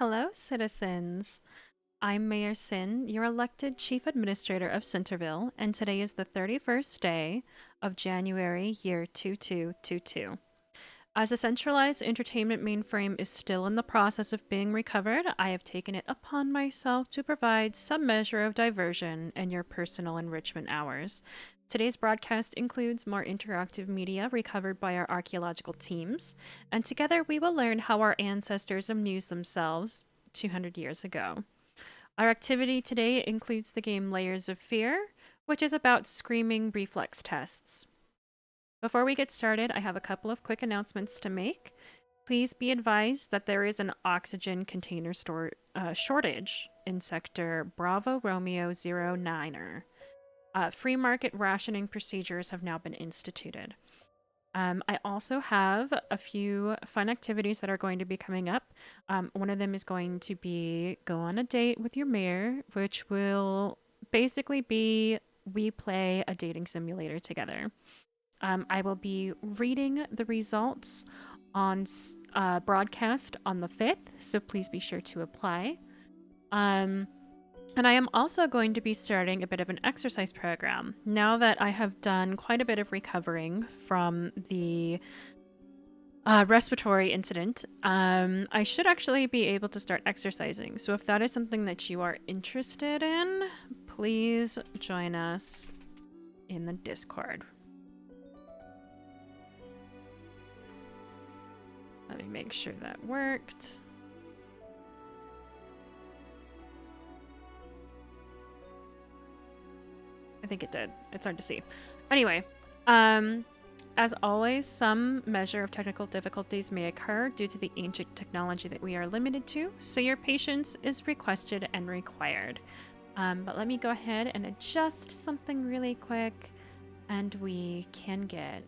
Hello, citizens. I'm Mayor Sin, your elected Chief Administrator of Synterville, and today is the 31st day of January, year 2222. As a centralized entertainment mainframe is still in the process of being recovered, I have taken it upon myself to provide some measure of diversion in your personal enrichment hours. Today's broadcast includes more interactive media recovered by our archaeological teams, and together we will learn how our ancestors amused themselves 200 years ago. Our activity today includes the game Layers of Fear, which is about screaming reflex tests. Before we get started, I have a couple of quick announcements to make. Please be advised that there is an oxygen container shortage in sector Bravo Romeo 09er. Free market rationing procedures have now been instituted. I also have a few fun activities that are going to be coming up. One of them is going to be go on a date with your mayor, which will basically be we play a dating simulator together. I will be reading the results on broadcast on the 5th, so please be sure to apply. And I am also going to be starting a bit of an exercise program. Now that I have done quite a bit of recovering from the respiratory incident, I should actually be able to start exercising. So if that is something that you are interested in, please join us in the Discord. Let me make sure that worked. I think it did. It's hard to see. Anyway, as always, some measure of technical difficulties may occur due to the ancient technology that we are limited to, so your patience is requested and required. But let me go ahead and adjust something really quick, and we can get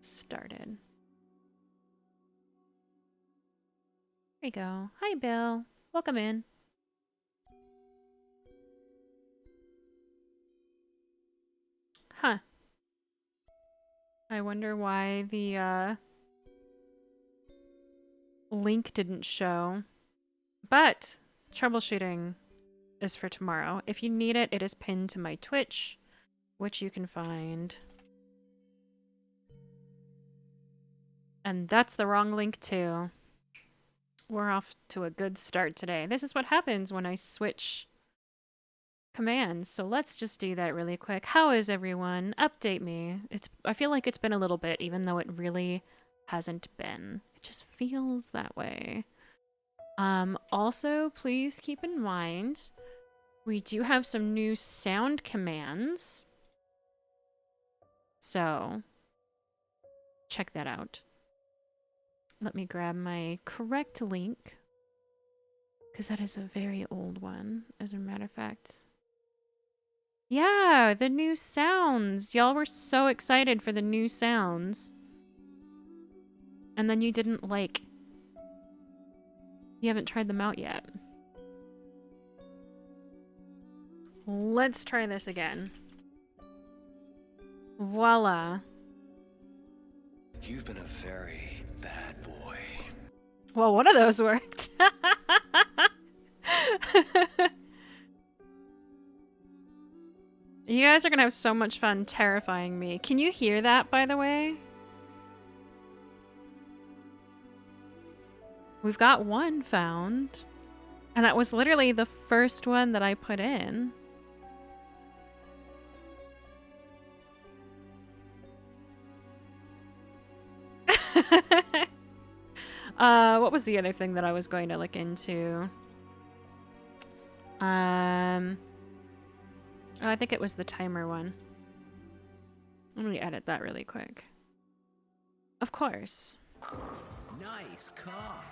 started. There you go. Hi, Bill. Welcome in. Huh. I wonder why the link didn't show. But troubleshooting is for tomorrow. If you need it, it is pinned to my Twitch, which you can find. And that's the wrong link too. We're off to a good start today. This is what happens when I switch commands. So let's just do that really quick. How is everyone? Update me. I feel like it's been a little bit, even though it really hasn't been. It just feels that way. Also, please keep in mind, we do have some new sound commands. So, check that out. Let me grab my correct link, because that is a very old one, as a matter of fact. Yeah, the new sounds. Y'all were so excited for the new sounds. And then you didn't you haven't tried them out yet. Let's try this again. Voila. You've been a very bad boy. Well, one of those worked. You guys are gonna have so much fun terrifying me. Can you hear that, by the way? We've got one found. And that was literally the first one that I put in. What was the other thing that I was going to look into? Oh, I think it was the timer one. Let me edit that really quick. Of course. Nice car.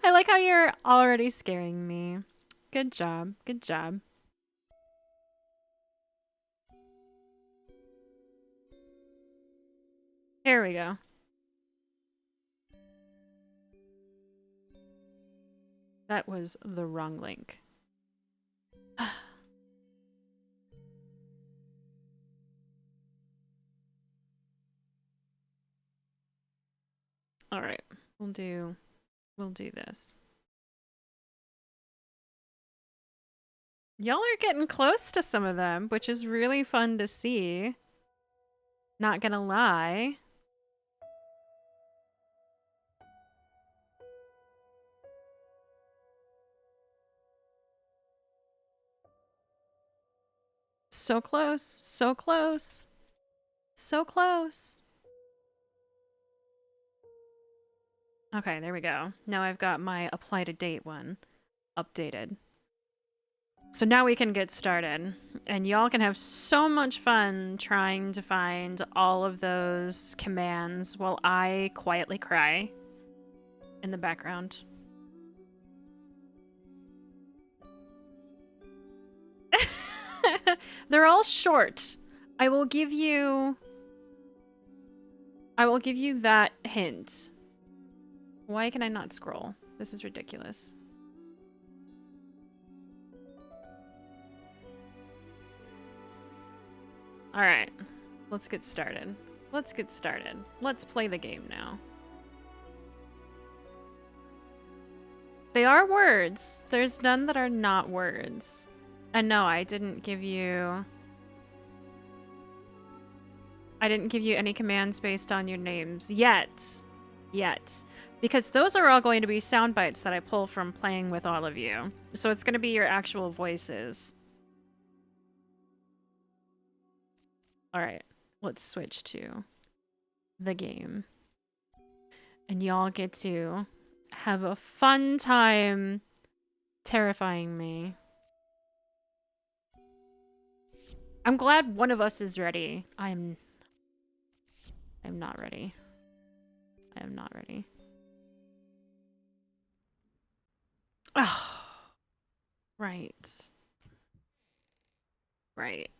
I like how you're already scaring me. Good job. Good job. Here we go. That was the wrong link. All right, we'll do we'll do this. Y'all are getting close to some of them, which is really fun to see. Not gonna lie. So close, so close, so close. Okay, there we go. Now I've got my apply to date one updated. So now we can get started. And y'all can have so much fun trying to find all of those commands while I quietly cry in the background. They're all short. I will give you that hint. Why can I not scroll? This is ridiculous. All right. Let's get started. Let's get started. Let's play the game now. They are words. There's none that are not words. And no, I didn't give you any commands based on your names yet. Because those are all going to be sound bites that I pull from playing with all of you. So it's going to be your actual voices. All right, let's switch to the game. And y'all get to have a fun time terrifying me. I'm glad one of us is ready. I'm not ready. I am not ready. Oh, right. Right.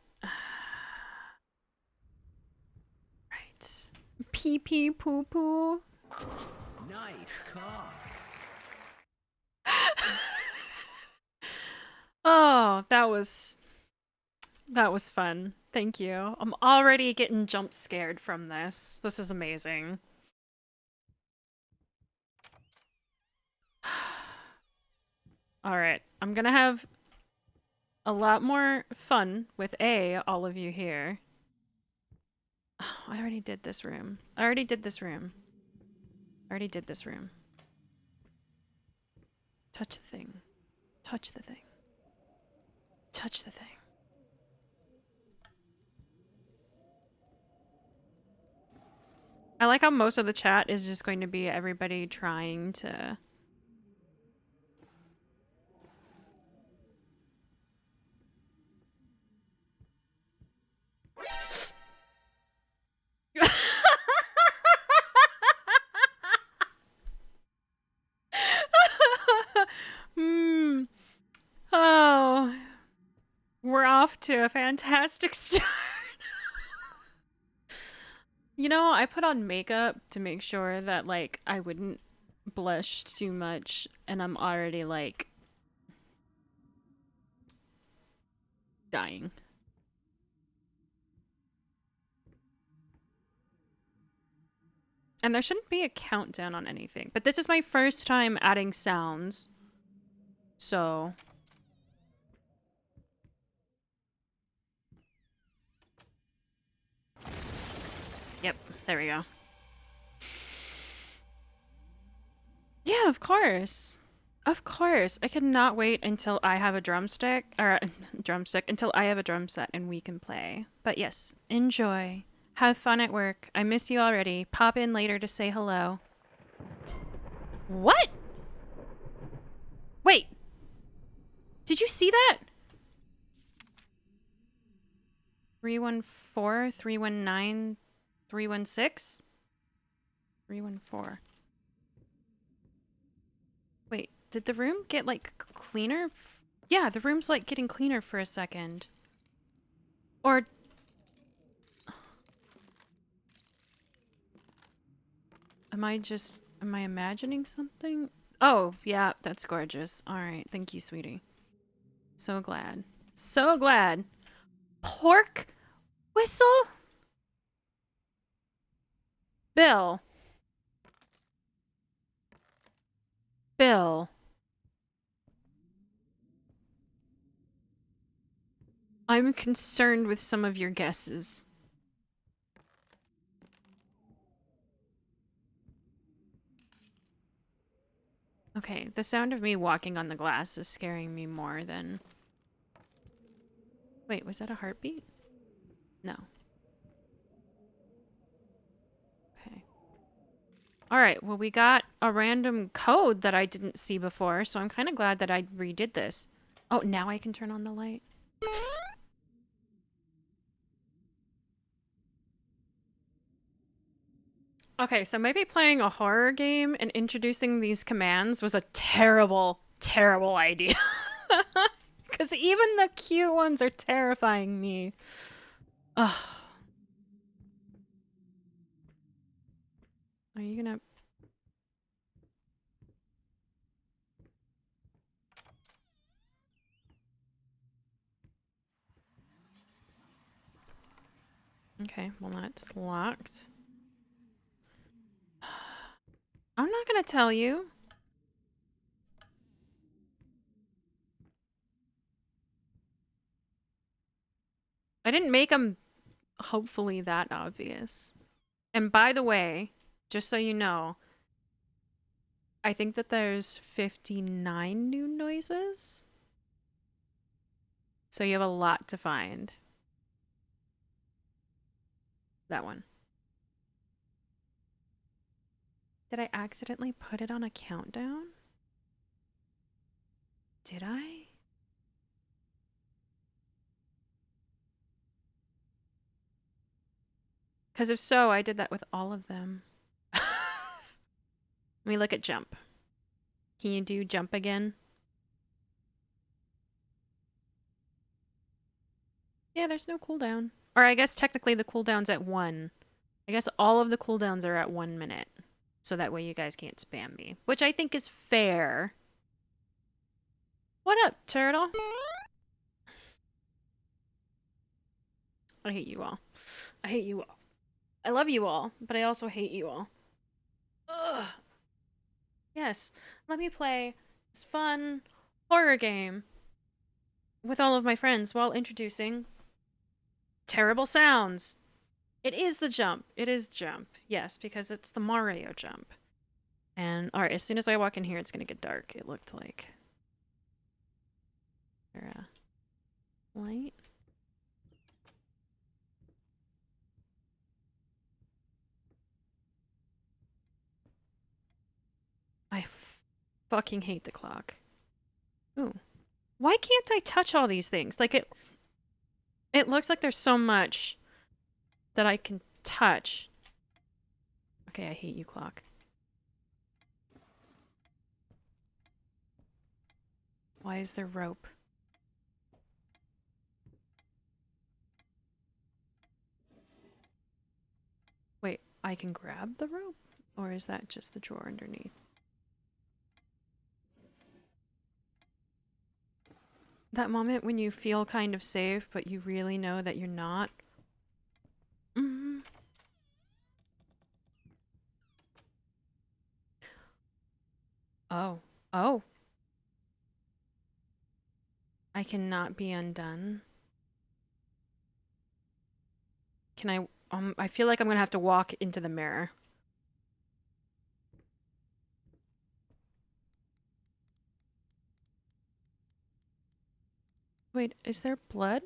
Right. Pee pee poo poo. Nice cock. Oh, that was fun. Thank you. I'm already getting jump scared from this. This is amazing. All right. I'm going to have a lot more fun with all of you here. Oh, I already did this room. Touch the thing. Touch the thing. Touch the thing. I like how most of the chat is just going to be everybody trying to... Oh, we're off to a fantastic start. You know, I put on makeup to make sure that, like, I wouldn't blush too much, and I'm already, like, dying. And there shouldn't be a countdown on anything. But this is my first time adding sounds. So... Yep, there we go. Yeah, of course. Of course. I cannot wait until I have a drumstick, or until I have a drum set and we can play. But yes, enjoy. Have fun at work. I miss you already. Pop in later to say hello. What? Wait. Did you see that? 314, 319, 316? 314. Wait, did the room get, like, cleaner? Yeah, the room's, like, getting cleaner for a second. Or... Am I imagining something? Oh, yeah, that's gorgeous. All right, thank you, sweetie. So glad. So glad. Pork whistle? Bill. Bill, I'm concerned with some of your guesses. Okay, the sound of me walking on the glass is scaring me more than... Wait, was that a heartbeat? No. Okay. Alright, well we got a random code that I didn't see before, so I'm kind of glad that I redid this. Oh, now I can turn on the light. Okay, so maybe playing a horror game and introducing these commands was a terrible, terrible idea. Because even the cute ones are terrifying me. Ugh. Are you gonna... Okay, well that's locked. I'm not gonna tell you. I didn't make them hopefully that obvious. And by the way, just so you know, I think that there's 59 new noises. So you have a lot to find. That one. Did I accidentally put it on a countdown? Did I? Because if so, I did that with all of them. Let me look at jump. Can you do jump again? Yeah, there's no cooldown. Or I guess technically the cooldown's at 1. I guess all of the cooldowns are at 1 minute. So that way you guys can't spam me. Which I think is fair. What up, turtle? I hate you all. I hate you all. I love you all, but I also hate you all. Ugh. Yes, let me play this fun horror game with all of my friends while introducing terrible sounds. It is the jump. It is jump. Yes, because it's the Mario jump. And alright, as soon as I walk in here, it's gonna get dark. It looked like. Light. I fucking hate the clock. Ooh. Why can't I touch all these things? Like it looks like there's so much that I can touch. Okay, I hate you, clock. Why is there rope? Wait, I can grab the rope? Or is that just the drawer underneath? That moment when you feel kind of safe, but you really know that you're not. Mm-hmm. Oh. Oh. I cannot be undone. Can I... I feel like I'm gonna have to walk into the mirror. Wait, is there blood?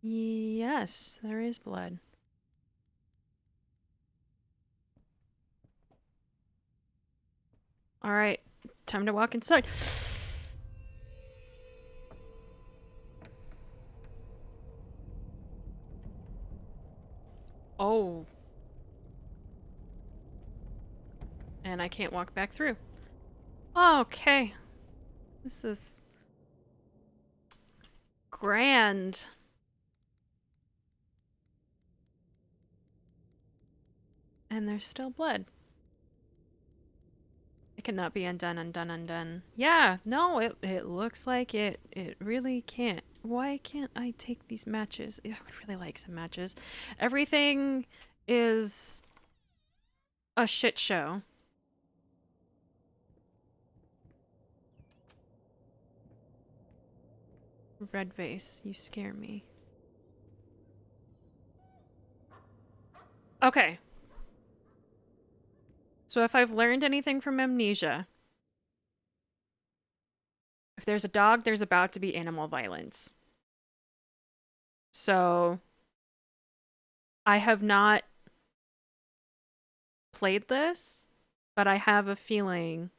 Yes, there is blood. Alright, time to walk inside. Oh. And I can't walk back through. Okay. This is grand. And there's still blood. It cannot be undone, undone, undone. Yeah, no, it looks like it really can't. Why can't I take these matches? I would really like some matches. Everything is a shit show. Red vase, you scare me. Okay. So if I've learned anything from Amnesia, if there's a dog, there's about to be animal violence. So I have not played this, but I have a feeling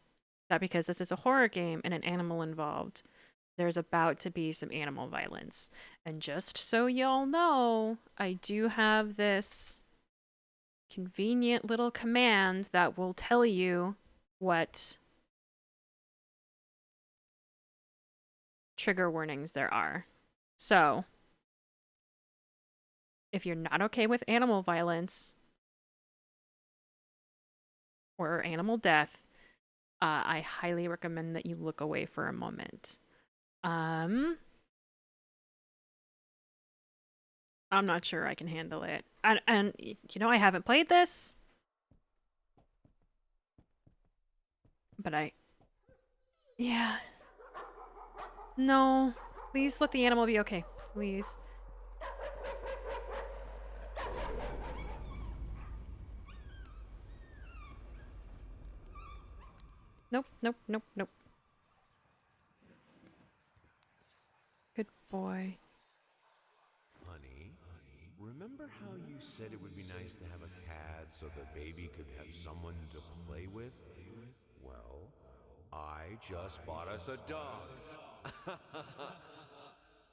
that because this is a horror game and an animal involved, there's about to be some animal violence. And just so y'all know, I do have this convenient little command that will tell you what trigger warnings there are. So, if you're not okay with animal violence or animal death, I highly recommend that you look away for a moment. I'm not sure I can handle it. And you know, I haven't played this, but yeah. No, please let the animal be okay, please. Nope, nope, nope, nope. Good boy. Honey, remember how you said it would be nice to have a cat so the baby could have someone to play with? Well, I just bought us a dog.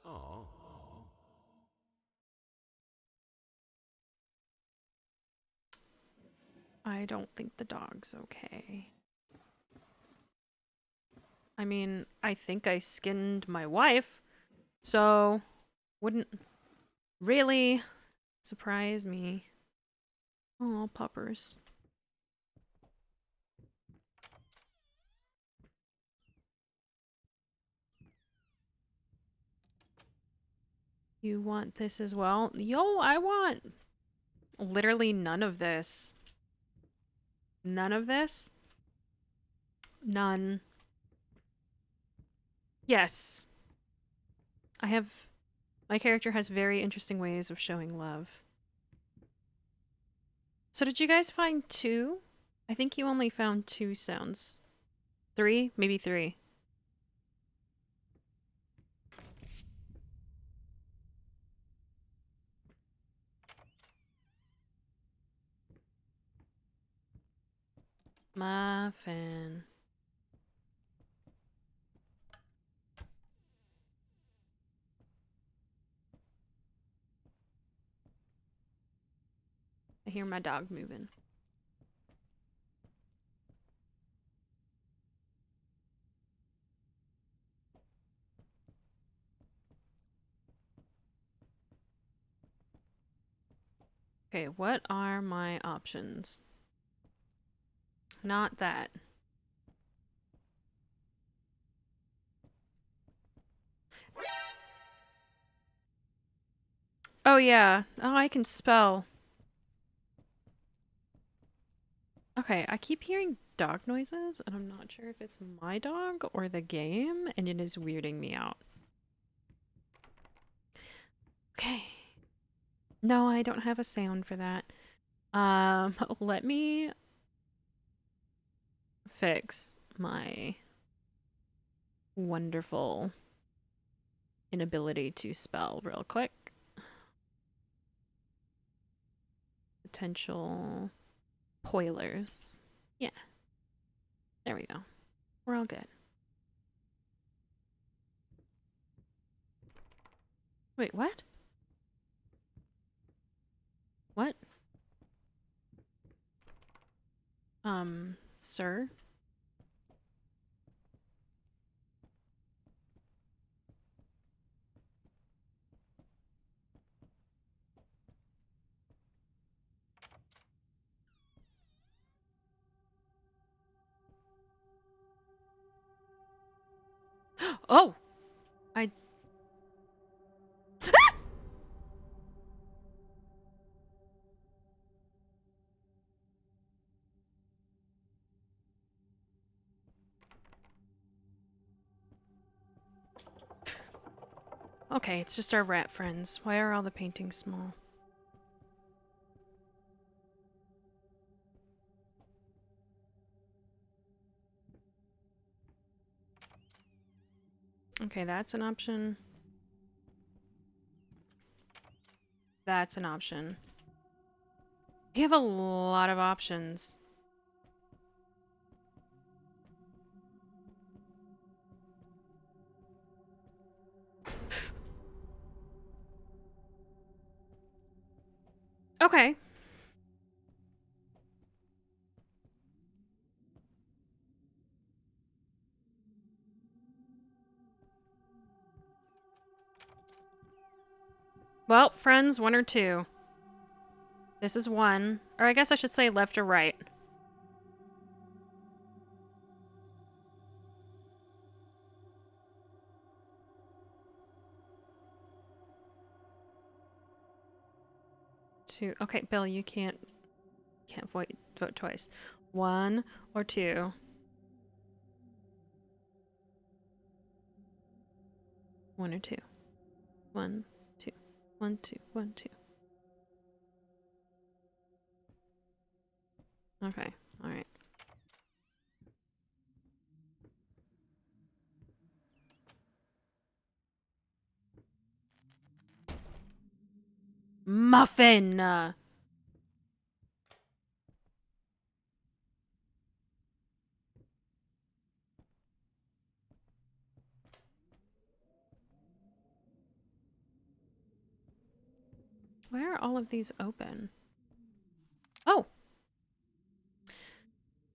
Oh. I don't think the dog's okay. I mean, I think I skinned my wife, so wouldn't really surprise me. Oh, puppers. You want this as well? Yo, I want literally none of this. None of this? None. Yes. I have... My character has very interesting ways of showing love. So did you guys find two? I think you only found two sounds. Three? Maybe three. Muffin. I hear my dog moving. Okay, what are my options? Not that. Oh yeah. Oh, I can spell. Okay, I keep hearing dog noises, and I'm not sure if it's my dog or the game, and it is weirding me out. Okay. No, I don't have a sound for that. Let me fix my wonderful inability to spell real quick. Potential spoilers. Yeah. There we go. We're all good. Wait, what? What? Sir? Oh! I... Okay, it's just our rat friends. Why are all the paintings small? Okay, that's an option. That's an option. We have a lot of options. Okay. Well, friends, one or two. This is one. Or I guess I should say left or right. Two. Okay, Bill, you can't vote twice. One or two. One or two. One, two. One, two. One, two. Okay. All right. Muffin! Why are all of these open? Oh!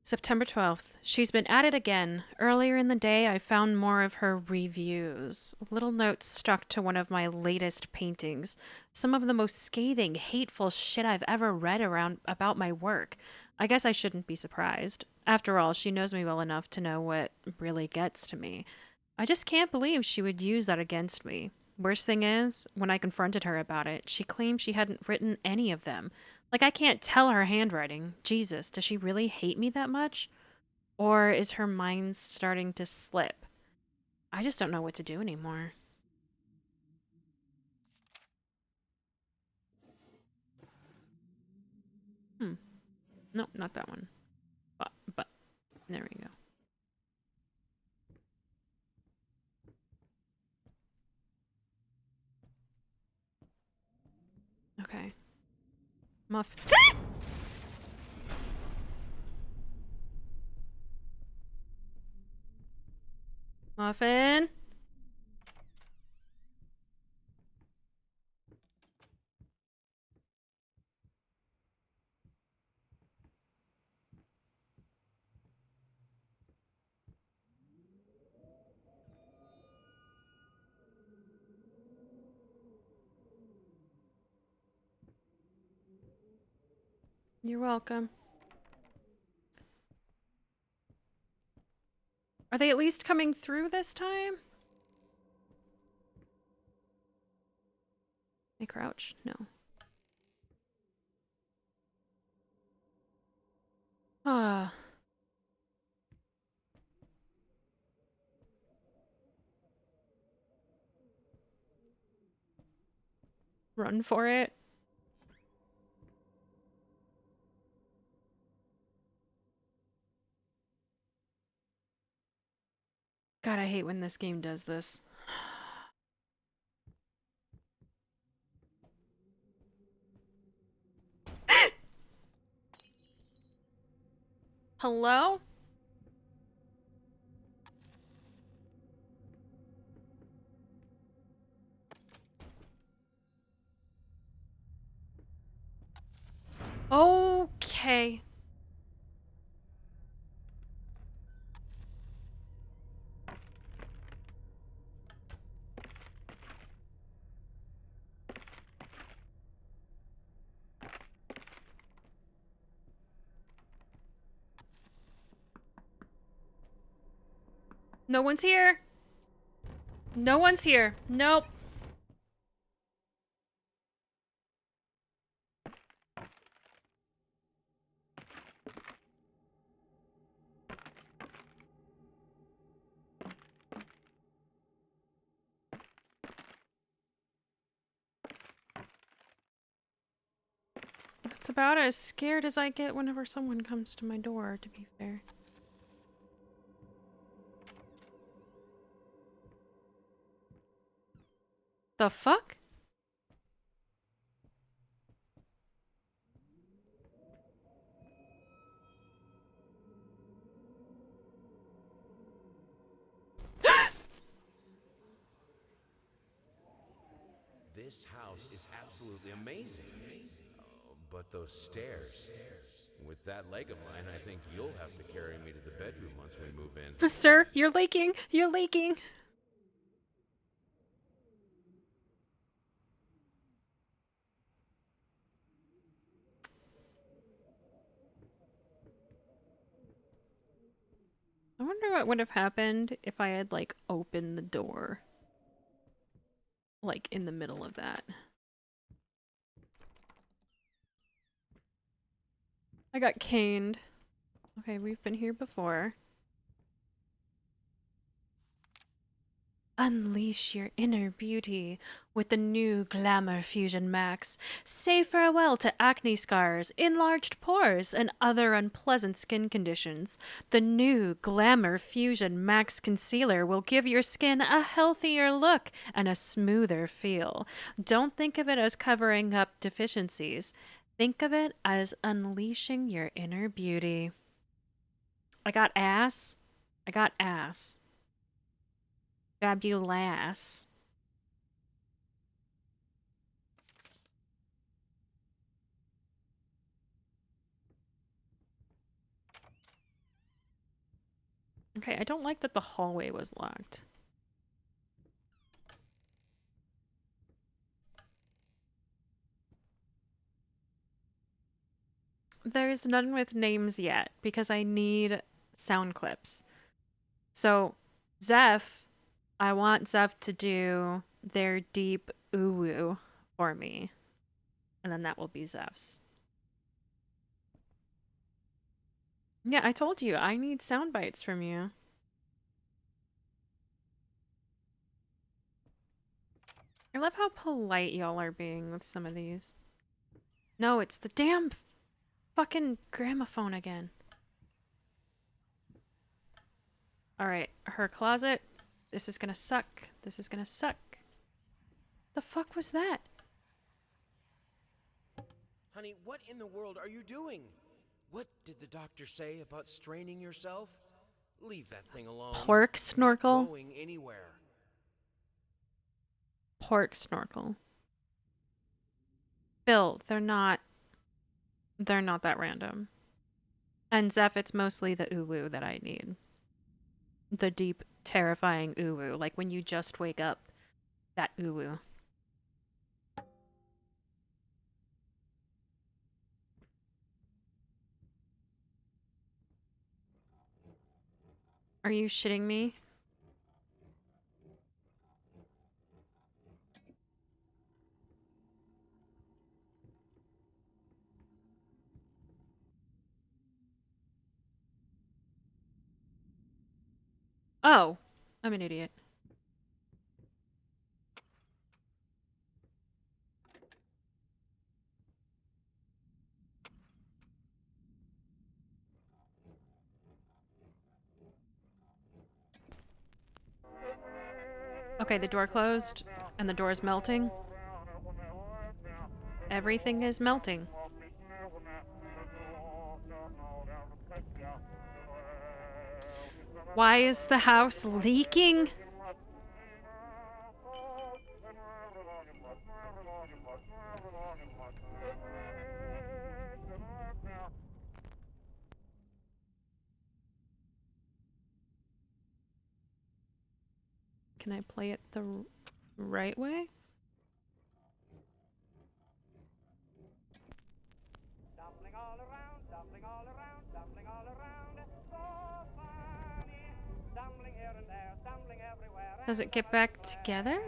September 12th. She's been at it again. Earlier in the day, I found more of her reviews. Little notes stuck to one of my latest paintings. Some of the most scathing, hateful shit I've ever read about my work. I guess I shouldn't be surprised. After all, she knows me well enough to know what really gets to me. I just can't believe she would use that against me. Worst thing is, when I confronted her about it, she claimed she hadn't written any of them. Like, I can't tell her handwriting. Jesus, does she really hate me that much? Or is her mind starting to slip? I just don't know what to do anymore. Hmm. No, not that one. But, there we go. Okay. Muffin? You're welcome. Are they at least coming through this time? They crouch? No. Ah. Run for it. God, I hate when this game does this. Hello? Okay. No one's here. No one's here. Nope. It's about as scared as I get whenever someone comes to my door, to be fair. The fuck? This house is absolutely amazing. Oh, but those stairs. With that leg of mine, I think you'll have to carry me to the bedroom once we move in. Sir, you're leaking! You're leaking! I wonder what would have happened if I had, like, opened the door. Like, in the middle of that. I got caned. Okay, we've been here before. Unleash your inner beauty with the new Glamour Fusion Max. Say farewell to acne scars, enlarged pores, and other unpleasant skin conditions. The new Glamour Fusion Max Concealer will give your skin a healthier look and a smoother feel. Don't think of it as covering up deficiencies. Think of it as unleashing your inner beauty. I got ass. I got ass. Fabulous. Okay, I don't like that the hallway was locked. There's none with names yet because I need sound clips. So, Zeph, I want Zeph to do their deep ooh-woo for me. And then that will be Zeph's. Yeah, I told you, I need sound bites from you. I love how polite y'all are being with some of these. No, it's the damn fucking gramophone again. Alright, her closet. This is gonna suck. This is gonna suck. The fuck was that? Honey, what in the world are you doing? What did the doctor say about straining yourself? Leave that thing alone. Pork snorkel? Not going anywhere. Pork snorkel. Bill, they're not that random. And Zeph, it's mostly the ooh-woo that I need. The deep, terrifying ooh-woo. Like when you just wake up, that ooh-woo. Are you shitting me? Oh, I'm an idiot. Okay, the door closed, and the door is melting. Everything is melting. Why is the house leaking? Can I play it the right way? Does it get back together?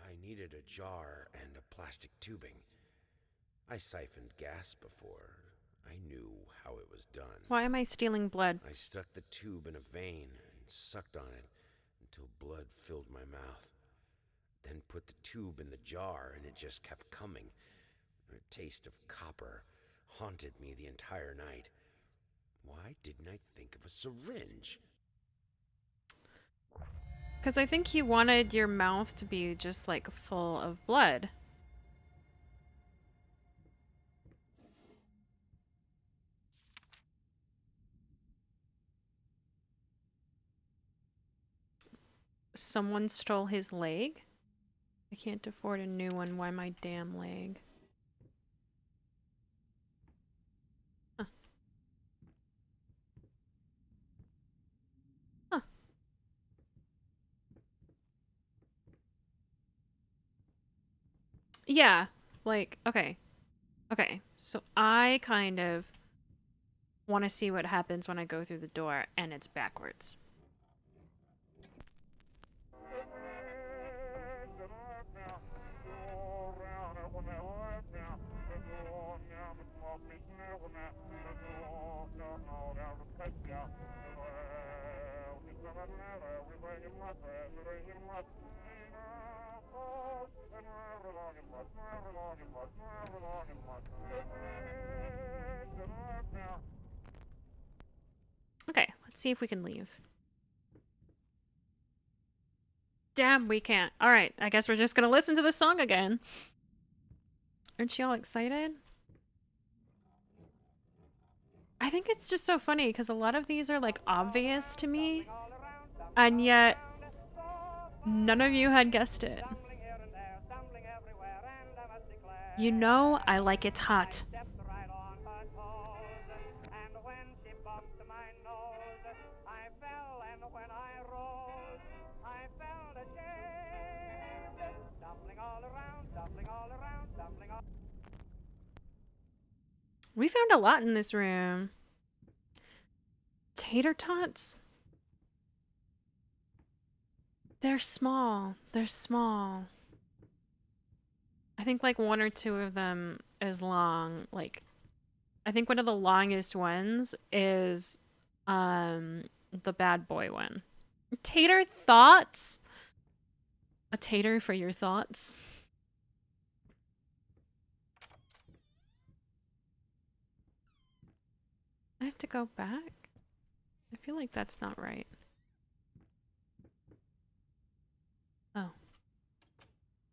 I needed a jar and a plastic tubing. I siphoned gas before. I knew how it was done. Why am I stealing blood? I stuck the tube in a vein and sucked on it until blood filled my mouth. Then put the tube in the jar and it just kept coming. A taste of copper haunted me the entire night. Why didn't I think of a syringe? Because I think you wanted your mouth to be just like full of blood. Someone stole his leg? I can't afford a new one. Why my damn leg? Huh. Huh. Yeah. Like, okay. Okay. So I kind of want to see what happens when I go through the door and it's backwards. Okay, let's see if we can leave. Damn, we can't. All right, I guess we're just gonna listen to the song again. Aren't you all excited? I think it's just so funny because a lot of these are like obvious to me, and yet none of you had guessed it. You know I like it hot. We found a lot in this room. Tater tots? They're small. They're small. I think like one or two of them is long. Like, I think one of the longest ones is the bad boy one. Tater thoughts? A tater for your thoughts? I have to go back? I feel like that's not right. Oh.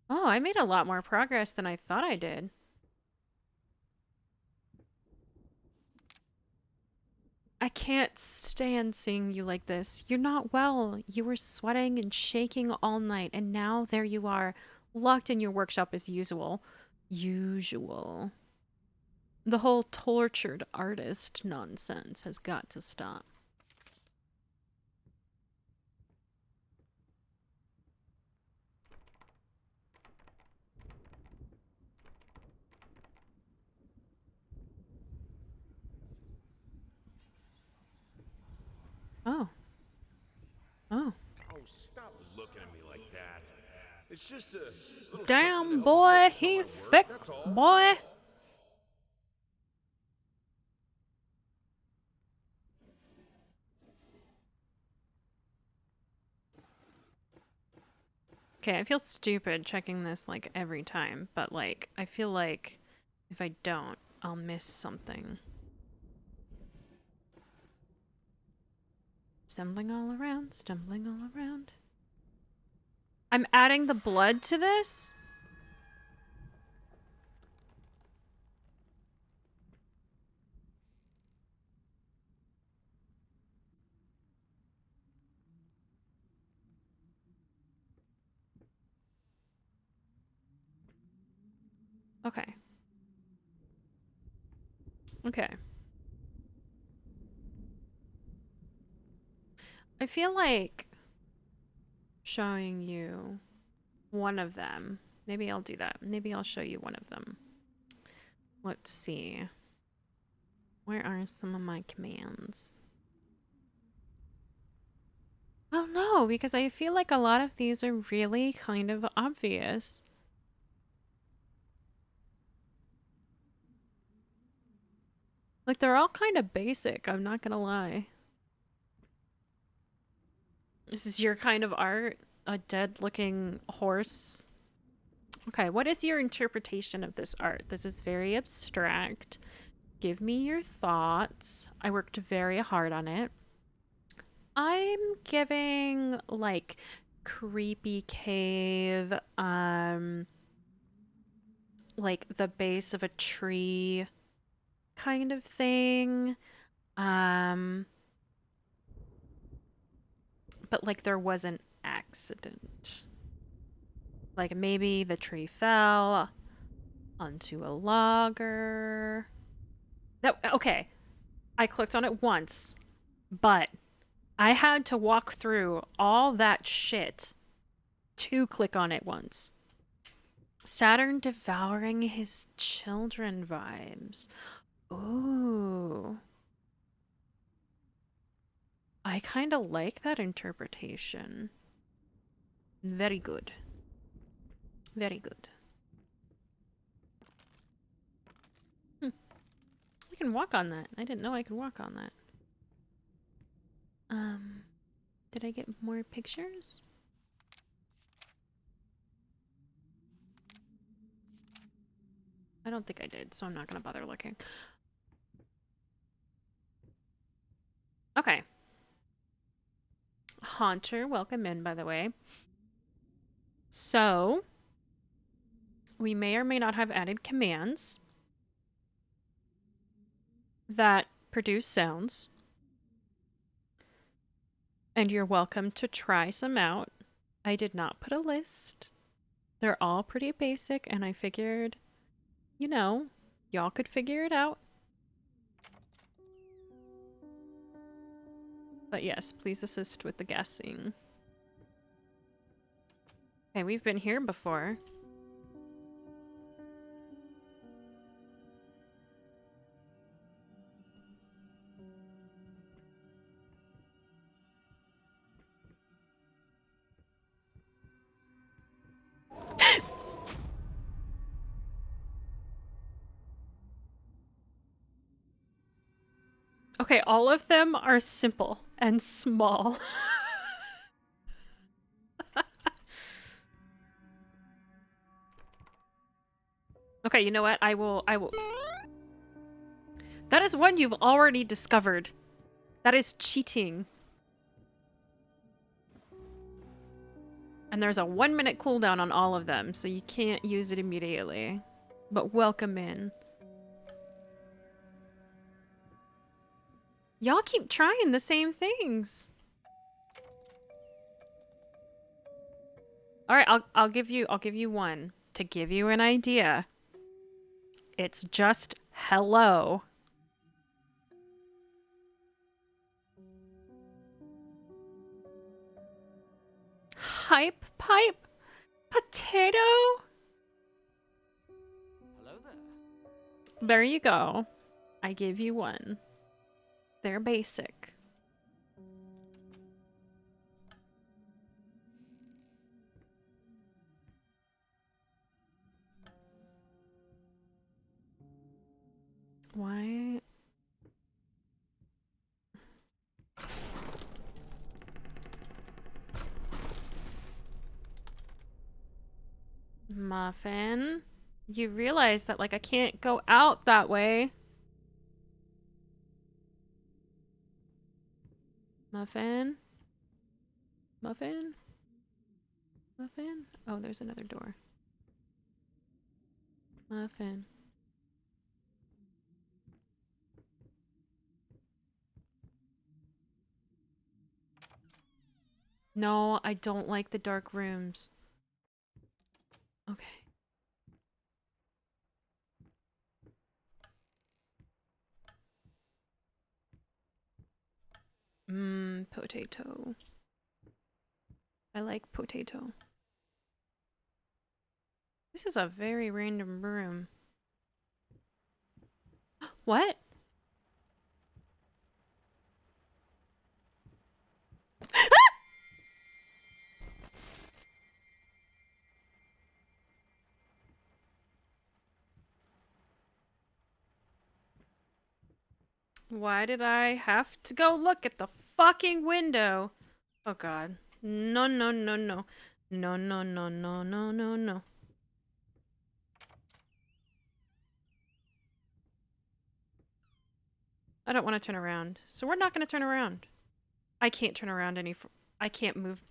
Oh, I made a lot more progress than I thought I did. I can't stand seeing you like this. You're not well. You were sweating and shaking all night, and now there you are, locked in your workshop as usual. Usual. The whole tortured artist nonsense has got to stop. Oh. Oh. Oh, stop looking at me like that. It's just a little Damn, boy, he thick, boy. Okay, I feel stupid checking this like every time, but like, I feel like if I don't, I'll miss something. Stumbling all around, stumbling all around. I'm adding the blood to this? Okay. Okay. I feel like showing you one of them. Maybe I'll do that. Maybe I'll show you one of them. Let's see. Where are some of my commands? Well, no, because I feel like a lot of these are really kind of obvious. Like, they're all kind of basic, I'm not gonna lie. This is your kind of art? A dead-looking horse? Okay, what is your interpretation of this art? This is very abstract. Give me your thoughts. I worked very hard on it. I'm giving, like, creepy cave, like the base of a tree kind of thing. Um, but like there was an accident. Like maybe the tree fell onto a logger. That okay. I clicked on it once, but I had to walk through all that shit to click on it once. Saturn devouring his children vibes. Ooh. I kind of like that interpretation. Very good. Very good. I can walk on that. I didn't know I could walk on that. Did I get more pictures? I don't think I did, so I'm not gonna bother looking. Okay. Haunter, welcome in, by the way. So, we may or may not have added commands that produce sounds. And you're welcome to try some out. I did not put a list. They're all pretty basic, and I figured, you know, y'all could figure it out. But yes, please assist with the guessing. Okay, we've been here before. Okay, all of them are simple and small. Okay, you know what? I will. That is one you've already discovered. That is cheating. And there's a 1-minute cooldown on all of them, so you can't use it immediately. But welcome in. Y'all keep trying the same things. All right, I'll give you one to give you an idea. It's just hello. Hype pipe potato. Hello there. There you go. I gave you one. They're basic. Why? Muffin? You realize that, like, I can't go out that way. Muffin? Muffin? Muffin? Oh, there's another door. Muffin. No, I don't like the dark rooms. Okay. Potato. I like potato. This is a very random room. What? Why did I have to go look at the fucking window? Oh god. No, no, no, no. No, no, no, no, no, no, no. I don't want to turn around. So we're not going to turn around. I can't turn around I can't move.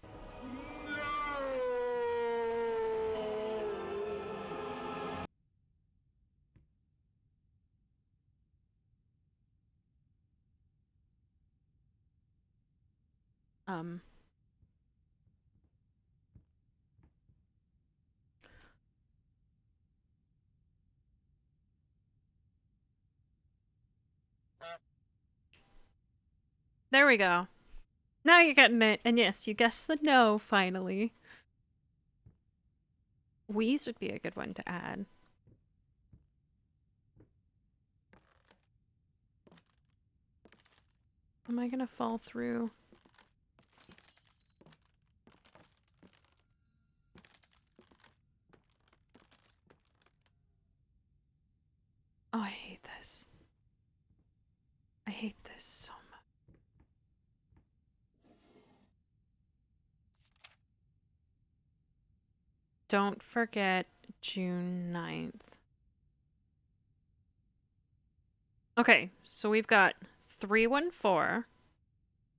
Um. There we go. Now you're getting it. And yes, you guessed the no, finally. Wheeze would be a good one to add. Am I gonna fall through? Oh, I hate this. I hate this so much. Don't forget June 9th. Okay, so we've got 314,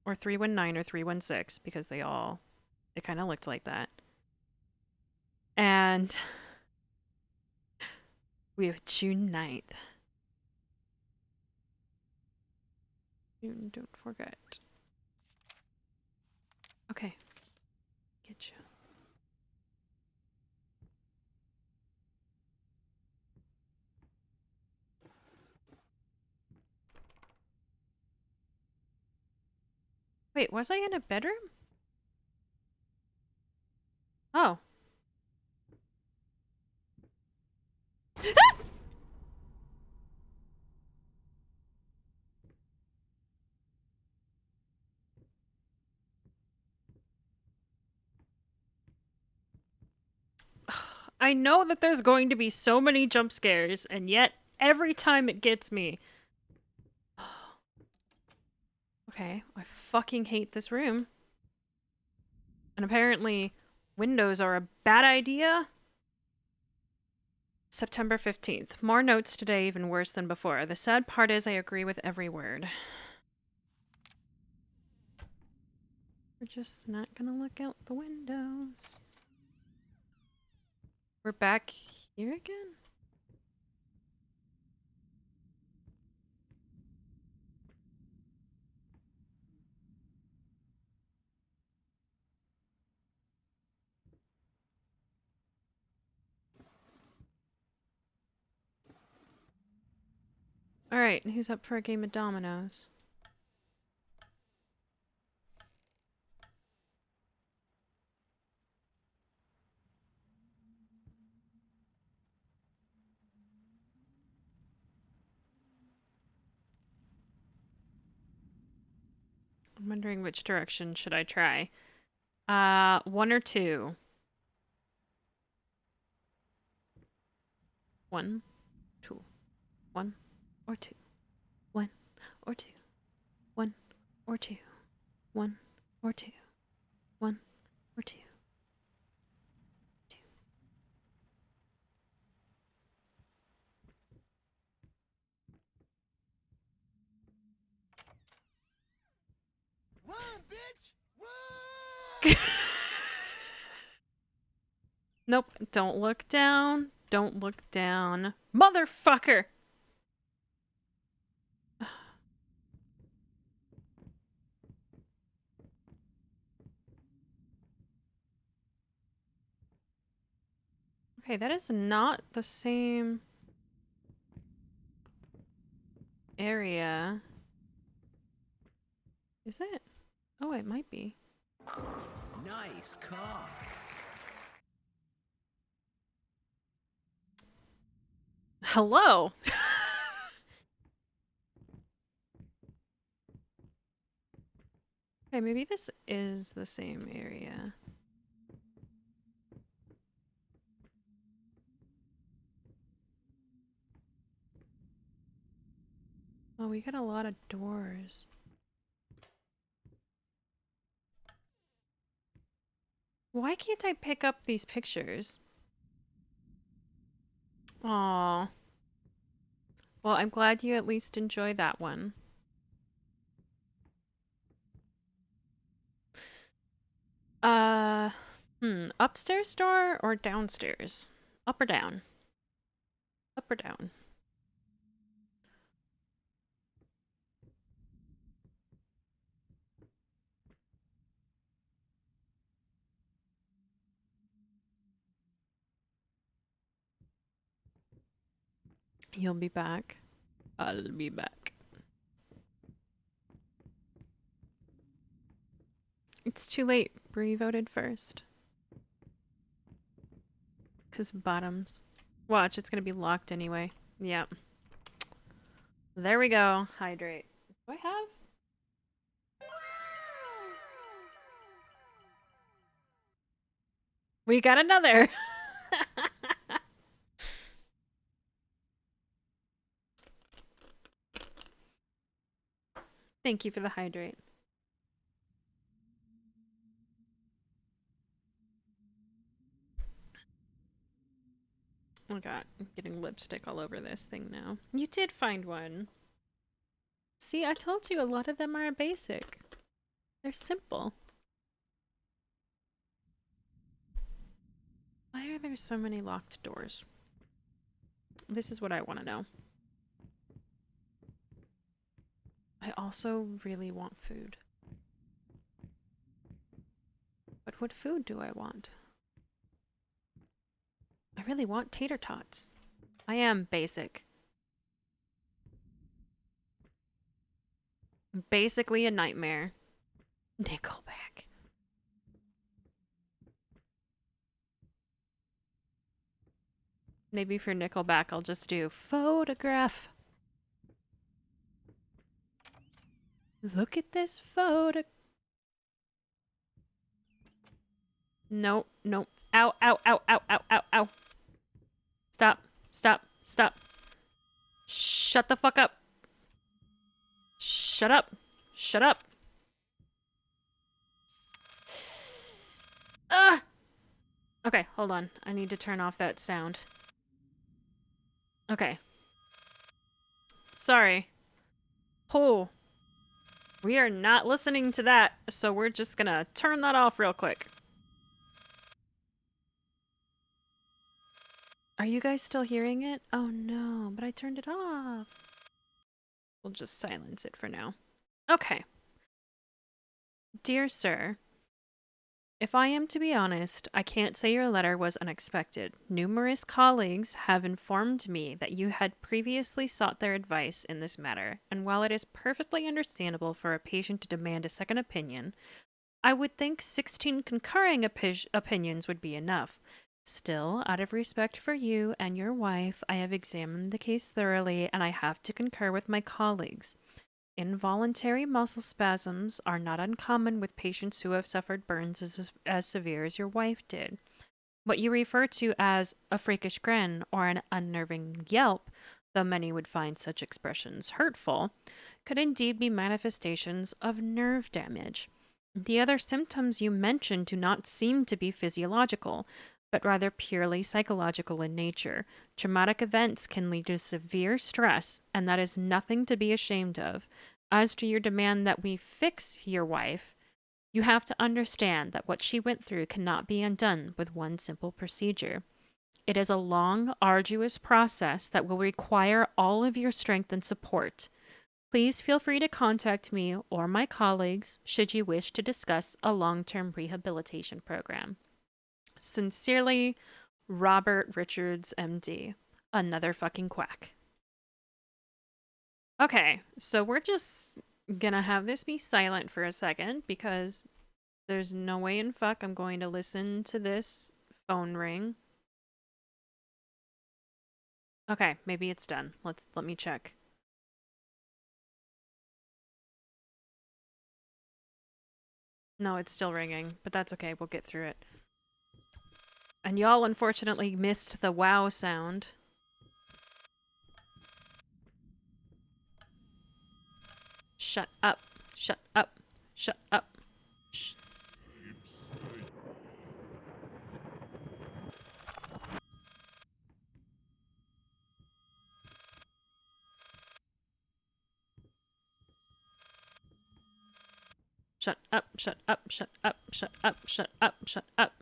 or 319, or 316, because they kind of looked like that. And we have June 9th. June, don't forget. Okay. Get you. Wait, was I in a bedroom? Oh. I know that there's going to be so many jump scares, and yet every time it gets me. Okay, I fucking hate this room. And apparently, windows are a bad idea. September 15th. More notes today, even worse than before. The sad part is I agree with every word. We're just not gonna look out the windows. We're back here again? Alright, who's up for a game of dominoes? I'm wondering which direction should I try. One or two? One, two, one, or two. One, or two. One, or two. One, or two. One, or two. Two. Run, bitch! Run! Nope, don't look down. Don't look down. Motherfucker! Okay, that is not the same area. Is it? Oh, it might be. Nice car. Hello! Okay, maybe this is the same area. Oh, we got a lot of doors. Why can't I pick up these pictures? Aw. Well, I'm glad you at least enjoy that one. Uh, upstairs door or downstairs? Up or down? Up or down? You'll be back. I'll be back. It's too late. Bree voted first. 'Cause bottoms. Watch, it's gonna be locked anyway. Yep. There we go. Hydrate. Do I have? We got another! Thank you for the hydrate. Oh god, I'm getting lipstick all over this thing now. You did find one. See, I told you a lot of them are basic. They're simple. Why are there so many locked doors? This is what I want to know. I also really want food. But what food do I want? I really want tater tots. I am basic. Basically a nightmare. Nickelback. Maybe for Nickelback I'll just do photograph. Look at this photo. Nope, nope. Ow, ow, ow, ow, ow, ow, ow. Stop, stop, stop. Shut the fuck up. Shut up. Shut up. Ah! Okay, hold on. I need to turn off that sound. Okay. Sorry. Oh. We are not listening to that, so we're just gonna turn that off real quick. Are you guys still hearing it? Oh no, but I turned it off. We'll just silence it for now. Okay. Dear sir, if I am to be honest, I can't say your letter was unexpected. Numerous colleagues have informed me that you had previously sought their advice in this matter, and while it is perfectly understandable for a patient to demand a second opinion, I would think 16 concurring opinions would be enough. Still, out of respect for you and your wife, I have examined the case thoroughly and I have to concur with my colleagues. Involuntary muscle spasms are not uncommon with patients who have suffered burns as severe as your wife did. What you refer to as a freakish grin or an unnerving yelp, though many would find such expressions hurtful, could indeed be manifestations of nerve damage. The other symptoms you mentioned do not seem to be physiological, but rather purely psychological in nature. Traumatic events can lead to severe stress, and that is nothing to be ashamed of. As to your demand that we fix your wife, you have to understand that what she went through cannot be undone with one simple procedure. It is a long, arduous process that will require all of your strength and support. Please feel free to contact me or my colleagues should you wish to discuss a long-term rehabilitation program. Sincerely, Robert Richards, MD. Another fucking quack. Okay, so we're just gonna have this be silent for a second because there's no way in fuck I'm going to listen to this phone ring. Okay, maybe it's done. Let me check. No, it's still ringing, but that's okay. We'll get through it. And y'all unfortunately missed the wow sound. Shut up. Shut up. Shut up. Shh. Shut up, shut up, shut up, shut up, shut up, shut up.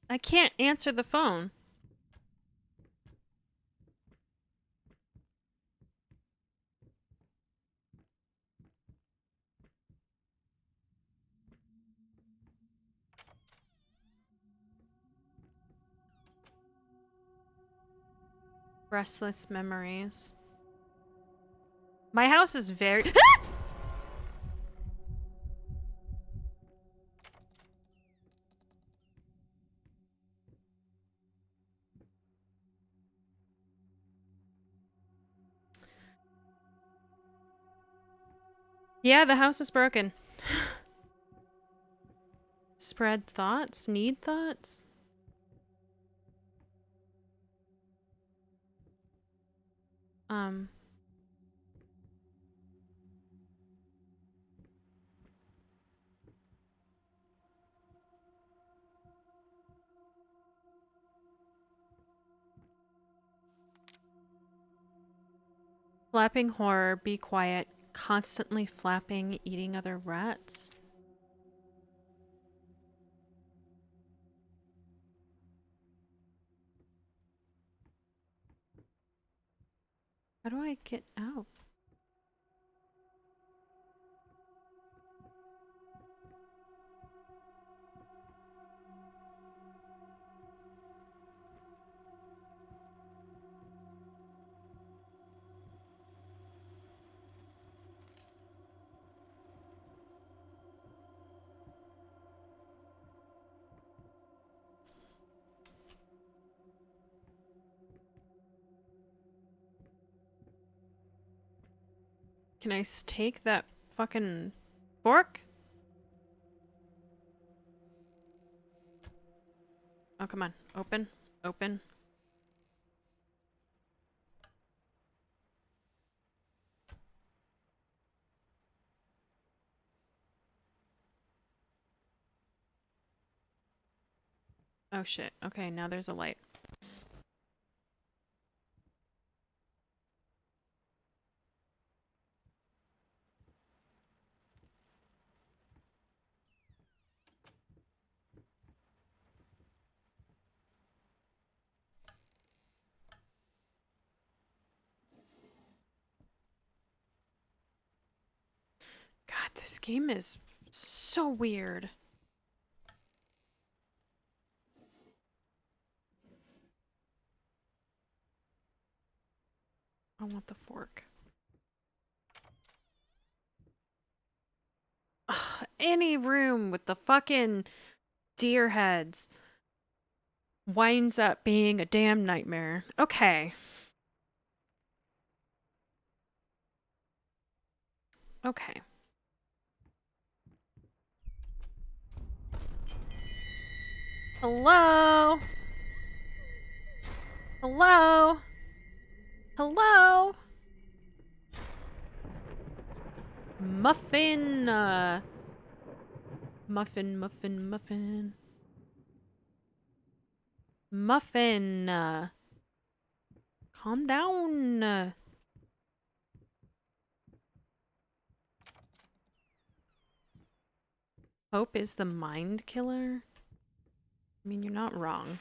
I can't answer the phone. Restless memories. My house is very... Yeah, the house is broken. Spread thoughts? Need thoughts? Um... Flapping horror, be quiet, constantly flapping, eating other rats. How do I get out? Can I take that fucking fork? Oh, come on. Open. Open. Oh shit. Okay, now there's a light. God, this game is so weird. I want the fork. Ugh, any room with the fucking deer heads winds up being a damn nightmare. Okay. Okay. Hello? Hello? Hello? Muffin, Muffin, muffin, muffin. Muffin, calm down. Hope is the mind killer? I mean, you're not wrong.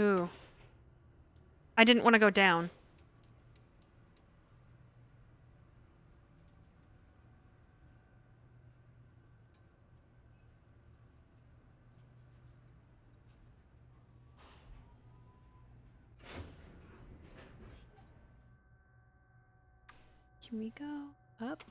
Ooh. I didn't want to go down. Can we go up?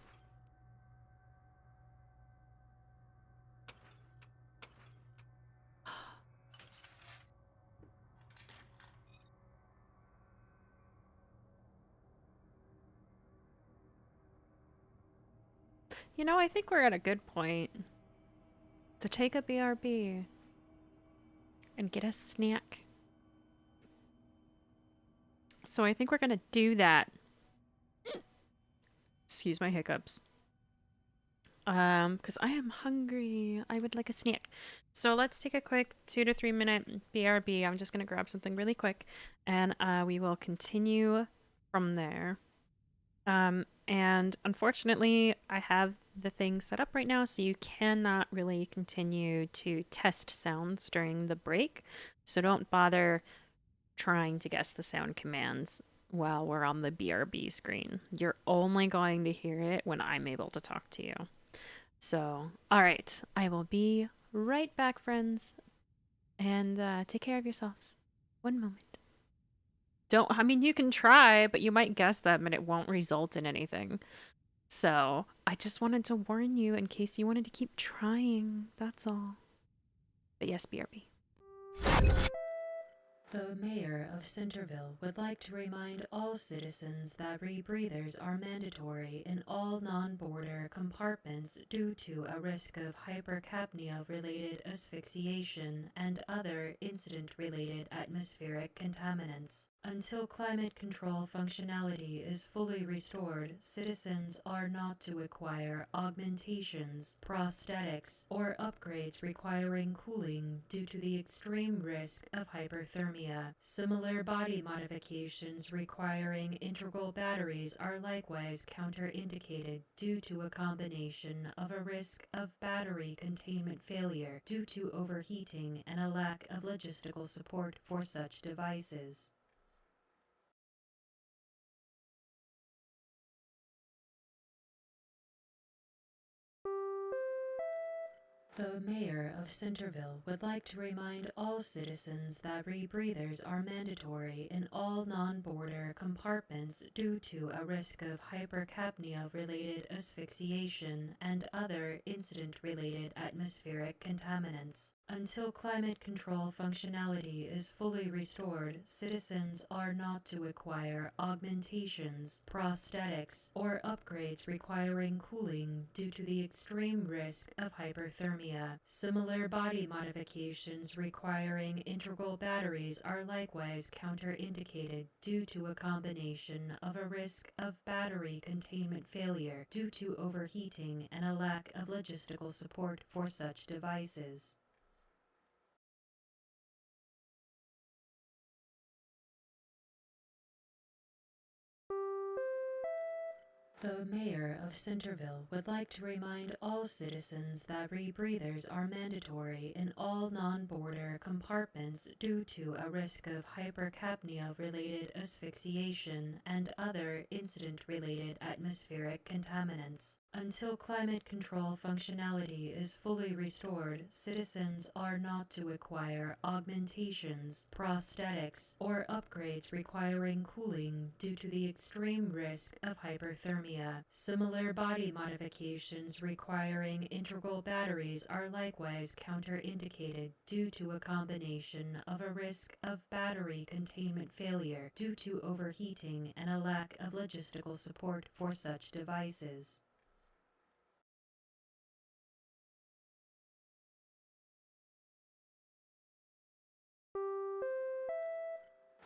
You know, I think we're at a good point to take a BRB and get a snack. So I think we're gonna do that. Excuse my hiccups. Because I am hungry. I would like a snack. So let's take a quick 2 to 3 minute BRB. I'm just gonna grab something really quick, and we will continue from there. And unfortunately, I have the thing set up right now, so you cannot really continue to test sounds during the break. So don't bother trying to guess the sound commands while we're on the BRB screen. You're only going to hear it when I'm able to talk to you. So, all right, I will be right back, friends, and take care of yourselves. One moment. I mean, you can try, but you might guess them and it won't result in anything. So, I just wanted to warn you in case you wanted to keep trying. That's all. But yes, BRB. The mayor of Synterville would like to remind all citizens that rebreathers are mandatory in all non-border compartments due to a risk of hypercapnia-related asphyxiation and other incident-related atmospheric contaminants. Until climate control functionality is fully restored, citizens are not to acquire augmentations, prosthetics, or upgrades requiring cooling due to the extreme risk of hyperthermia. Similar body modifications requiring integral batteries are likewise counterindicated due to a combination of a risk of battery containment failure due to overheating and a lack of logistical support for such devices. The mayor of Synterville would like to remind all citizens that rebreathers are mandatory in all non-border compartments due to a risk of hypercapnia-related asphyxiation and other incident-related atmospheric contaminants. Until climate control functionality is fully restored, citizens are not to acquire augmentations, prosthetics, or upgrades requiring cooling due to the extreme risk of hyperthermia. Similar body modifications requiring integral batteries are likewise counterindicated due to a combination of a risk of battery containment failure due to overheating and a lack of logistical support for such devices. The mayor of Synterville would like to remind all citizens that rebreathers are mandatory in all non-border compartments due to a risk of hypercapnia-related asphyxiation and other incident-related atmospheric contaminants. Until climate control functionality is fully restored, citizens are not to acquire augmentations, prosthetics, or upgrades requiring cooling due to the extreme risk of hyperthermia. Similar body modifications requiring integral batteries are likewise counterindicated due to a combination of a risk of battery containment failure due to overheating and a lack of logistical support for such devices.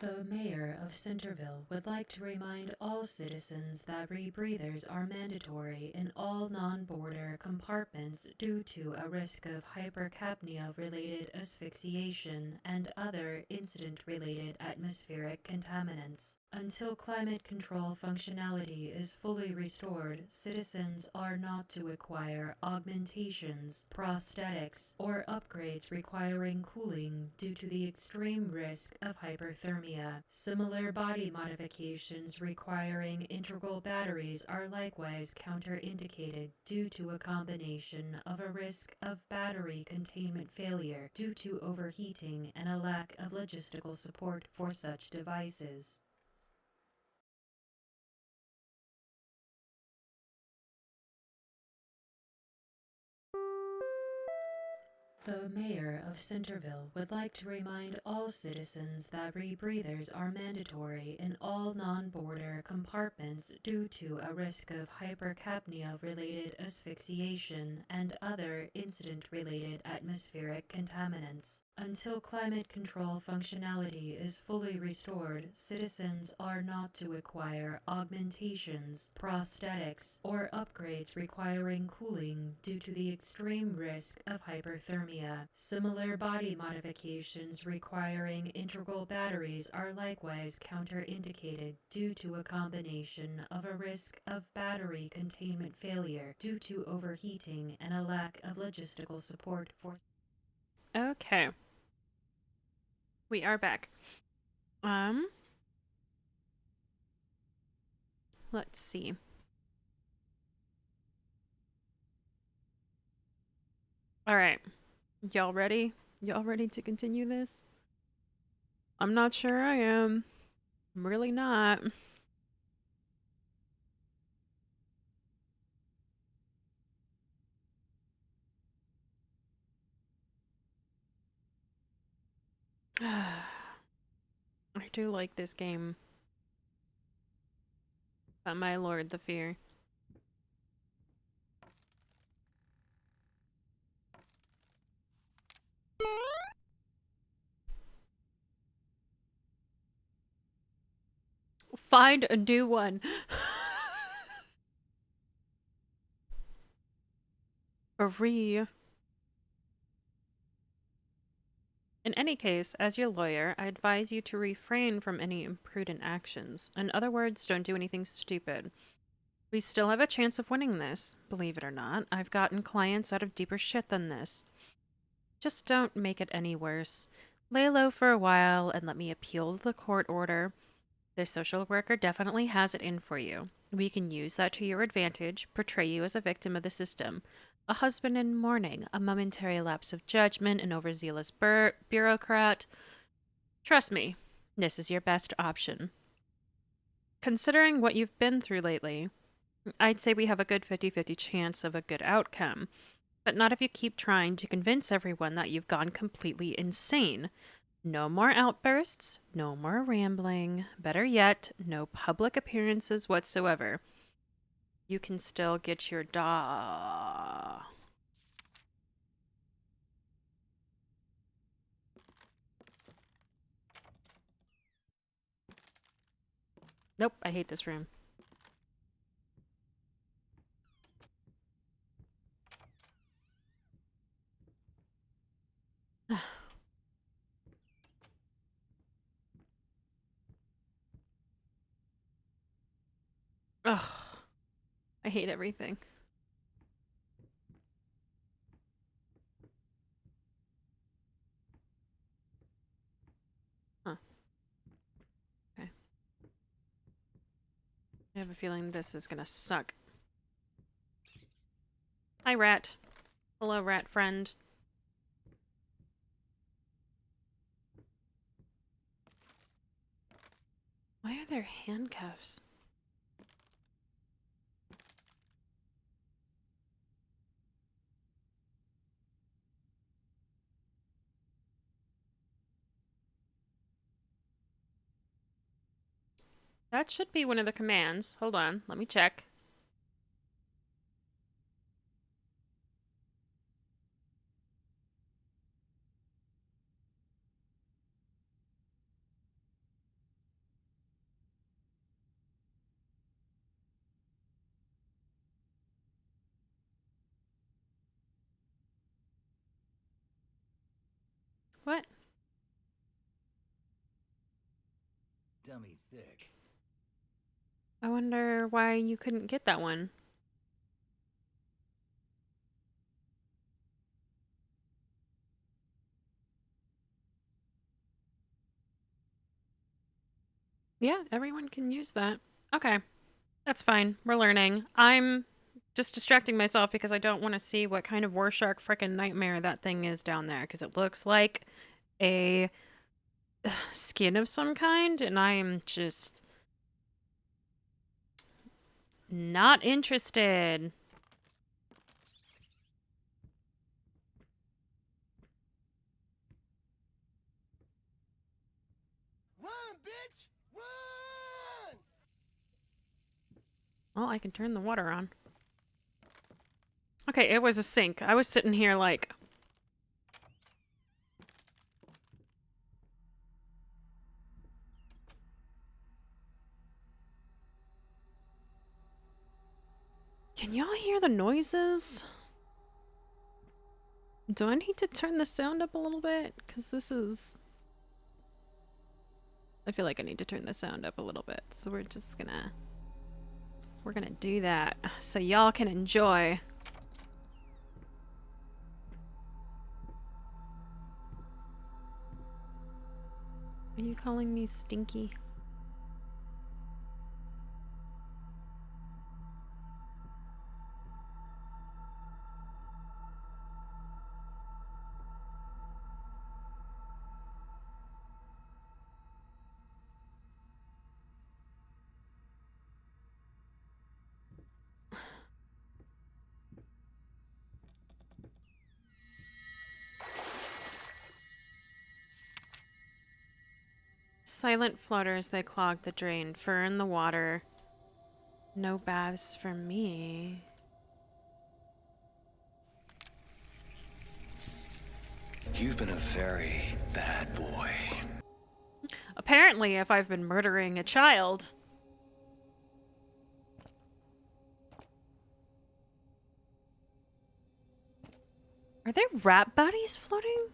The mayor of Synterville would like to remind all citizens that rebreathers are mandatory in all non-border compartments due to a risk of hypercapnia-related asphyxiation and other incident-related atmospheric contaminants. Until climate control functionality is fully restored, citizens are not to acquire augmentations, prosthetics, or upgrades requiring cooling due to the extreme risk of hyperthermia. Similar body modifications requiring integral batteries are likewise counterindicated due to a combination of a risk of battery containment failure due to overheating and a lack of logistical support for such devices. The mayor of Synterville would like to remind all citizens that rebreathers are mandatory in all non-border compartments due to a risk of hypercapnia-related asphyxiation and other incident-related atmospheric contaminants. Until climate control functionality is fully restored, citizens are not to acquire augmentations, prosthetics, or upgrades requiring cooling due to the extreme risk of hyperthermia. Similar body modifications requiring integral batteries are likewise counterindicated due to a combination of a risk of battery containment failure due to overheating and a lack of logistical support for. Okay. We are back. Let's see. All right. Y'all ready? Y'all ready to continue this? I'm not sure I am. I'm really not. I do like this game. But my lord, the fear. Find a new one. Hurry. In any case, as your lawyer, I advise you to refrain from any imprudent actions. In other words, don't do anything stupid. We still have a chance of winning this. Believe it or not, I've gotten clients out of deeper shit than this. Just don't make it any worse. Lay low for a while and let me appeal the court order. The social worker definitely has it in for you. We can use that to your advantage, portray you as a victim of the system. A husband in mourning, a momentary lapse of judgment, an overzealous bureaucrat. Trust me, this is your best option. Considering what you've been through lately, I'd say we have a good 50-50 chance of a good outcome. But not if you keep trying to convince everyone that you've gone completely insane. No more outbursts, no more rambling. Better yet, no public appearances whatsoever. You can still get your Nope, I hate this room. Ugh. I hate everything. Huh. Okay. I have a feeling this is gonna suck. Hi, rat. Hello, rat friend. Why are there handcuffs? That should be one of the commands. Hold on, let me check. What? Dummy thick. I wonder why you couldn't get that one. Yeah, everyone can use that. Okay, that's fine. We're learning. I'm just distracting myself because I don't want to see what kind of war shark frickin' nightmare that thing is down there because it looks like a skin of some kind, and I am just not interested. Run, bitch! Run! Well, I can turn the water on. Okay, it was a sink. I was sitting here like... Can y'all hear the noises? Do I need to turn the sound up a little bit? Because this is... I feel like I need to turn the sound up a little bit. So we're just gonna... We're gonna do that so y'all can enjoy. Are you calling me stinky? Silent floaters, they clog the drain. Fur in the water. No baths for me. You've been a very bad boy. Apparently, if I've been murdering a child. Are there rat bodies floating?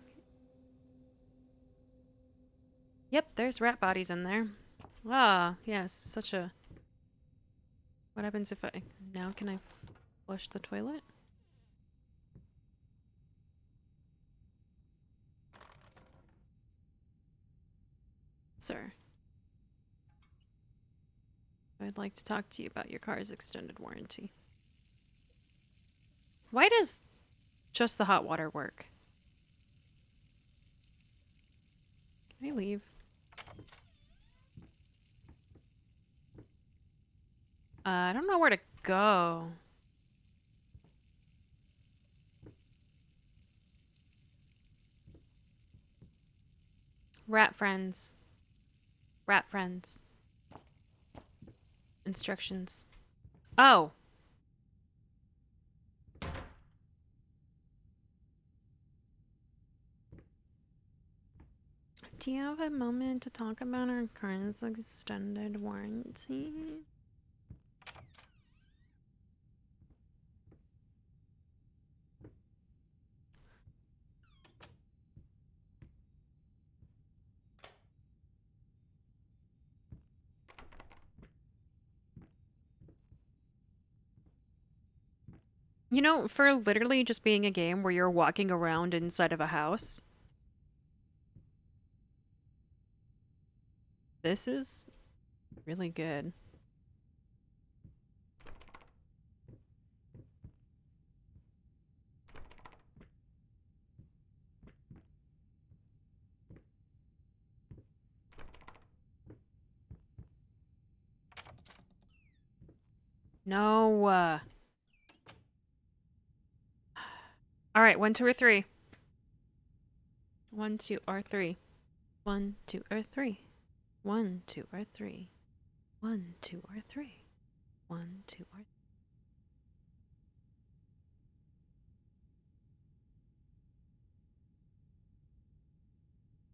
Yep, there's rat bodies in there. Ah, yes, such a... What happens if I... Now can I flush the toilet? Sir. I'd like to talk to you about your car's extended warranty. Why does just the hot water work? Can I leave? I don't know where to go. Rat friends. Rat friends. Instructions. Oh! Do you have a moment to talk about our car's extended warranty? You know, for literally just being a game where you're walking around inside of a house, this is really good. No. All right, 1, 2, or 3. 1, 2, or 3. 1, 2, or 3. 1, 2, or 3. 1, 2, or 3. 1, 2, or 3.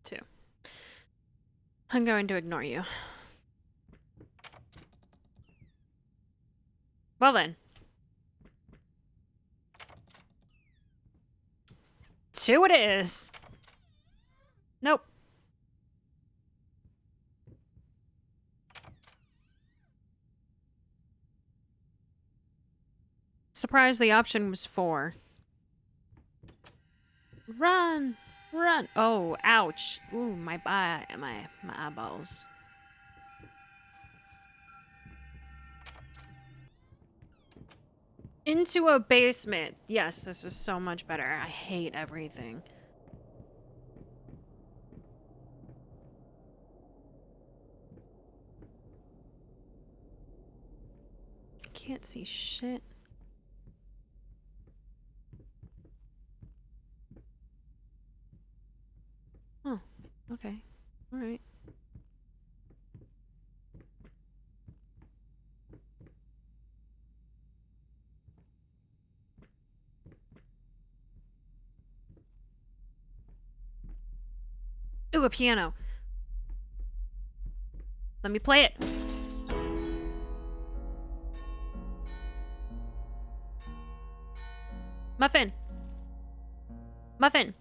2. I'm going to ignore you. Well then. 2 it is. Nope. Surprised the option was 4. Run! Run! Oh, ouch. Ooh, my eyeballs. Into a basement. Yes, this is so much better. I hate everything. I can't see shit. Oh, okay. Alright. Ooh, a piano. Let me play it. Muffin. Muffin.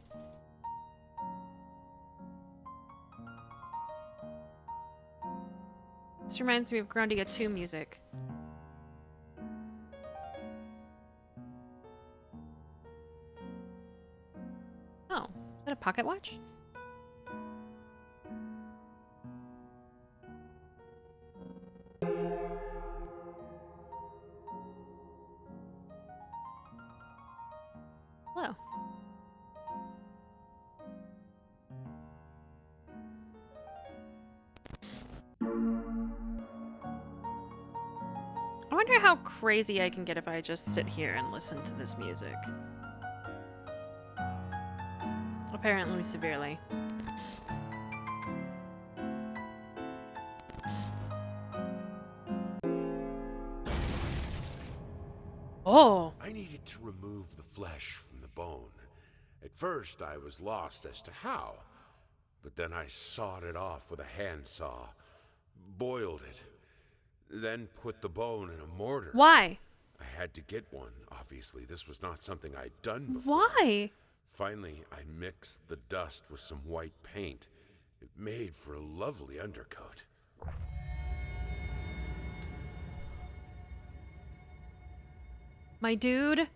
This reminds me of Grandia 2 music. Oh, is that a pocket watch? Hello. I wonder how crazy I can get if I just sit here and listen to this music. Apparently severely. Oh! I needed to remove the flesh from the bone. At first, I was lost as to how, but then I sawed it off with a handsaw, boiled it, then put the bone in a mortar. Why? I had to get one. Obviously, this was not something I'd done before. Why? Finally, I mixed the dust with some white paint. It made for a lovely undercoat. My dude?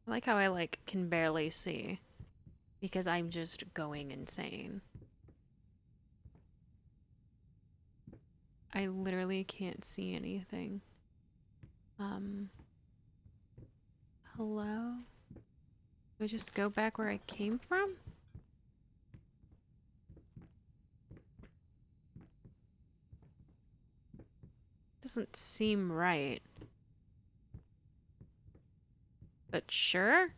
I like how I, can barely see. Because I'm just going insane. I literally can't see anything. Hello? Do I just go back where I came from? Doesn't seem right. But sure?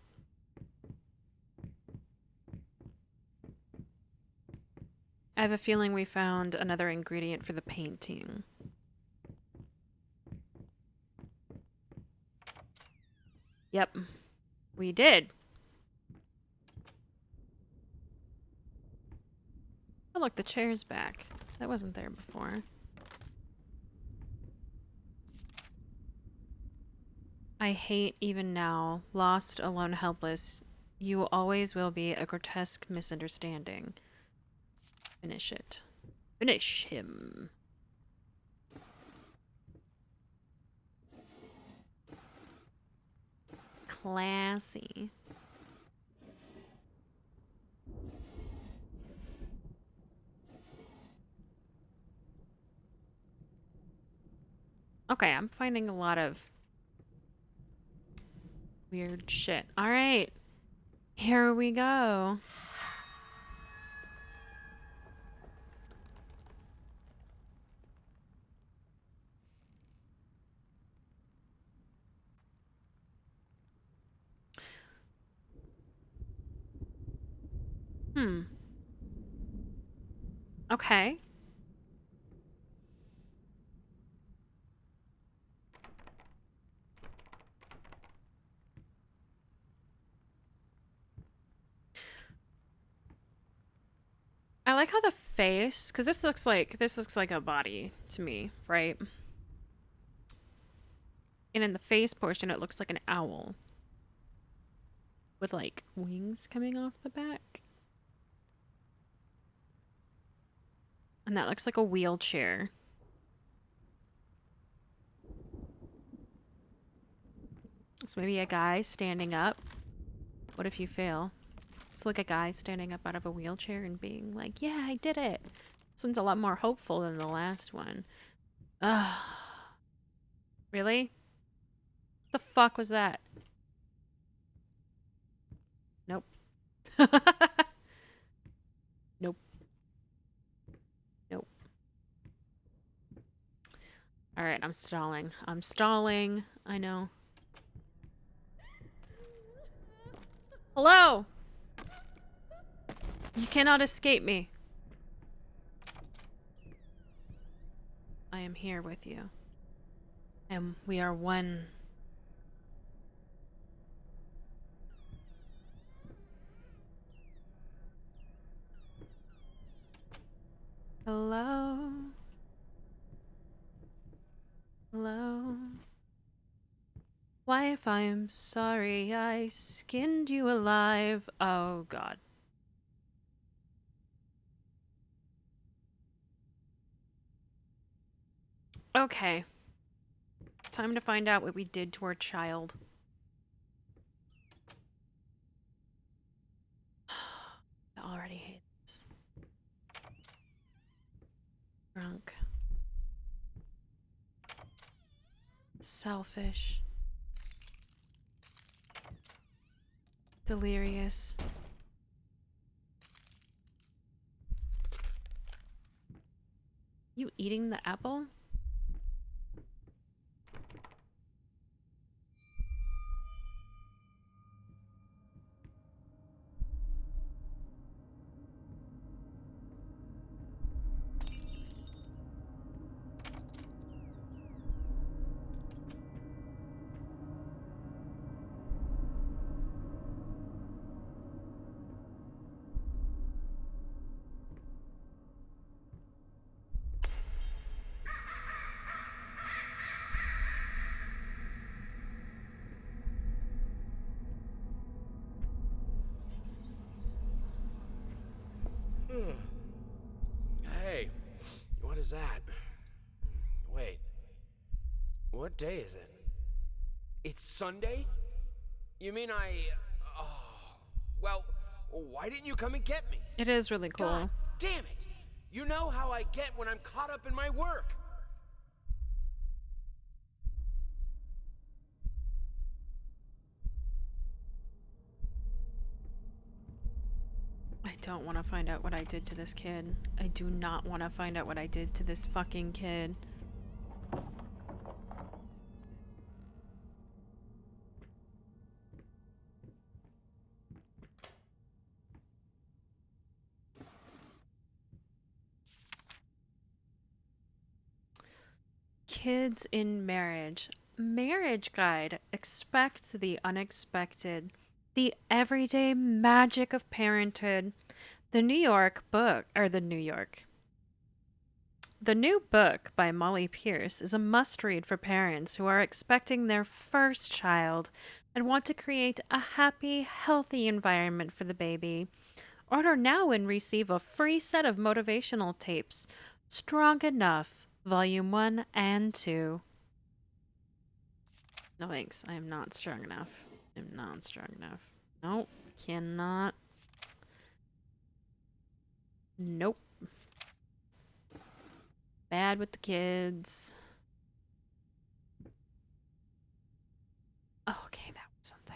I have a feeling we found another ingredient for the painting. Yep, we did. Oh look, the chair's back. That wasn't there before. I hate even now, lost, alone, helpless. You always will be a grotesque misunderstanding. Finish it. Finish him. Classy. Okay, I'm finding a lot of weird shit. All right. Here we go. Okay. I like how the face, because this looks like a body to me, right? And in the face portion, it looks like an owl. with like wings coming off the back. And that looks like a wheelchair. So maybe a guy standing up. What if you fail? It's like a guy standing up out of a wheelchair and being like, yeah, I did it. This one's a lot more hopeful than the last one. Ugh. Really? The fuck was that? Nope. Nope. Nope. Alright, I'm stalling. I'm stalling. I know. Hello! You cannot escape me. I am here with you. And we are one. Hello? Hello? Wife, I'm sorry I skinned you alive. Oh, God. Okay. Time to find out what we did to our child. I already hate this. Drunk. Selfish. Delirious. You eating the apple? Hey, what is that? Wait, what day is it? It's Sunday? You mean oh, well, why didn't you come and get me? It is really cool. God damn it! You know how I get when I'm caught up in my work. I don't want to find out what I did to this kid. I do not want to find out what I did to this fucking kid. Kids in marriage. Marriage guide. Expect the unexpected. The everyday magic of parenthood. The New York book, or the New York. The new book by Molly Pierce is a must read for parents who are expecting their first child and want to create a happy, healthy environment for the baby. Order now and receive a free set of motivational tapes. Strong Enough, Volume 1 and 2. No thanks, I am not strong enough. I am not strong enough. Nope, cannot. Nope. Bad with the kids. Oh, okay, that wasn't there.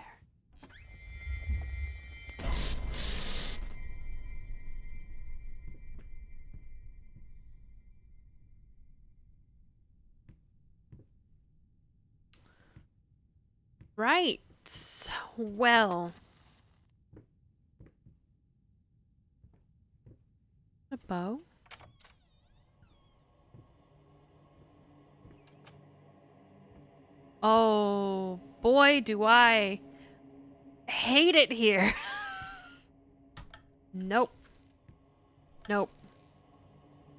Right. Well. A bow? Oh, boy, do I hate it here. Nope. Nope.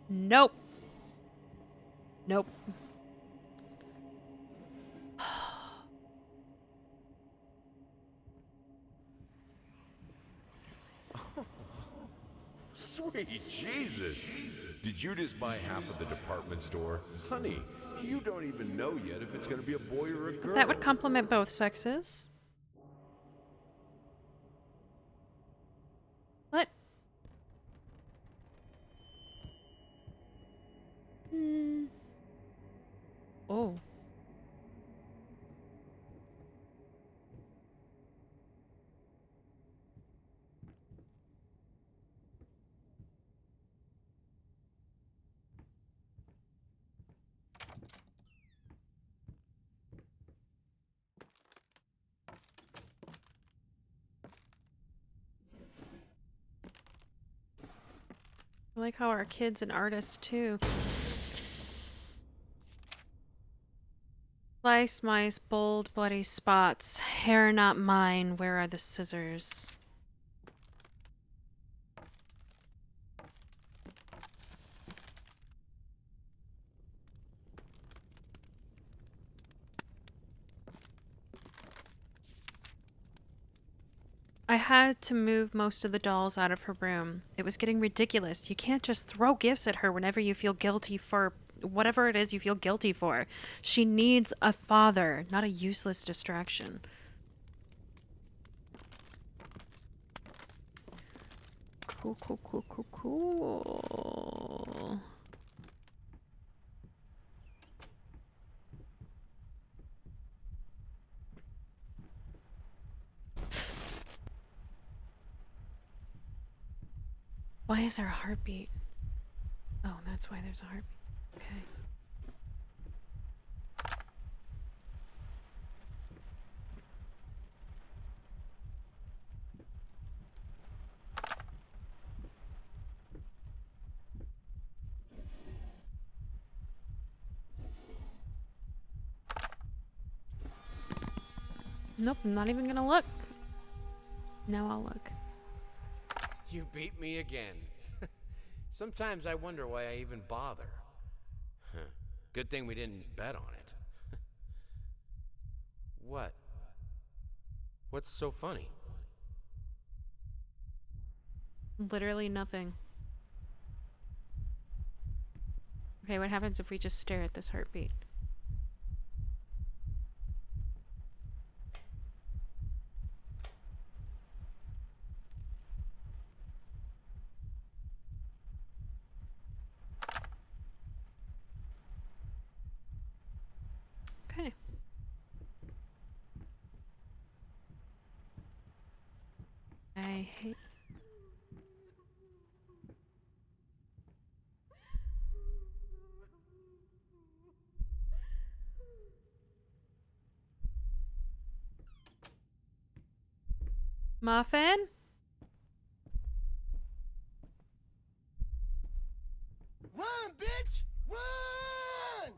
Nope. Nope. Sweet Jesus! Did you just buy half of the department store? Honey, you don't even know yet if it's gonna be a boy or a girl. That would complement both sexes. What? Oh. I like how our kid's an artist too. Slice, mice, bold, bloody spots. Hair not mine. Where are the scissors? I had to move most of the dolls out of her room. It was getting ridiculous. You can't just throw gifts at her whenever you feel guilty for whatever it is you feel guilty for. She needs a father, not a useless distraction. Cool, cool, cool, cool, cool. Why is there a heartbeat? Oh, that's why there's a heartbeat. Okay. Nope, I'm not even gonna look. Now I'll look. You beat me again. Sometimes I wonder why I even bother. Huh. Good thing we didn't bet on it. What? What's so funny? Literally nothing. Okay, what happens if we just stare at this heartbeat? Okay. I hate... Muffin? Run, bitch! Run!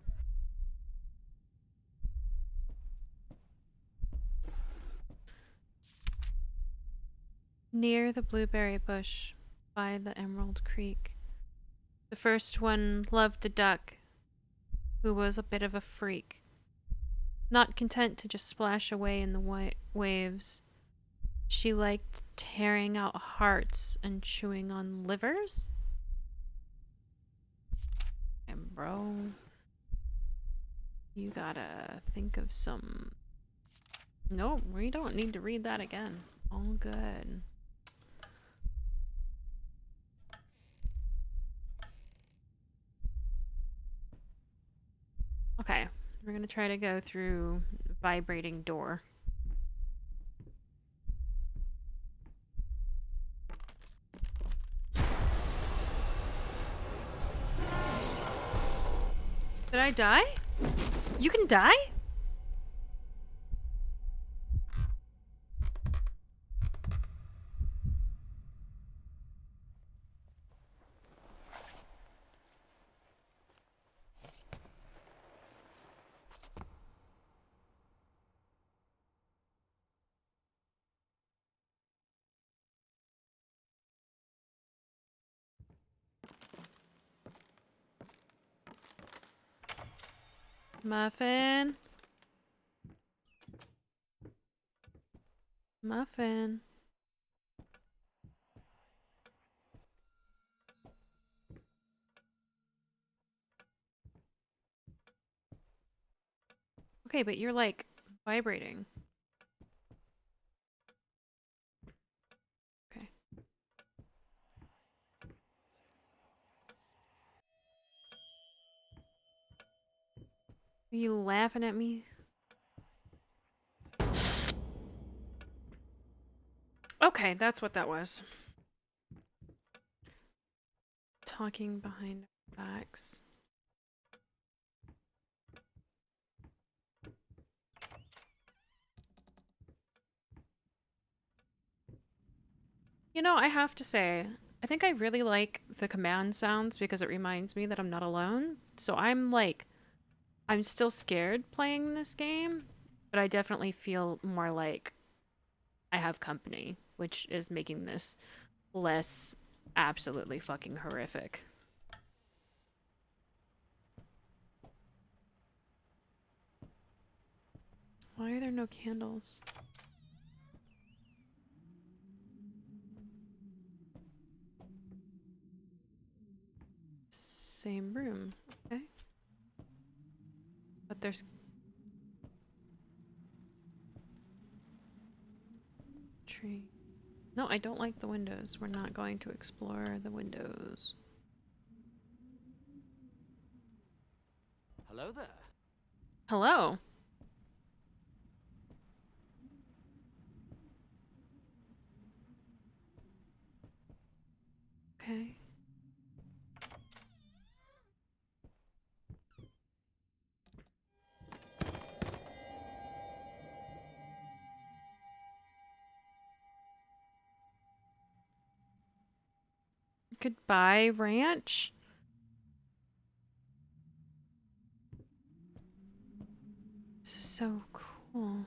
Near the blueberry bush by the Emerald Creek. The first one loved a duck who was a bit of a freak. Not content to just splash away in the waves, she liked tearing out hearts and chewing on livers. And bro, you gotta think of some... No, we don't need to read that again. All good. Okay, we're gonna try to go through vibrating door. Did I die? You can die? Muffin? Muffin? Okay, but you're like vibrating. Okay. Are you laughing at me? Okay, that's what that was. Talking behind our backs. You know, I have to say, I think I really like the command sounds because it reminds me that I'm not alone. So I'm like, I'm still scared playing this game, but I definitely feel more like I have company, which is making this less absolutely fucking horrific. Why are there no candles? Same room. Okay. But there's tree. No, I don't like the windows. We're not going to explore the windows. Hello there. Hello. Okay. Goodbye, ranch. This is so cool.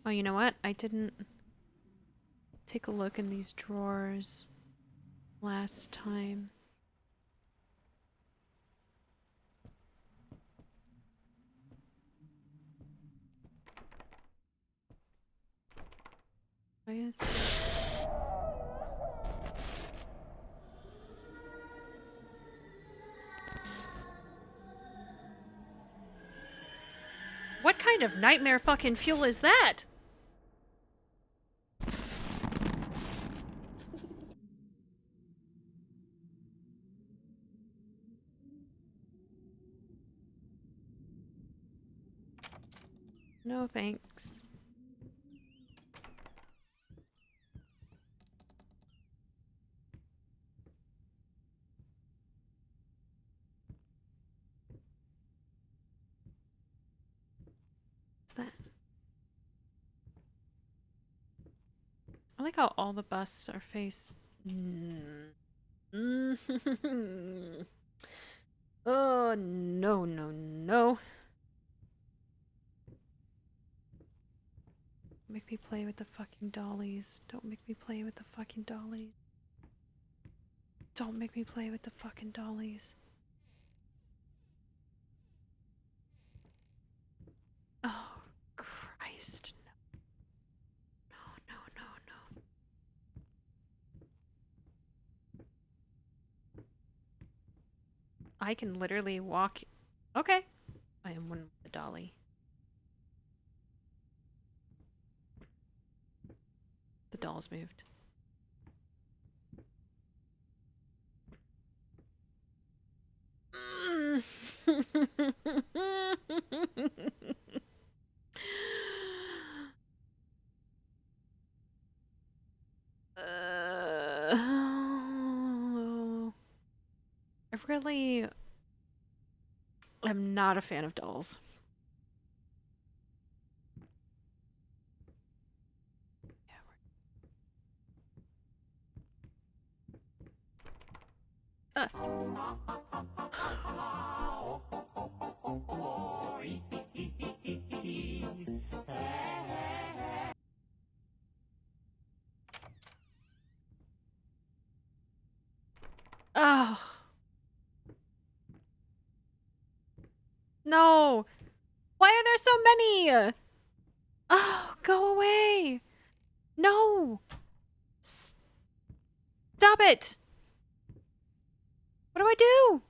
Oh, you know what? I didn't take a look in these drawers last time. What kind of nightmare fucking fuel is that? No thanks. What's that? I like how all the busts are face. Oh, no, no, no. Make me play with the fucking dollies. Don't make me play with the fucking dollies. Don't make me play with the fucking dollies. Oh, Christ. No, no, no, no. I can literally walk. Okay. I am one with the dolly. The dolls moved. I really am not a fan of dolls. Uh. Oh. No. Why are there so many? Oh, go away. No. Stop it. What do I do?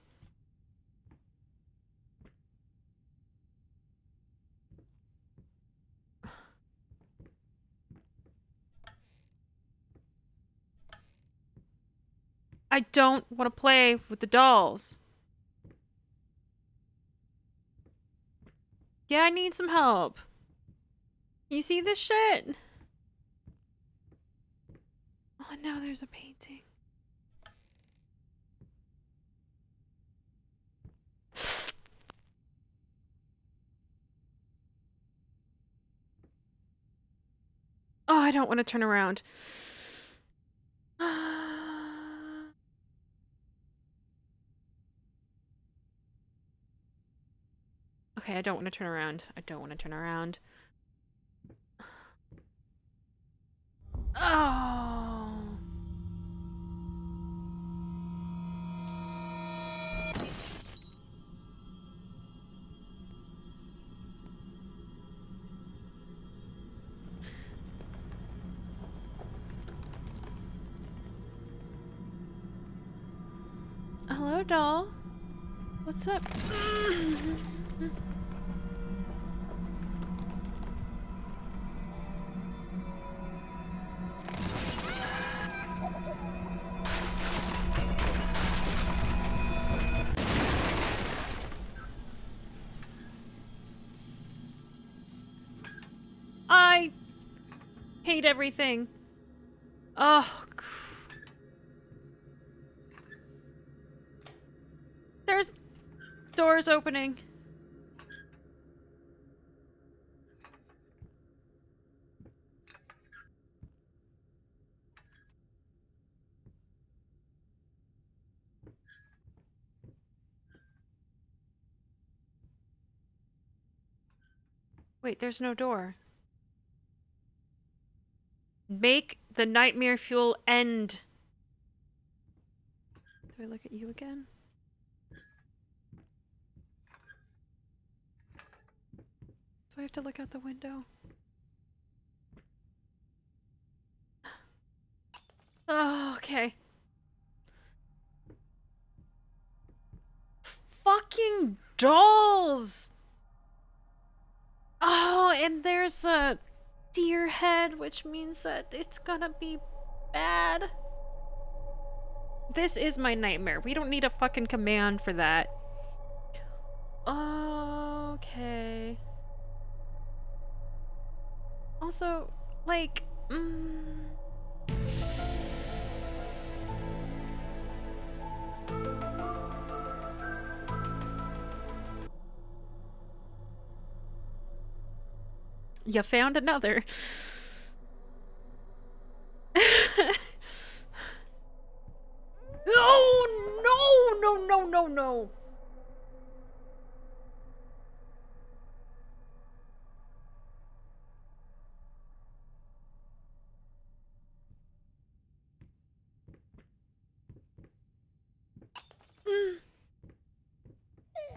I don't want to play with the dolls. Yeah, I need some help. You see this shit? Oh, now there's a painting. Oh, I don't want to turn around. Okay, I don't want to turn around. I don't want to turn around. Oh. Hello, doll. What's up? I hate everything. Oh. There's doors opening. Wait, there's no door. Make the nightmare fuel end. Do I look at you again? Do I have to look out the window? Oh, okay. Fucking dolls! Oh, and there's a deer head, which means that it's gonna be bad. This is my nightmare. We don't need a fucking command for that. Okay. Also, like, you found another. No.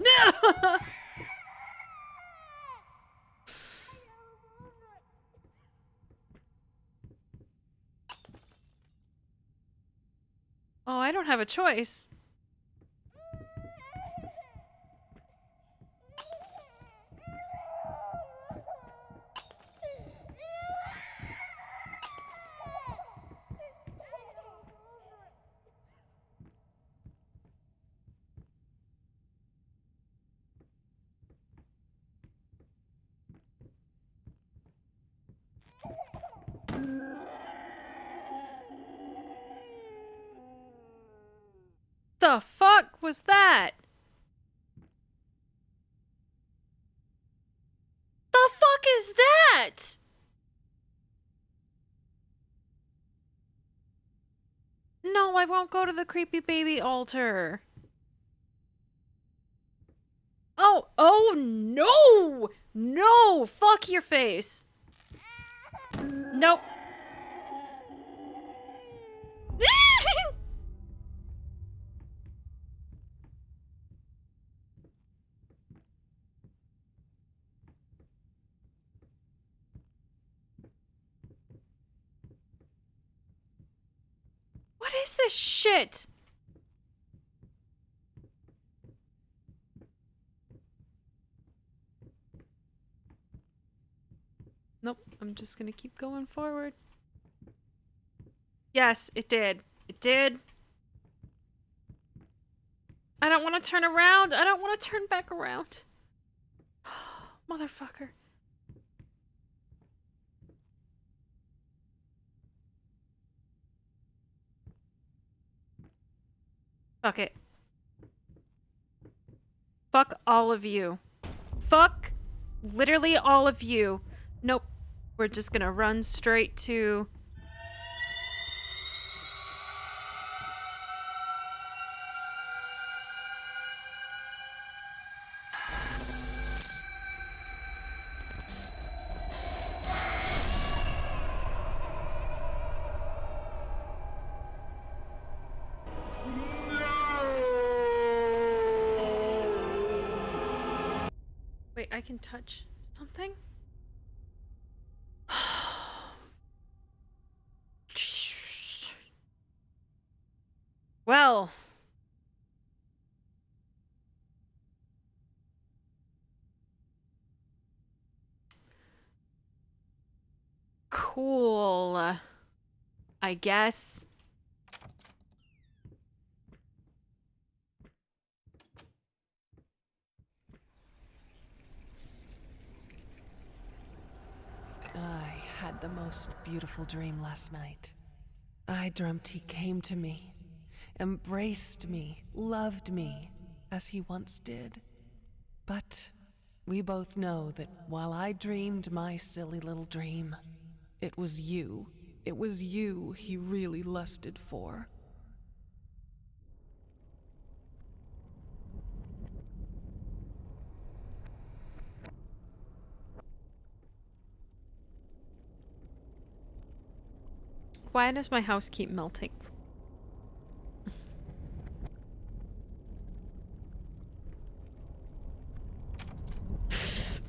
No! Oh, I don't have a choice. The fuck was that? The fuck is that? No, I won't go to the creepy baby altar. Oh no! No! Fuck your face. Nope. is this shit? Nope, I'm just gonna keep going forward. Yes, it did. It did. I don't want to turn around. I don't want to turn back around. Motherfucker. Fuck it. Fuck all of you. Fuck literally all of you. Nope. We're just gonna run straight to... Wait, I can touch something? Well... Cool. I guess. I had the most beautiful dream last night. I dreamt he came to me, embraced me, loved me, as he once did. But we both know that while I dreamed my silly little dream, it was you he really lusted for. Why does my house keep melting?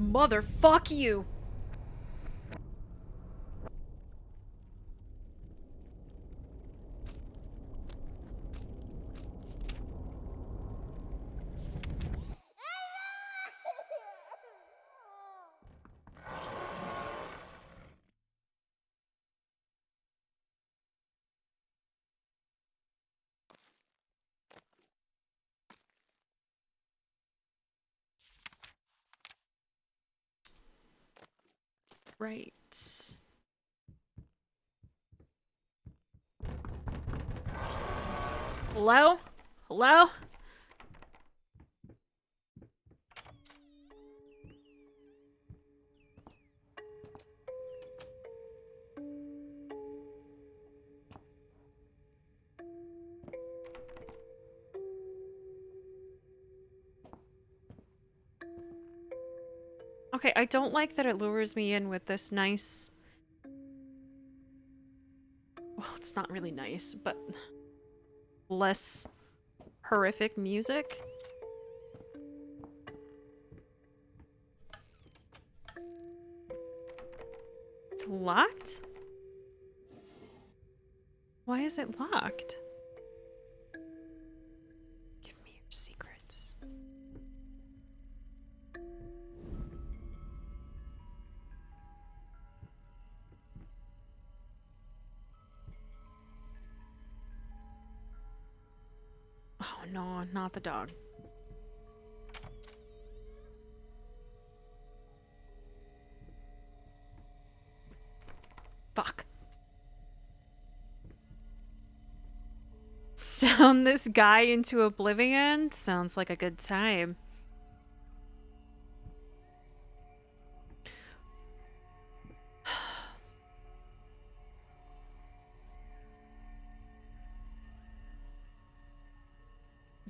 Motherfuck you! Right. Hello? Hello? Okay, I don't like that it lures me in with this nice... Well, it's not really nice, but... less horrific music. It's locked? Why is it locked? Give me your secrets. Oh no, not the dog. Fuck. Sound this guy into oblivion? Sounds like a good time.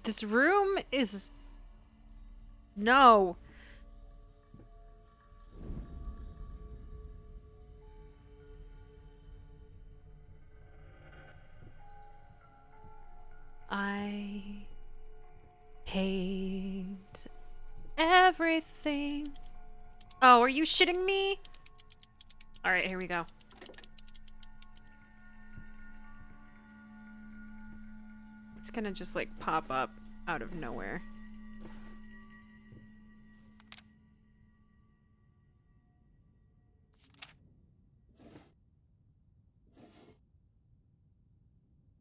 This room is... No. I hate everything. Oh, are you shitting me? Alright, here we go. It's gonna just like pop up out of nowhere.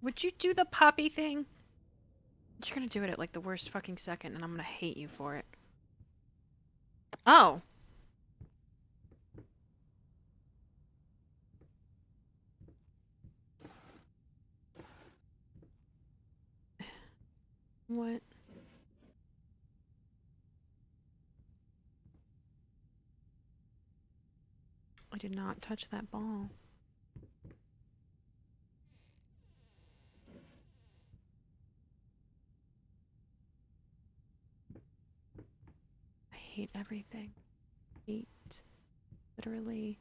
Would you do the poppy thing? You're gonna do it at like the worst fucking second, and I'm gonna hate you for it. Oh. What? I did not touch that ball. I hate everything. Hate. Literally.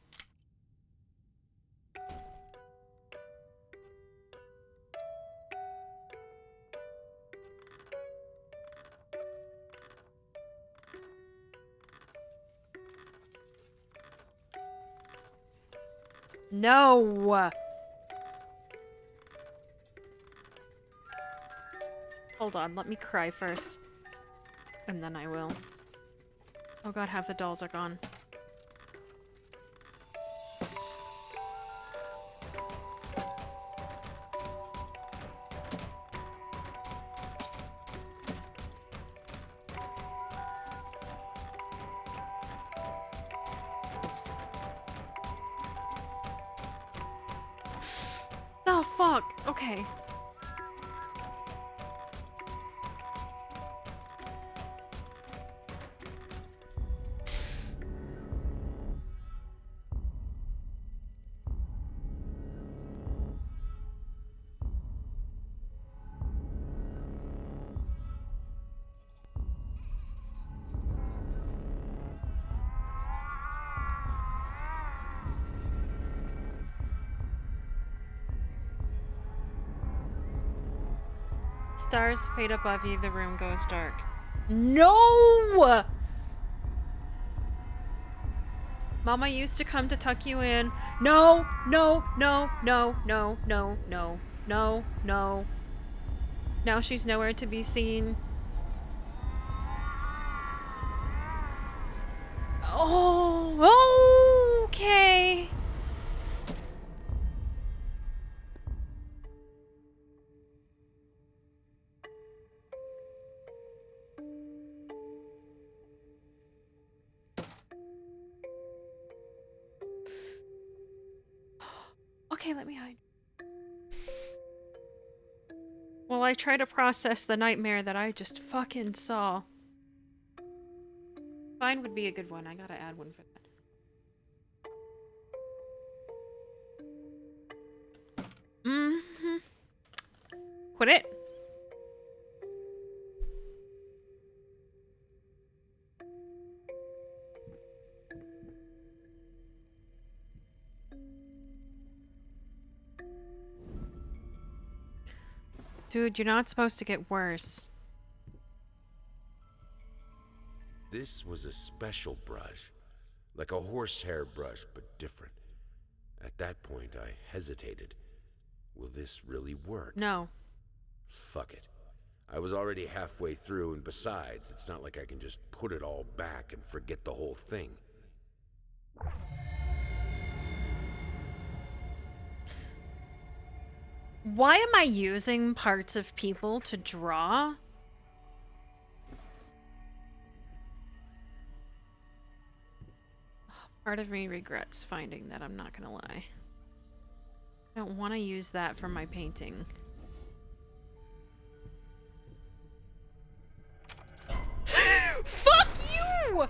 No! Hold on, let me cry first. And then I will. Oh god, half the dolls are gone. Oh fuck! Okay. Stars fade above you, the room goes dark. No! Mama used to come to tuck you in. No, no, no, no, no, no, no, no, no. Now she's nowhere to be seen. Oh, okay. Okay, let me hide. While I try to process the nightmare that I just fucking saw. Fine would be a good one. I gotta add one for that. Mm-hmm. Quit it. Dude, you're not supposed to get worse. This was a special brush. Like a horsehair brush, but different. At that point, I hesitated. Will this really work? No. Fuck it. I was already halfway through, and besides, it's not like I can just put it all back and forget the whole thing. Why am I using parts of people to draw? Part of me regrets finding that, I'm not gonna lie. I don't want to use that for my painting. Fuck you!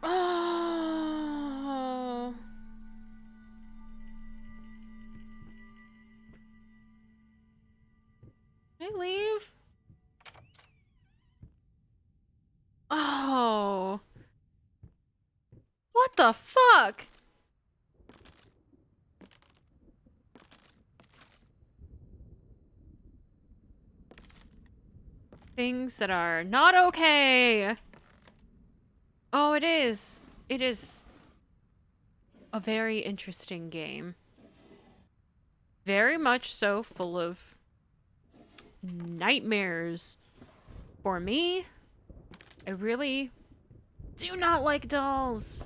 Oh. Can I leave? Oh. What the fuck? things that are not okay. Oh, it is. It is a very interesting game. Very much so full of nightmares. For me, I really do not like dolls.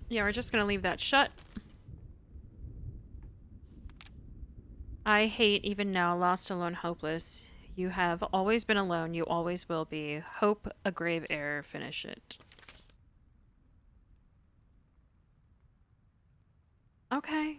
Yeah, we're just gonna leave that shut. I hate even now, lost, alone, hopeless. You have always been alone, you always will be. Hope, a grave error, finish it. Okay.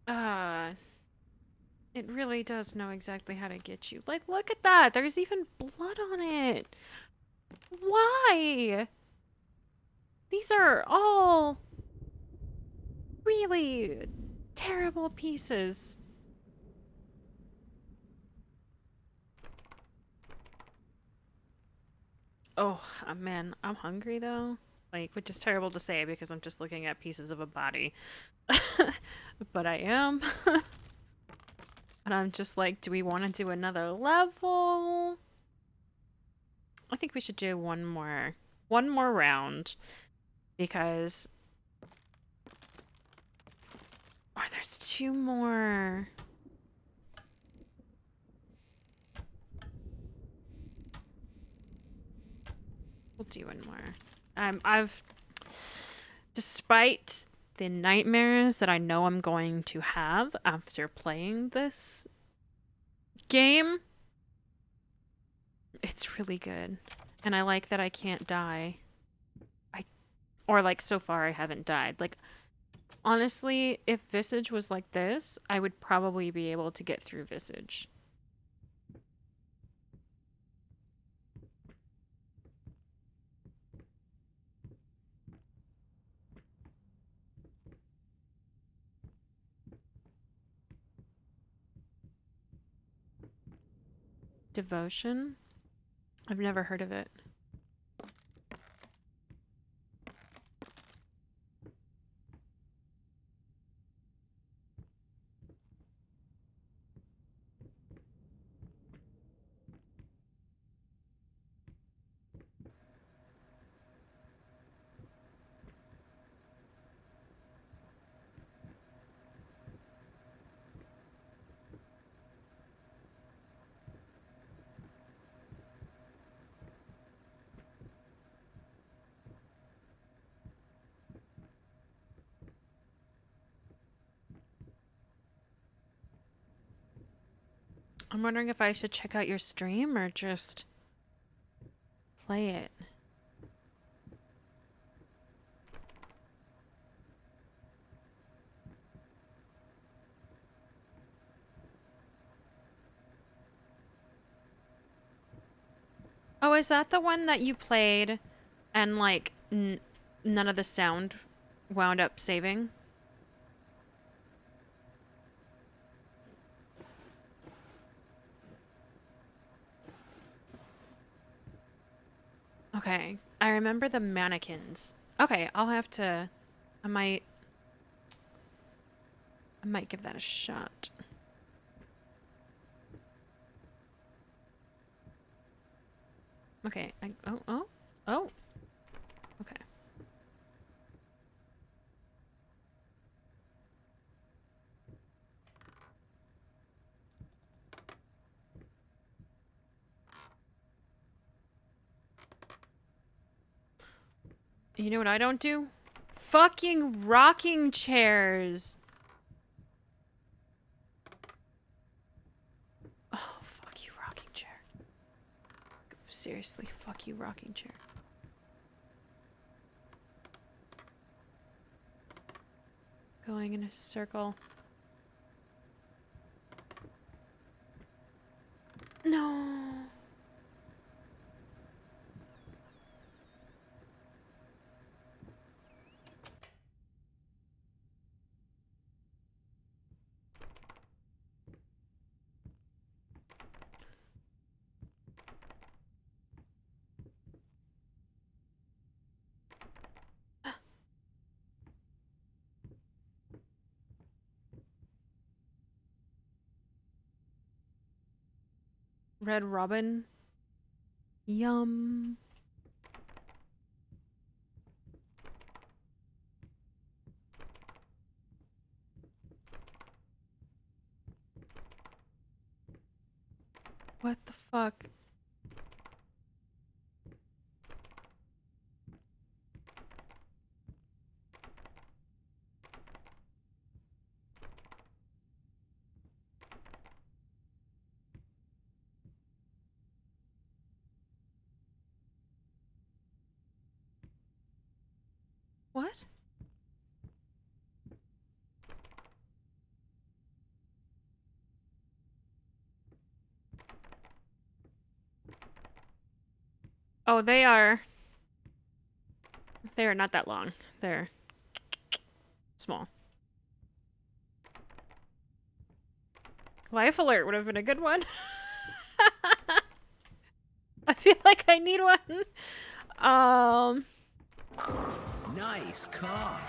Uh, it really does know exactly how to get you. Like, look at that. There's even blood on it. Why? These are all really terrible pieces. Oh, man, I'm hungry though. Like, which is terrible to say because I'm just looking at pieces of a body. But I am. And I'm just like, do we want to do another level? I think we should do one more round because there's two more. We'll do one more. I've despite the nightmares that I know I'm going to have after playing this game, it's really good. And I like that I can't die. Or like so far I haven't died. Like honestly, if Visage was like this, I would probably be able to get through Visage. Devotion? I've never heard of it. I'm wondering if I should check out your stream or just play it. Oh, is that the one that you played and like none of the sound wound up saving? Okay, I remember the mannequins. Okay, I'll have to. I might give that a shot. Okay. Oh. Okay. You know what I don't do? Fucking rocking chairs. Oh, fuck you, rocking chair. Seriously, fuck you, rocking chair. Going in a circle. No. Red Robin. Yum. What the fuck? What? Oh, they are not that long. They're small. Life alert would have been a good one. I feel like I need one. Nice car.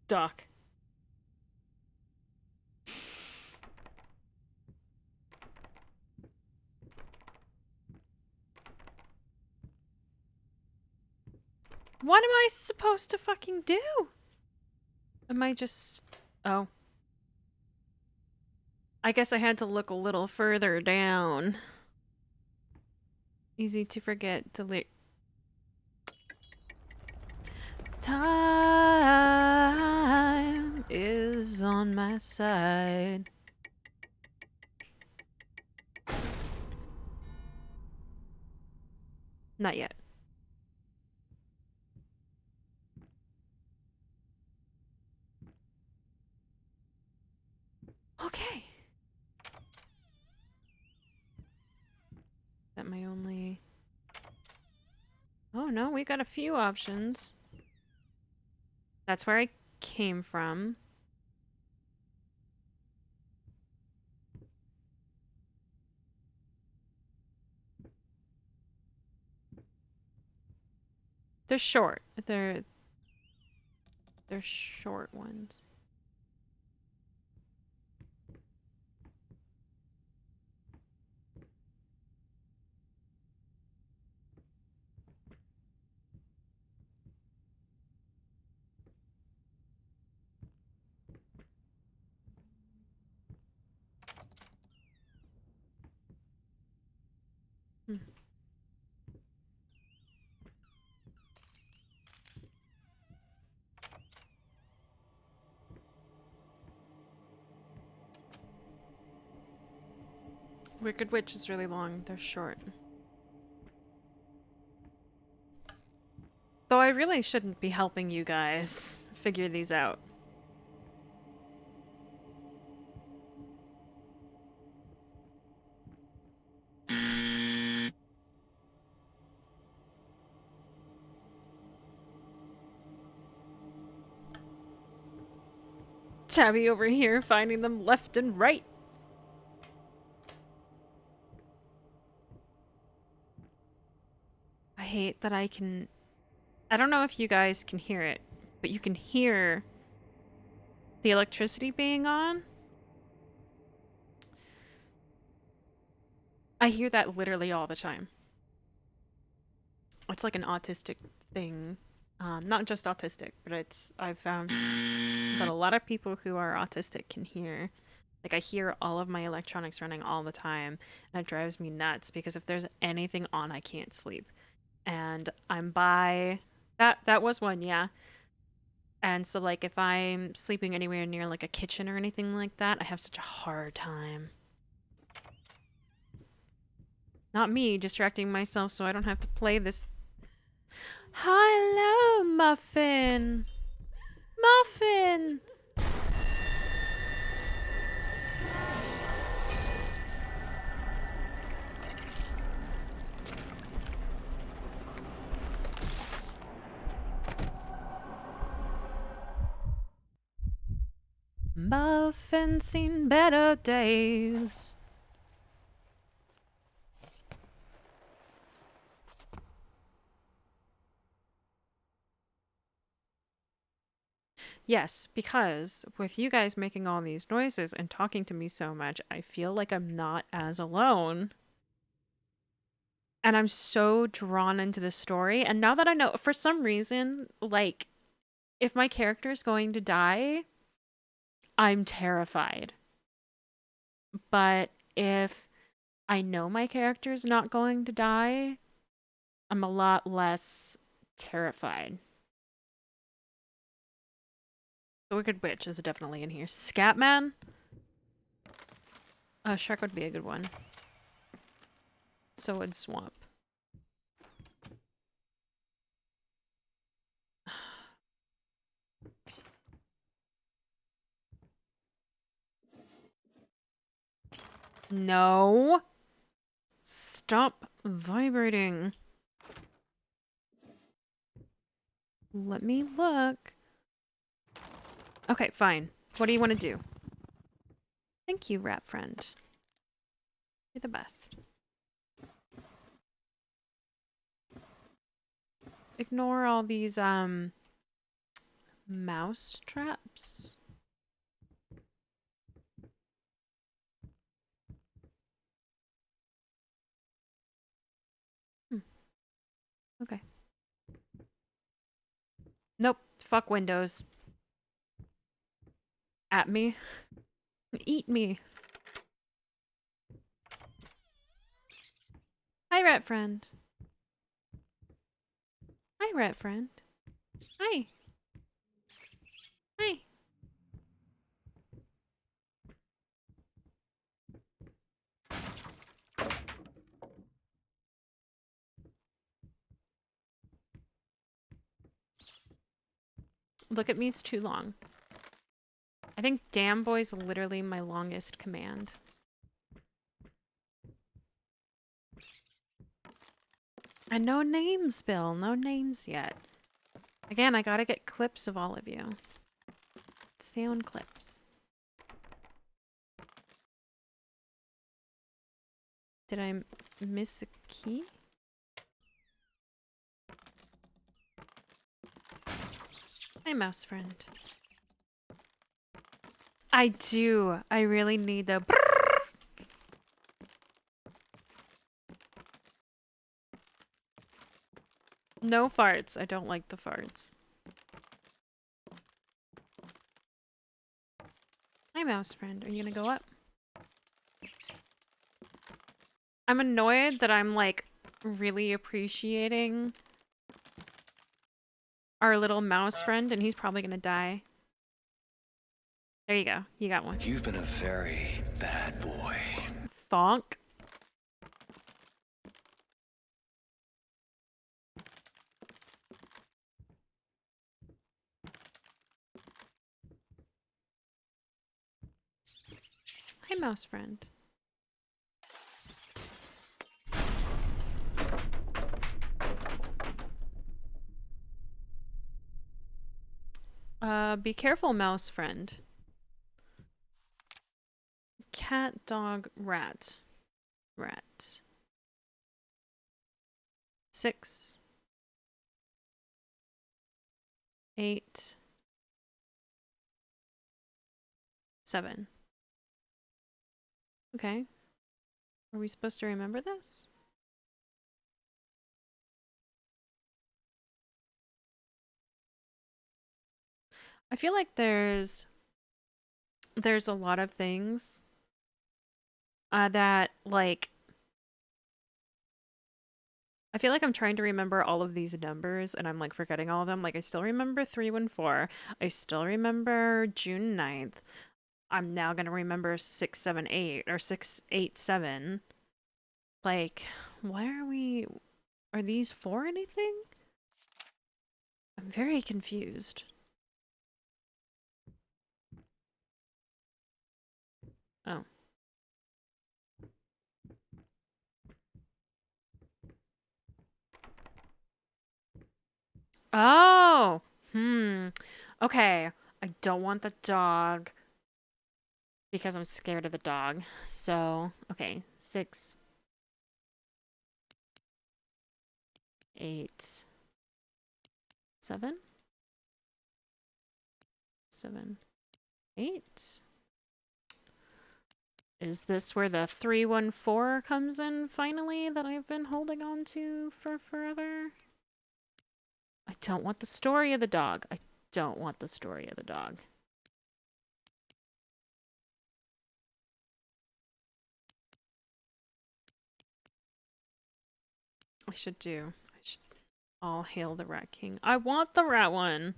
Doc. What am I supposed to fucking do? Am I just... Oh. I guess I had to look a little further down. Easy to forget. Delete. Time is on my side. Not yet. Okay. Is that my only... Oh no, we got a few options. That's where I came from. They're short. They're short ones. Hmm. Wicked Witch is really long. They're short. Though I really shouldn't be helping you guys figure these out. Tabby over here finding them left and right. I hate that I can... I don't know if you guys can hear it, but you can hear the electricity being on. I hear that literally all the time. It's like an autistic thing. Not just autistic, but it's... I've found that a lot of people who are autistic can hear... Like, I hear all of my electronics running all the time, and it drives me nuts, because if there's anything on, I can't sleep. And I'm by... That was one, yeah. And so, like, if I'm sleeping anywhere near, like, a kitchen or anything like that, I have such a hard time. Not me distracting myself so I don't have to play this. Hello, Muffin! Muffin! Muffin seen better days. Yes, because with you guys making all these noises and talking to me so much, I feel like I'm not as alone. And I'm so drawn into the story. And now that I know, for some reason, like, if my character's going to die, I'm terrified. But if I know my character's not going to die, I'm a lot less terrified. The Wicked Witch is definitely in here. Scatman? Shrek would be a good one. So would Swamp. No. Stop vibrating. Let me look. Okay, fine. What do you want to do? Thank you, rat friend. You're the best. Ignore all these, mouse traps. Okay. Nope. Fuck windows. At me. Eat me. Hi, rat friend. Hi, rat friend. Hi. Hi. Look at me's too long. I think damn boy's literally my longest command. And no names, Bill. No names yet. Again, I gotta get clips of all of you. Sound clips. Did I miss a key? Hi, mouse friend. I do. I really need the... No farts. I don't like the farts. Hi, mouse friend. Are you gonna go up? I'm annoyed that I'm, like, really appreciating our little mouse friend, and he's probably gonna die. There you go. You got one. You've been a very bad boy. Thonk. Hi, mouse friend. Be careful, mouse friend. Cat, dog, rat. Rat. 6. 8. 7. Okay. Are we supposed to remember this? I feel like there's a lot of things that, like, I feel like I'm trying to remember all of these numbers and I'm like forgetting all of them. Like, I still remember 314. I still remember June 9th. I'm now gonna remember 678 or 687. Like, why are these for anything? I'm very confused. Oh. Oh! Okay. I don't want the dog because I'm scared of the dog. So, okay. 6, 8, 7. 7, 8. Is this where the 314 comes in finally that I've been holding on to for forever? I don't want the story of the dog. I don't want the story of the dog. I should all hail the Rat King. I want the rat one.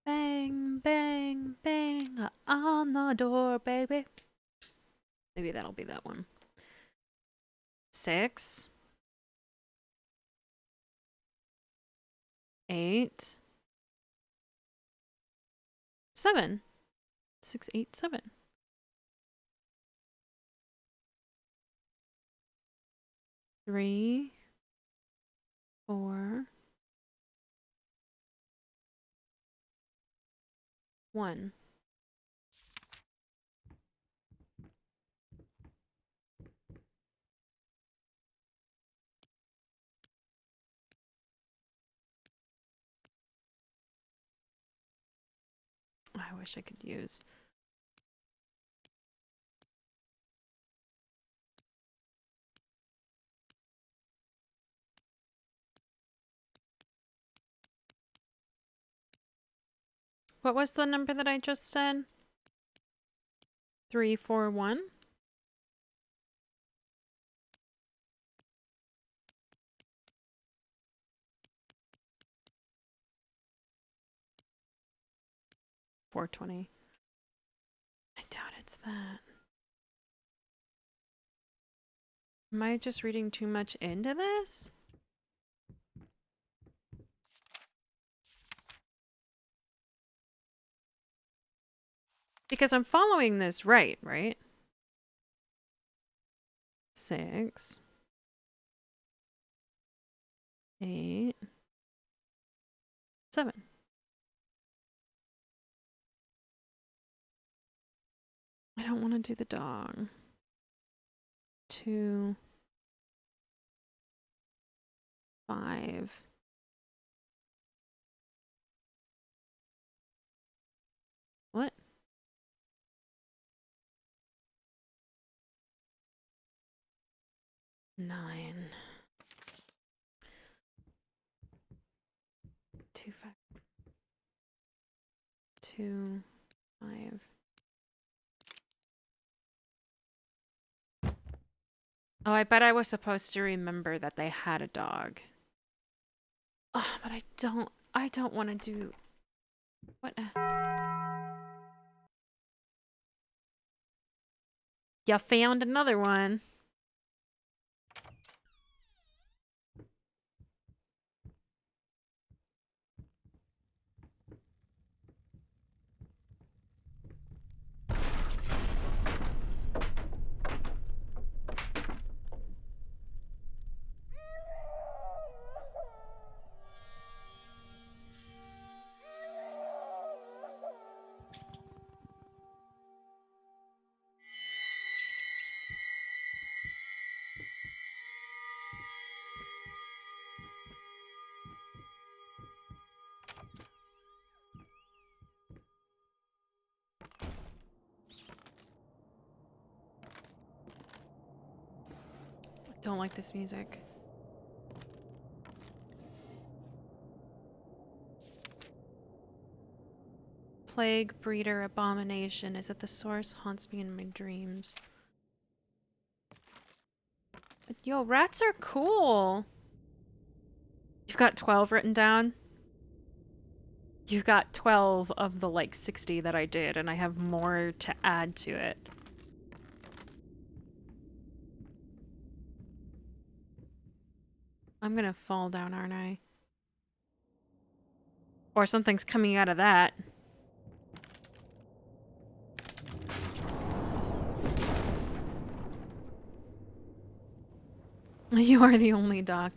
Bang, bang, bang on the door, baby. Maybe that'll be that one. 6, 8, 7. 6, 8, 7. 3, 4, 1. I wish I could use. What was the number that I just said? 3, 4, 1? $4.20. I doubt it's that. Am I just reading too much into this? Because I'm following this right? 6, 8, 7. I don't want to do the dog. 2, 5. What? 9. 2, 5. 2, 5. Oh, I bet I was supposed to remember that they had a dog. Oh, but I don't want to do... What? You found another one. Don't like this music. Plague, breeder, abomination is at the source, haunts me in my dreams. But yo, rats are cool. You've got 12 written down? You've got 12 of the like 60 that I did, and I have more to add to it. I'm gonna fall down, aren't I? Or something's coming out of that. You are the only doc.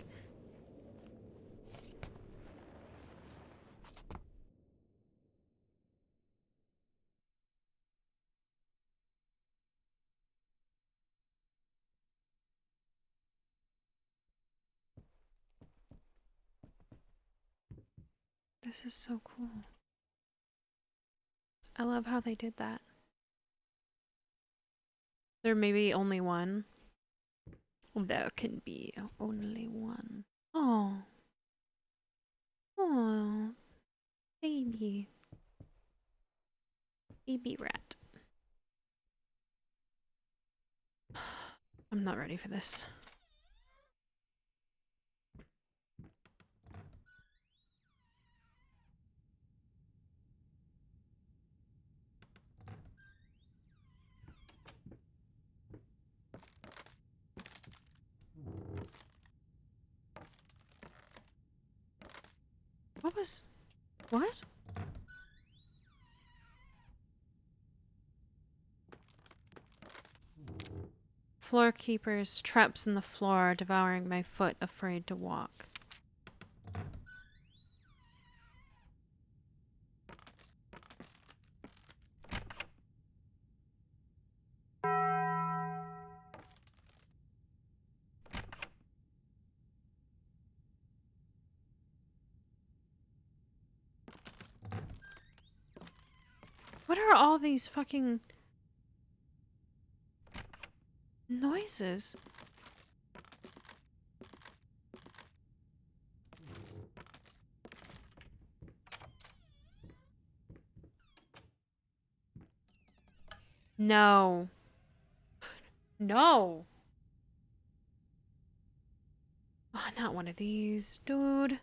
This is so cool. I love how they did that. There may be only one. There can be only one. Oh. Oh. Baby. Baby rat. I'm not ready for this. What was... What? Floor keepers, traps in the floor, devouring my foot, afraid to walk. What are all these fucking noises? No. No. Oh, not one of these, dude.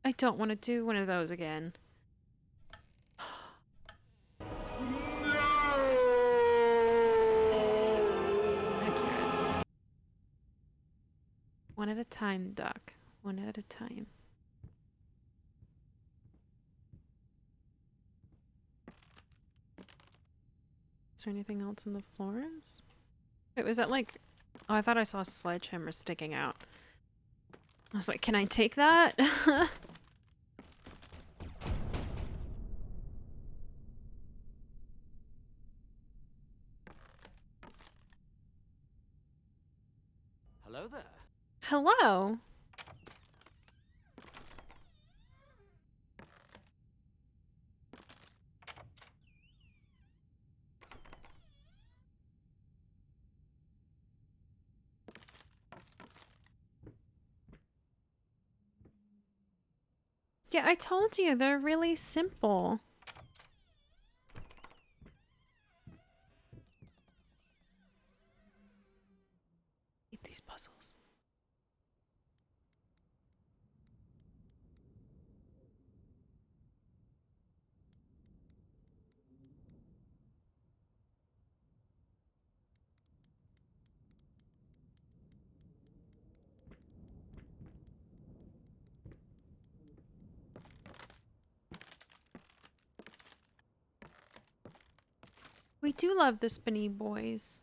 I don't want to do one of those again. Accurate. One at a time, Doc. One at a time. Is there anything else in the floors? Wait, was that like... Oh, I thought I saw a sledgehammer sticking out. I was like, can I take that? Hello there. Hello? Yeah, I told you, they're really simple. Hate these puzzles. We do love the spinny boys.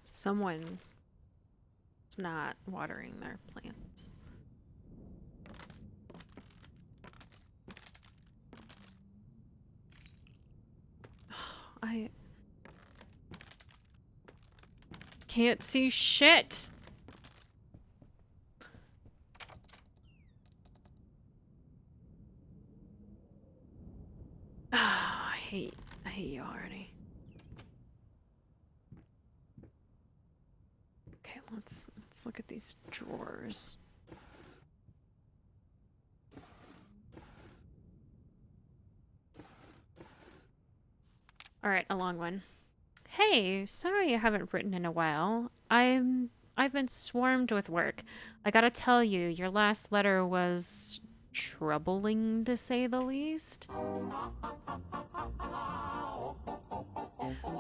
Someone's not watering their plants. I can't see shit. I hate you already. Okay, let's look at these drawers. All right, a long one. Hey, sorry I haven't written in a while. I've been swarmed with work. I gotta tell you, your last letter was troubling to say the least.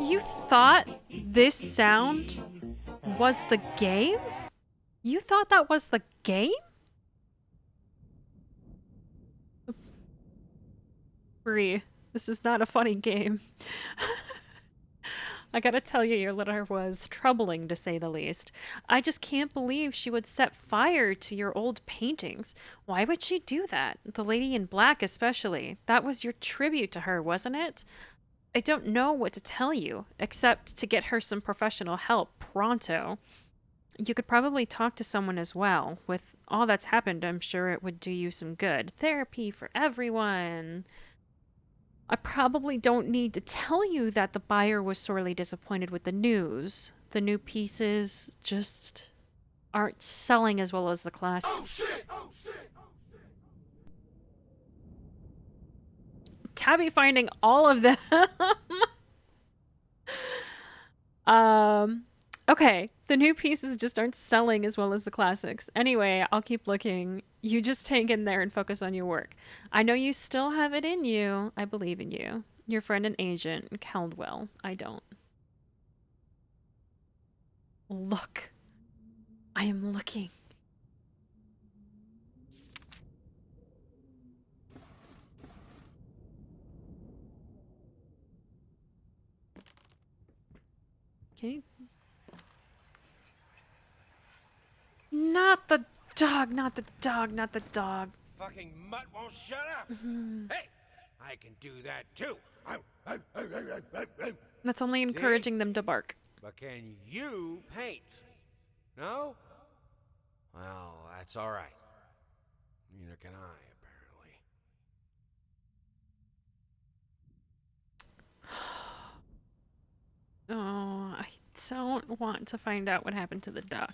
You thought this sound was the game? You thought that was the game? Bree, this is not a funny game. I gotta tell you, your letter was troubling to say the least. I just can't believe she would set fire to your old paintings. Why would she do that? The lady in black, especially. That was your tribute to her, wasn't it? I don't know what to tell you, except to get her some professional help pronto. You could probably talk to someone as well. With all that's happened, I'm sure it would do you some good. Therapy for everyone. I probably don't need to tell you that the buyer was sorely disappointed with the news. The new pieces just aren't selling as well as the class. Oh shit! Oh shit! Tabby finding all of them. Okay. The new pieces just aren't selling as well as the classics. Anyway, I'll keep looking. You just hang in there and focus on your work. I know you still have it in you. I believe in you. Your friend and agent, Caldwell. I don't. Look. I am looking. Okay. Not the dog, not the dog, not the dog. Fucking mutt won't shut up. Hey, I can do that too. That's only encouraging them to bark. But can you paint? No? Well, that's all right. Neither can I, apparently. Oh, I don't want to find out what happened to the dog.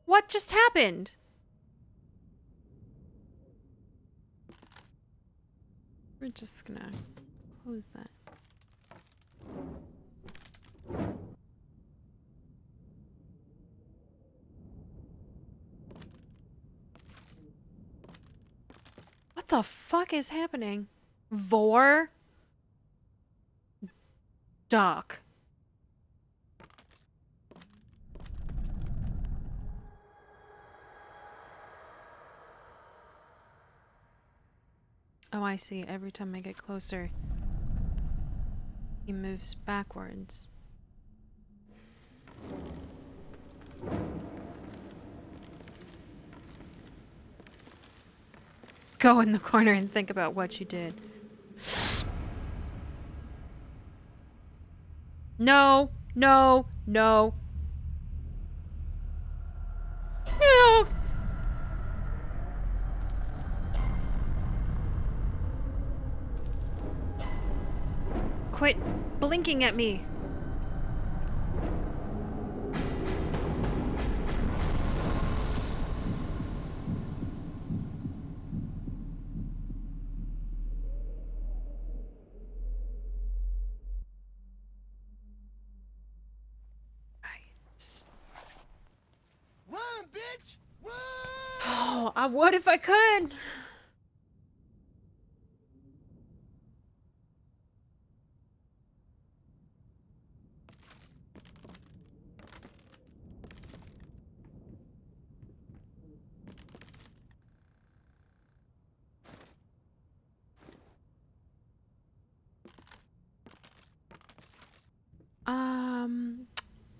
What just happened? We're just gonna close that. What the fuck is happening? Vor? Doc. Oh, I see. Every time I get closer, he moves backwards. Go in the corner and think about what you did. No, no, no. No. Quit blinking at me. Run, bitch! Run! Oh, I would if I could.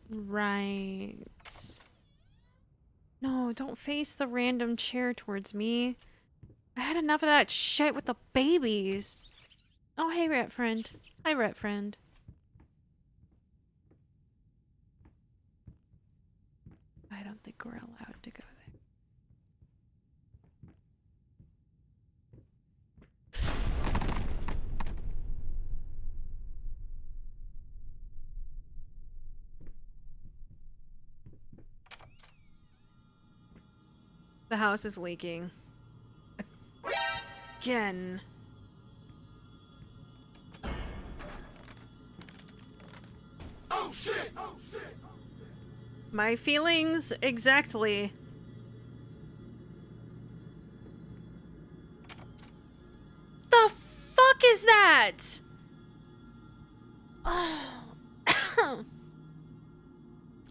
Right. No, don't face the random chair towards me. I had enough of that shit with the babies. Oh, hey, rat friend. Hi, rat friend. I don't think we're allowed to go there. The house is leaking. Again. Oh shit! Oh shit! My feelings exactly. The fuck is that? Oh.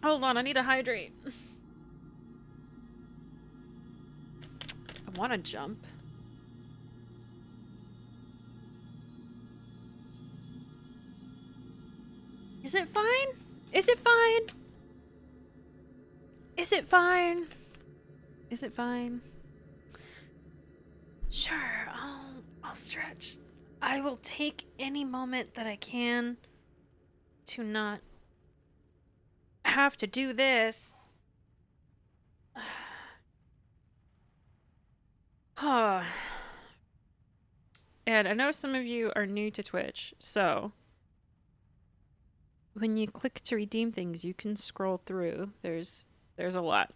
Hold on, I need to hydrate. I want to jump. Is it fine? Is it fine? Is it fine? Is it fine? Sure, I'll stretch. I will take any moment that I can to not have to do this. And I know some of you are new to Twitch, so when you click to redeem things, you can scroll through. There's a lot.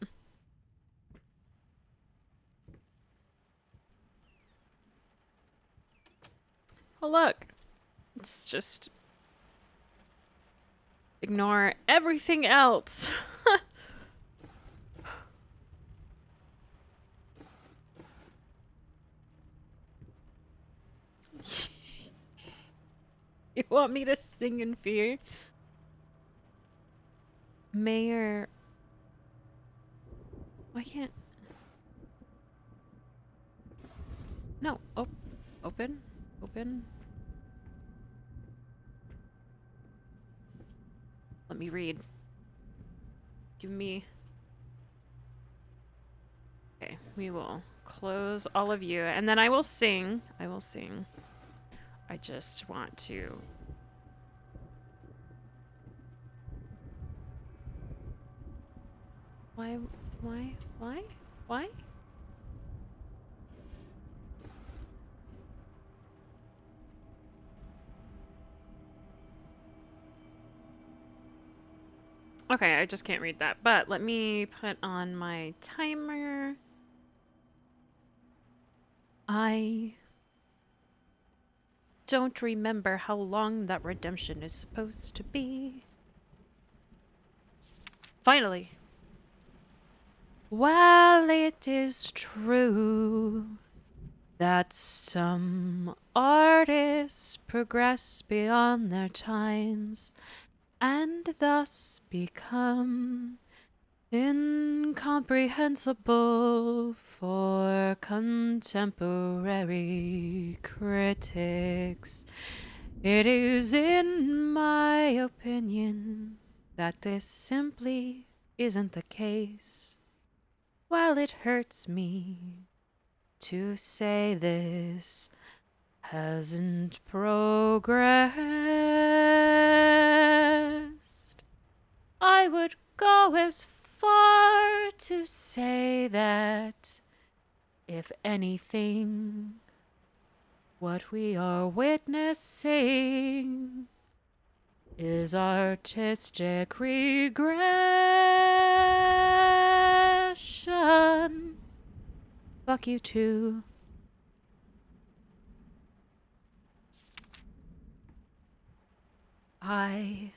Oh, look. It's just ignore everything else. You want me to sing in fear? Mayor. Why can't. No. Oh. Open. Open. Let me read. Give me. Okay. We will close all of you. And then I will sing. I will sing. I just want to. Why? Why? Why? Why? Okay, I just can't read that. But let me put on my timer. I don't remember how long that redemption is supposed to be. Finally. While it is true that some artists progress beyond their times and thus become incomprehensible for contemporary critics, it is in my opinion that this simply isn't the case. While it hurts me to say this hasn't progressed, I would go as far to say that, if anything, what we are witnessing is artistic regression. Fuck you too. I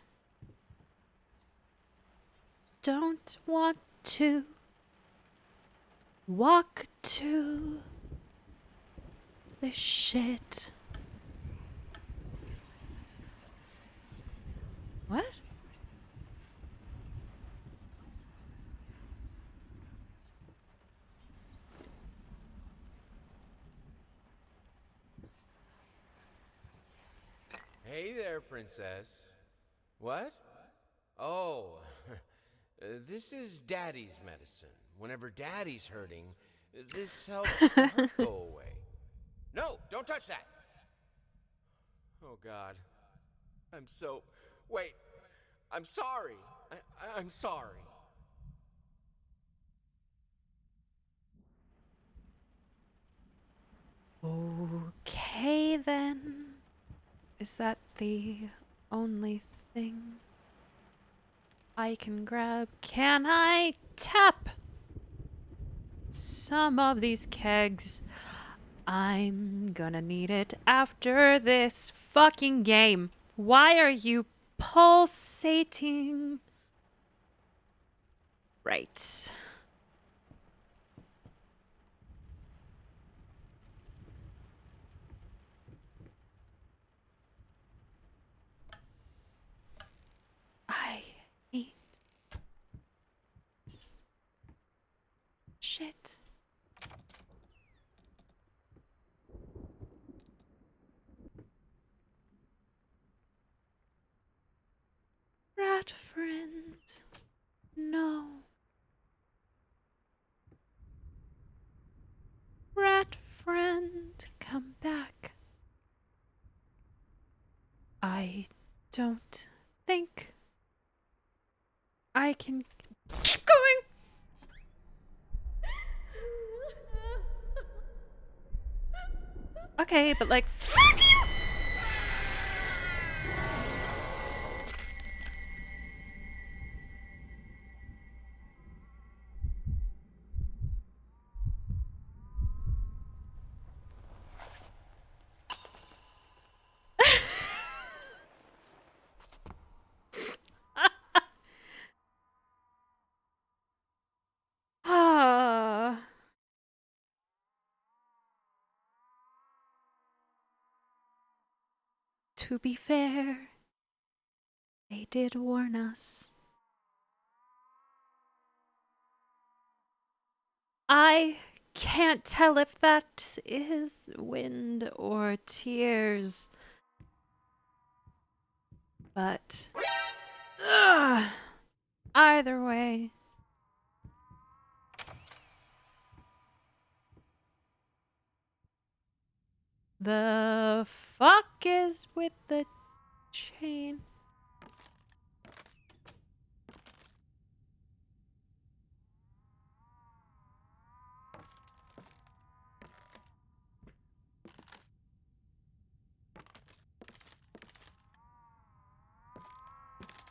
don't want to walk to the shit. What? Hey there, princess. What? Oh, this is Daddy's medicine. Whenever Daddy's hurting, this helps the hurt go away. No, don't touch that! Oh, God. I'm so... Wait, I'm sorry. I'm sorry. Okay, then. Is that the only thing I can grab? Can I tap some of these kegs? I'm gonna need it after this fucking game. Why are you pulsating? Right. I hate this shit. don't think I can keep going. Okay, but like, fuck you! Ah. To be fair, they did warn us. I can't tell if that is wind or tears. But either way. The fuck is with the chain?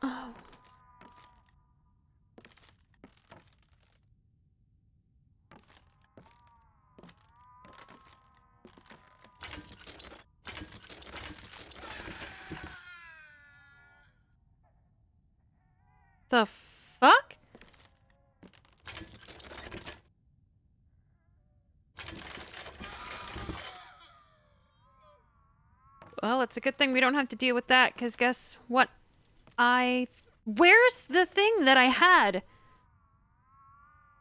Oh. The fuck? Well, it's a good thing we don't have to deal with that, because guess what? Where's the thing that I had?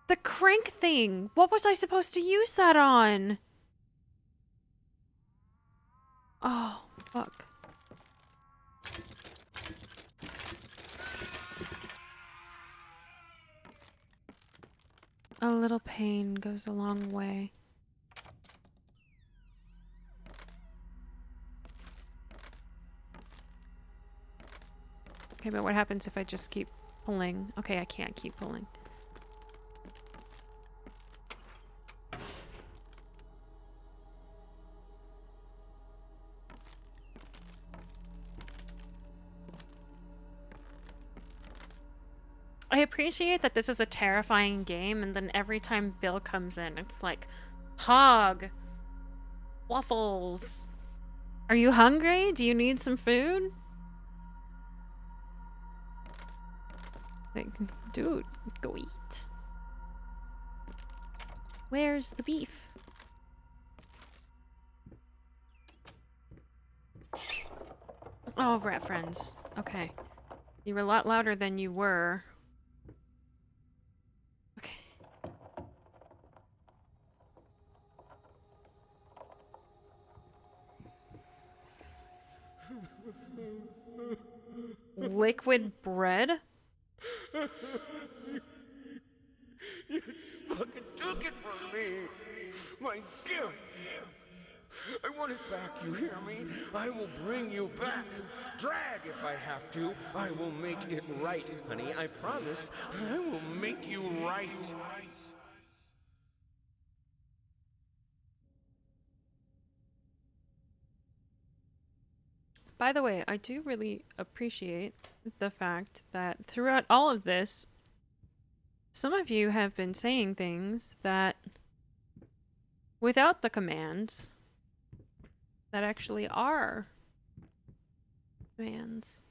The crank thing. What was I supposed to use that on? Oh, fuck. A little pain goes a long way. Okay, but what happens if I just keep pulling? Okay, I can't keep pulling. I appreciate that this is a terrifying game, and then every time Bill comes in, it's like, hog, waffles. Are you hungry? Do you need some food? Like, dude, go eat. Where's the beef? Oh, rat friends. Okay. You were a lot louder than you were. Okay. Liquid bread? You fucking took it from me. My gift. I want it back, you hear me? I will bring you back. Drag if I have to. I will make it right, honey. I promise. I will make you right. By the way, I do really appreciate the fact that throughout all of this, some of you have been saying things that, without the commands, that actually are commands.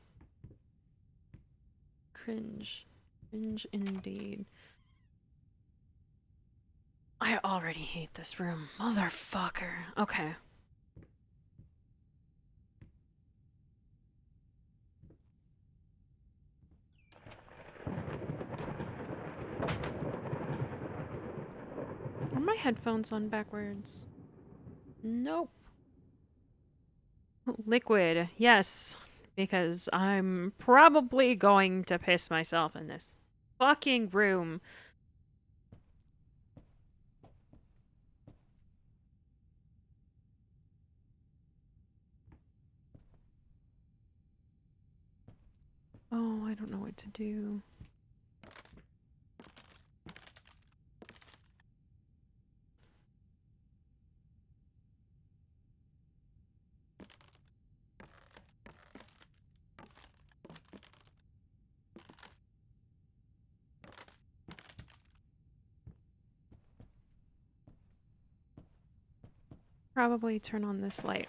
Cringe. Cringe indeed. I already hate this room. Motherfucker. Okay. Are my headphones on backwards? Nope. Liquid. Yes. Because I'm probably going to piss myself in this fucking room. don't know what to do. Probably turn on this light.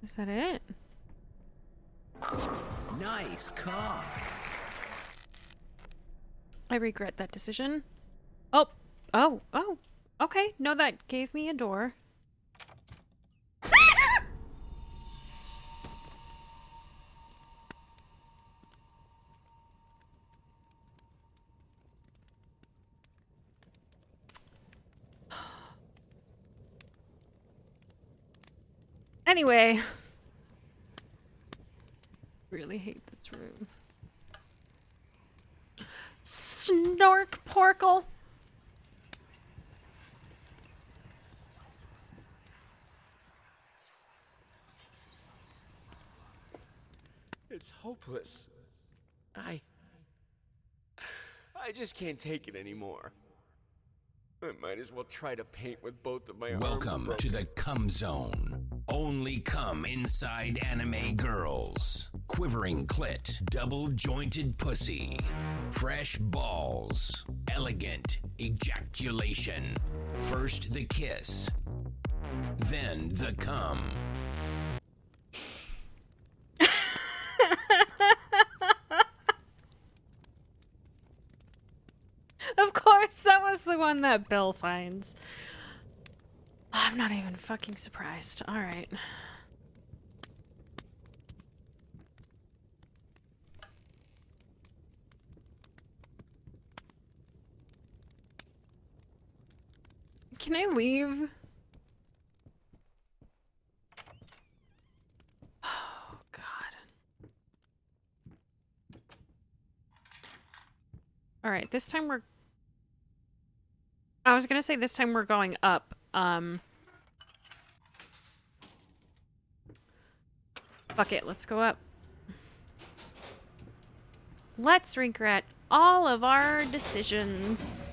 Is that it? Nice car. I regret that decision. Oh, oh, oh. Okay, no, that gave me a door. Anyway. Really hate this room. Snork porkle. It's hopeless. I just can't take it anymore. I might as well try to paint with both of my arms Welcome broken. to the cum zone. Only cum inside anime girls. Quivering clit, double jointed pussy. Fresh balls. Elegant ejaculation. First the kiss. Then the cum. Of course, that was the one that Bill finds. I'm not even fucking surprised. All right. Can I leave? Oh, God. All right, this time we're... I was gonna say this time we're going up. Fuck it, let's go up. Let's regret all of our decisions.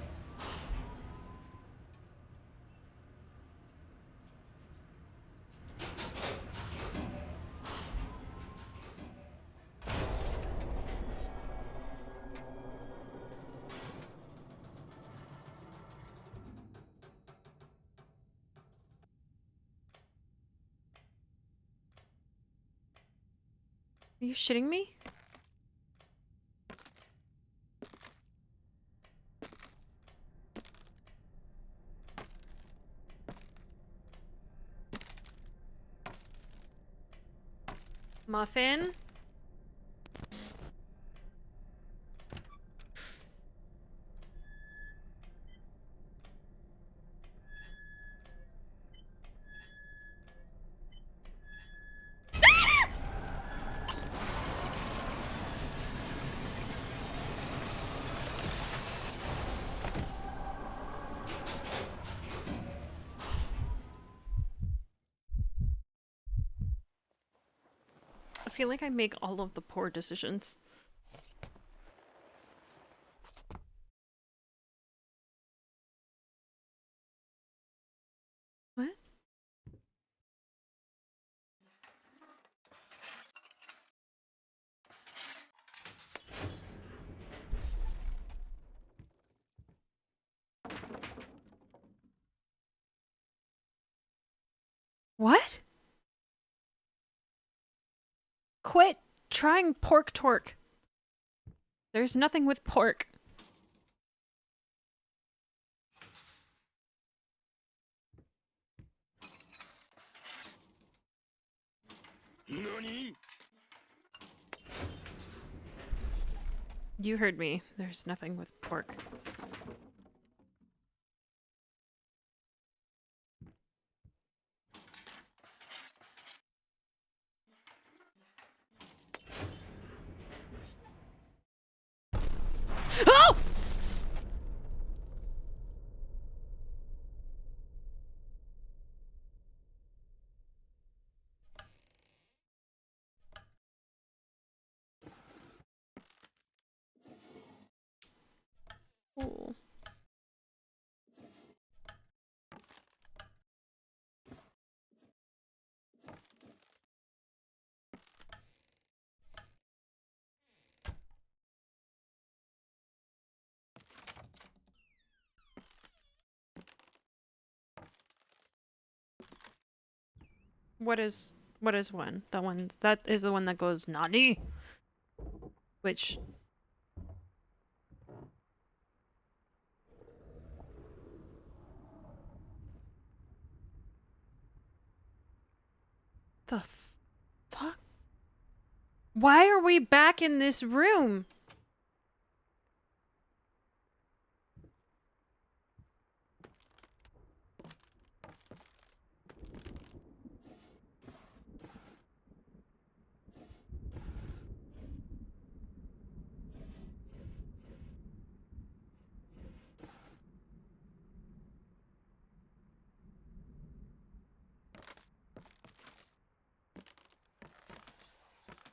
Are you shitting me? Muffin? I feel like I make all of the poor decisions. What? What? Quit trying pork torque. There's nothing with pork. Nani? You heard me. There's nothing with pork. Oh! Ooh. What is one? That is the one that goes Nani? Which the fuck? Why are we back in this room?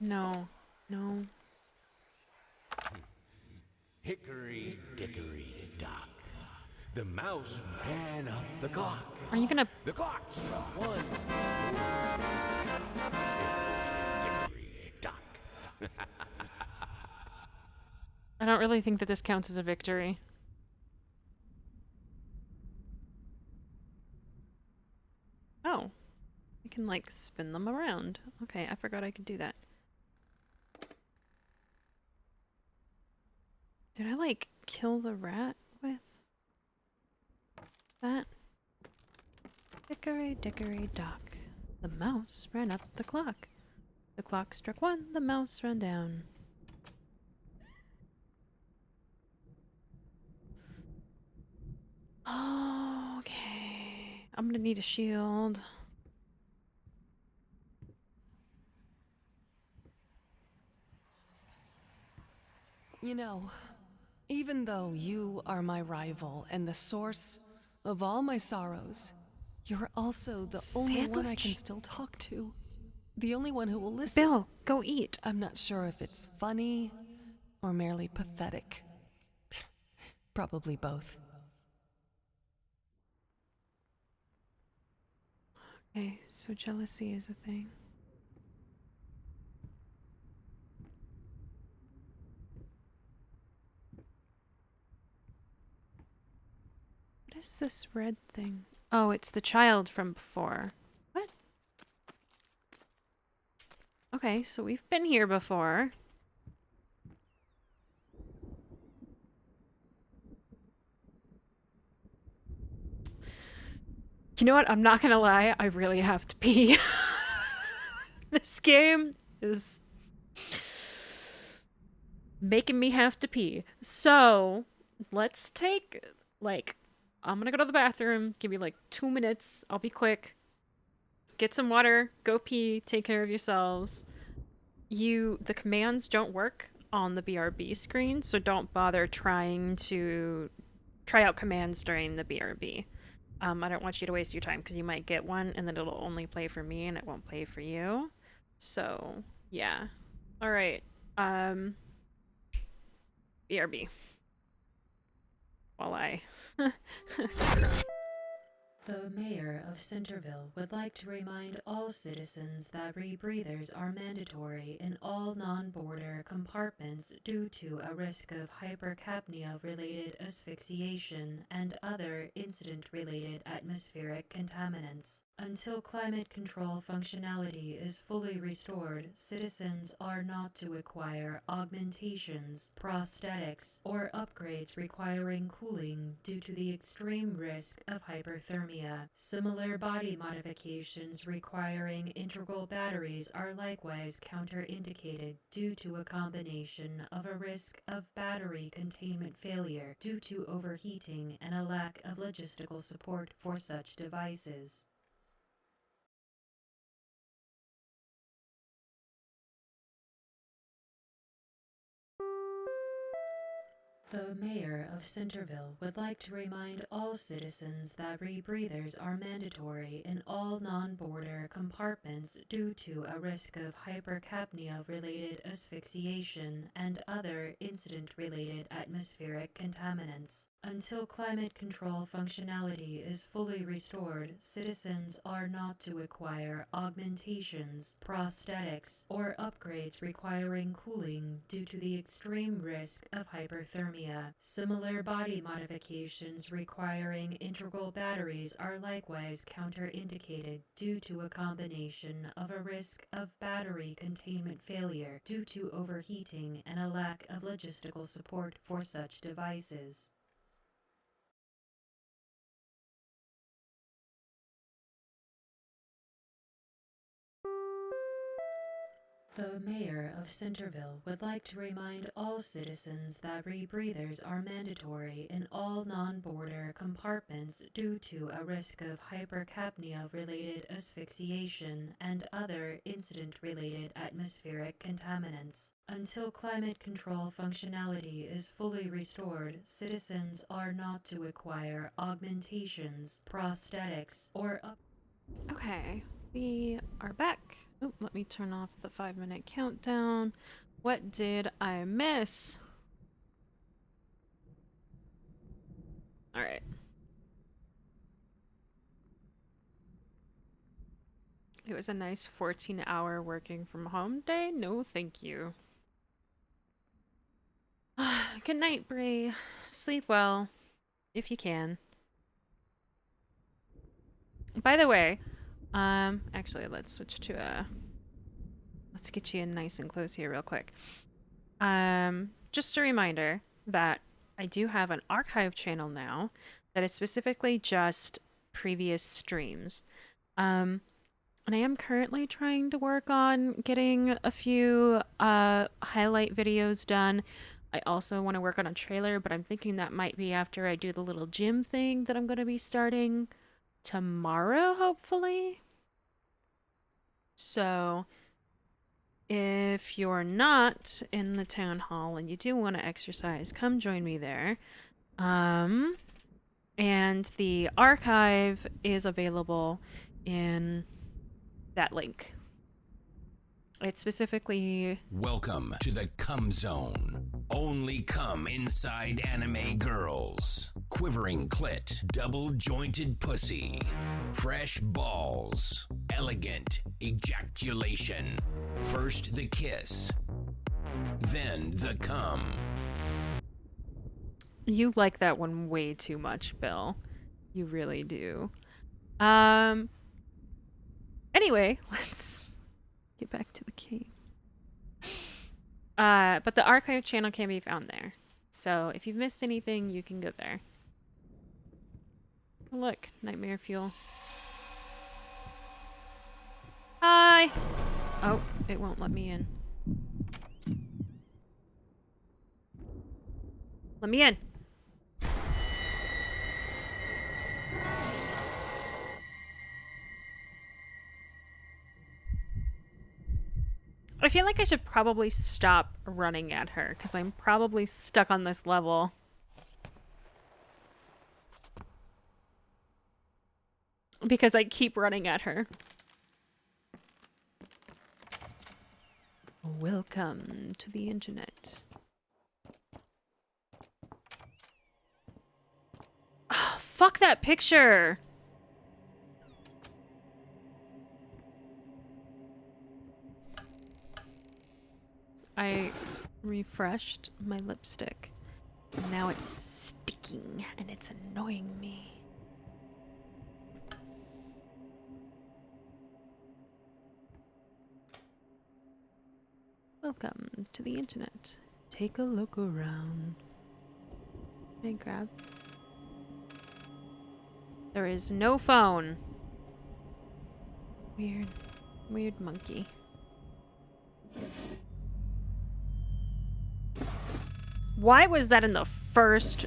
No. No. Hickory dickory dock. The mouse ran up the clock. Are you gonna... The clock struck one. Hickory dickory dock. I don't really think that this counts as a victory. Oh. I can, like, spin them around. Okay, I forgot I could do that. Did I, like, kill the rat with that? Hickory dickory dock. The mouse ran up the clock. The clock struck one, the mouse ran down. Okay. I'm gonna need a shield. You know, even though you are my rival and the source of all my sorrows, you're also the only one I can Sandwich? still talk to. The only one who will listen. Bill, go eat. I'm not sure if it's funny or merely pathetic. Probably both. Okay, so jealousy is a thing. What is this red thing? Oh, it's the child from before. What? Okay, so we've been here before. You know what? I'm not gonna lie. I really have to pee. This game is making me have to pee. So, let's take, like, I'm gonna go to the bathroom. Give me, like, 2 minutes. I'll be quick. Get some water. Go pee. Take care of yourselves. The commands don't work on the BRB screen, so don't bother trying to try out commands during the BRB. I don't want you to waste your time because you might get one and then it'll only play for me and it won't play for you. So, yeah. All right. BRB. While I... The mayor of Synterville would like to remind all citizens that rebreathers are mandatory in all non-border compartments due to a risk of hypercapnia-related asphyxiation and other incident-related atmospheric contaminants. Until climate control functionality is fully restored, citizens are not to acquire augmentations, prosthetics, or upgrades requiring cooling due to the extreme risk of hyperthermia. Similar body modifications requiring integral batteries are likewise counterindicated due to a combination of a risk of battery containment failure due to overheating and a lack of logistical support for such devices. The mayor of Synterville would like to remind all citizens that rebreathers are mandatory in all non-border compartments due to a risk of hypercapnia-related asphyxiation and other incident-related atmospheric contaminants. Until climate control functionality is fully restored, citizens are not to acquire augmentations, prosthetics, or upgrades requiring cooling due to the extreme risk of hyperthermia. Similar body modifications requiring integral batteries are likewise counterindicated due to a combination of a risk of battery containment failure due to overheating and a lack of logistical support for such devices. The mayor of Synterville would like to remind all citizens that rebreathers are mandatory in all non-border compartments due to a risk of hypercapnia-related asphyxiation and other incident-related atmospheric contaminants. Until climate control functionality is fully restored, citizens are not to acquire augmentations, prosthetics, or Okay, we are back. Oh, let me turn off the 5-minute countdown. What did I miss? All right. It was a nice 14-hour working from home day. No, thank you. Good night, Bree. Sleep well, if you can. By the way, actually, let's switch to let's get you in nice and close here real quick. Just a reminder that I do have an archive channel now that is specifically just previous streams. And I am currently trying to work on getting a few highlight videos done. I also want to work on a trailer, but I'm thinking that might be after I do the little gym thing that I'm going to be starting tomorrow, hopefully. So if you're not in the town hall and you do want to exercise, come join me there. And the archive is available in that link. It's specifically... Welcome to the Cum Zone. Only come inside anime girls. Quivering clit, double-jointed pussy. Fresh balls. Elegant ejaculation. First the kiss. Then the cum. You like that one way too much, Bill. You really do. Anyway, let's get back to the game. But the archive channel can be found there. So if you've missed anything, you can go there. Look, nightmare fuel. Hi! Oh, it won't let me in. Let me in! I feel like I should probably stop running at her, because I'm probably stuck on this level. Because I keep running at her. Welcome to the internet. Oh, fuck that picture! I refreshed my lipstick. And now it's sticking and it's annoying me. Welcome to the internet. Take a look around. Can I grab? There is no phone. Weird. Weird monkey. Why was that in the first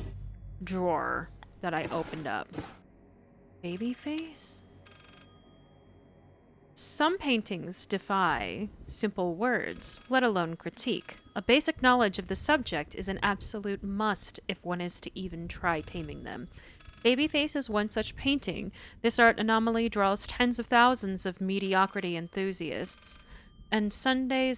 drawer that I opened up? Baby face? Some paintings defy simple words, let alone critique. A basic knowledge of the subject is an absolute must if one is to even try taming them. Babyface is one such painting. This art anomaly draws tens of thousands of mediocrity enthusiasts and Sunday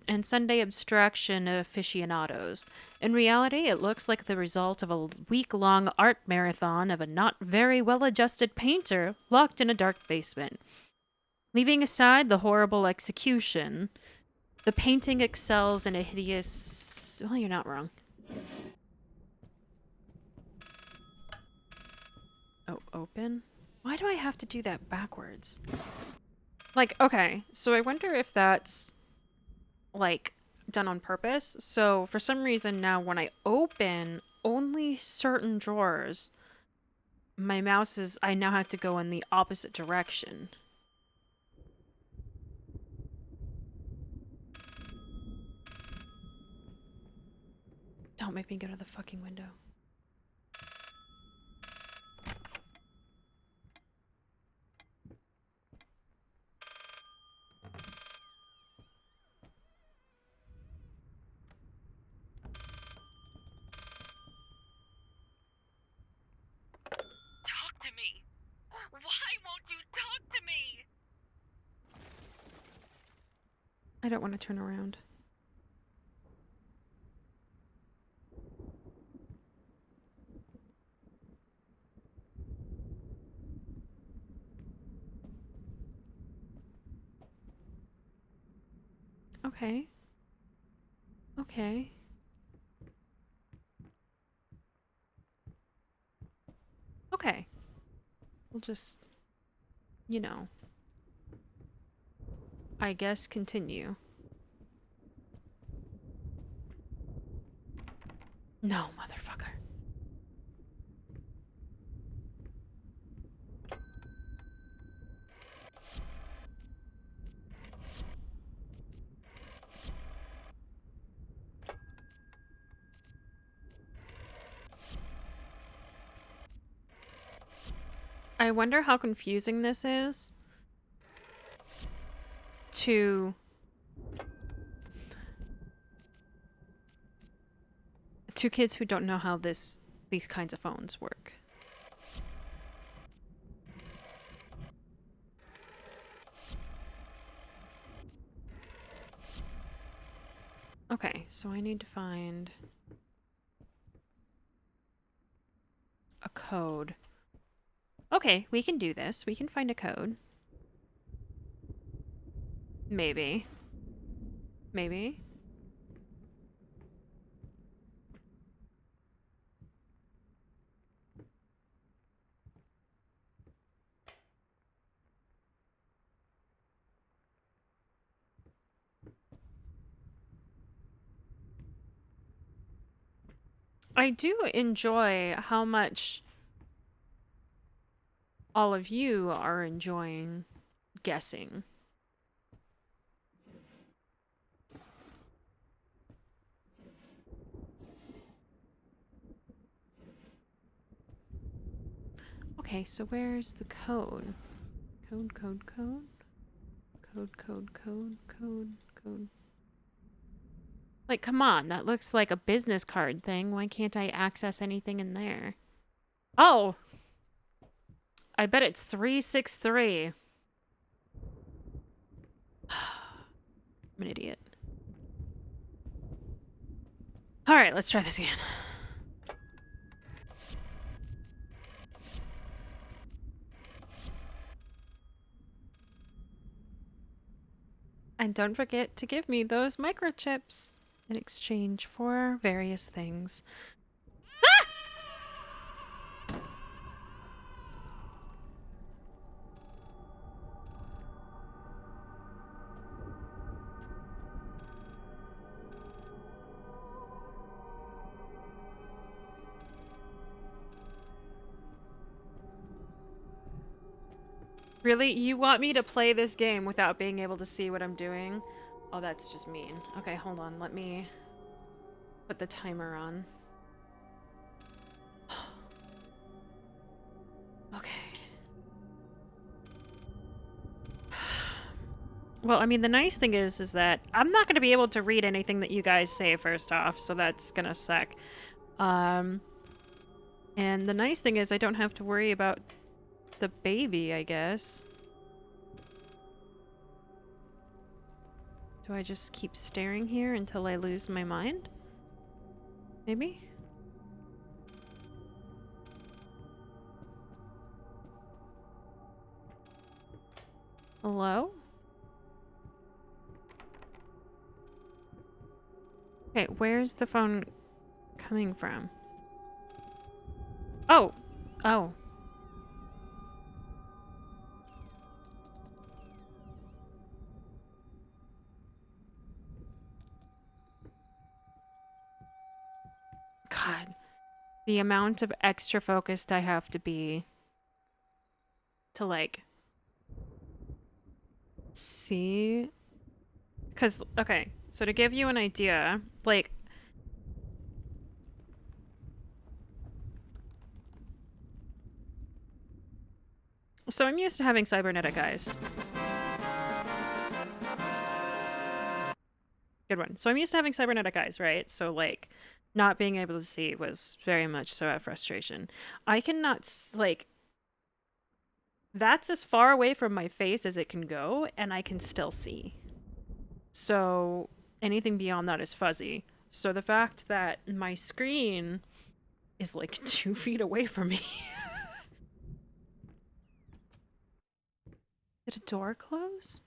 abstraction aficionados. In reality, it looks like the result of a week-long art marathon of a not very well-adjusted painter locked in a dark basement. Leaving aside the horrible execution, the painting excels in a hideous... Well, you're not wrong. Oh, open? Why do I have to do that backwards? Like, okay, so I wonder if that's, like, done on purpose. So, for some reason now, when I open only certain drawers, my mouse is... I now have to go in the opposite direction. Don't make me go to the fucking window. Talk to me! Why won't you talk to me? I don't want to turn around. Okay. Okay. Okay. We'll just, you know, I guess continue. No, motherfucker. I wonder how confusing this is to kids who don't know how these kinds of phones work. Okay, so I need to find a code. Okay, we can do this. We can find a code. Maybe. Maybe. I do enjoy how much all of you are enjoying guessing. Okay, so where's the code? Code, code, code. Code, code, code, code, code. Like, come on, that looks like a business card thing. Why can't I access anything in there? Oh! I bet it's 363. I'm an idiot. Alright, let's try this again. And don't forget to give me those microchips in exchange for various things. Ah! Really? You want me to play this game without being able to see what I'm doing? Oh, that's just mean. Okay, hold on. Let me put the timer on. Okay. Well, I mean, the nice thing is that I'm not going to be able to read anything that you guys say first off, so that's going to suck. And the nice thing is I don't have to worry about the baby, I guess. Do I just keep staring here until I lose my mind? Maybe? Hello? Okay, where's the phone coming from? Oh! Oh. God. The amount of extra focused I have to be to, like, see. Because, okay, so to give you an idea, like, so I'm used to having cybernetic eyes. Good one. So I'm used to having cybernetic eyes, right? So, like, not being able to see was very much so a frustration. I cannot, like, that's as far away from my face as it can go, and I can still see. So anything beyond that is fuzzy. So the fact that my screen is like 2 feet away from me. Did a door close?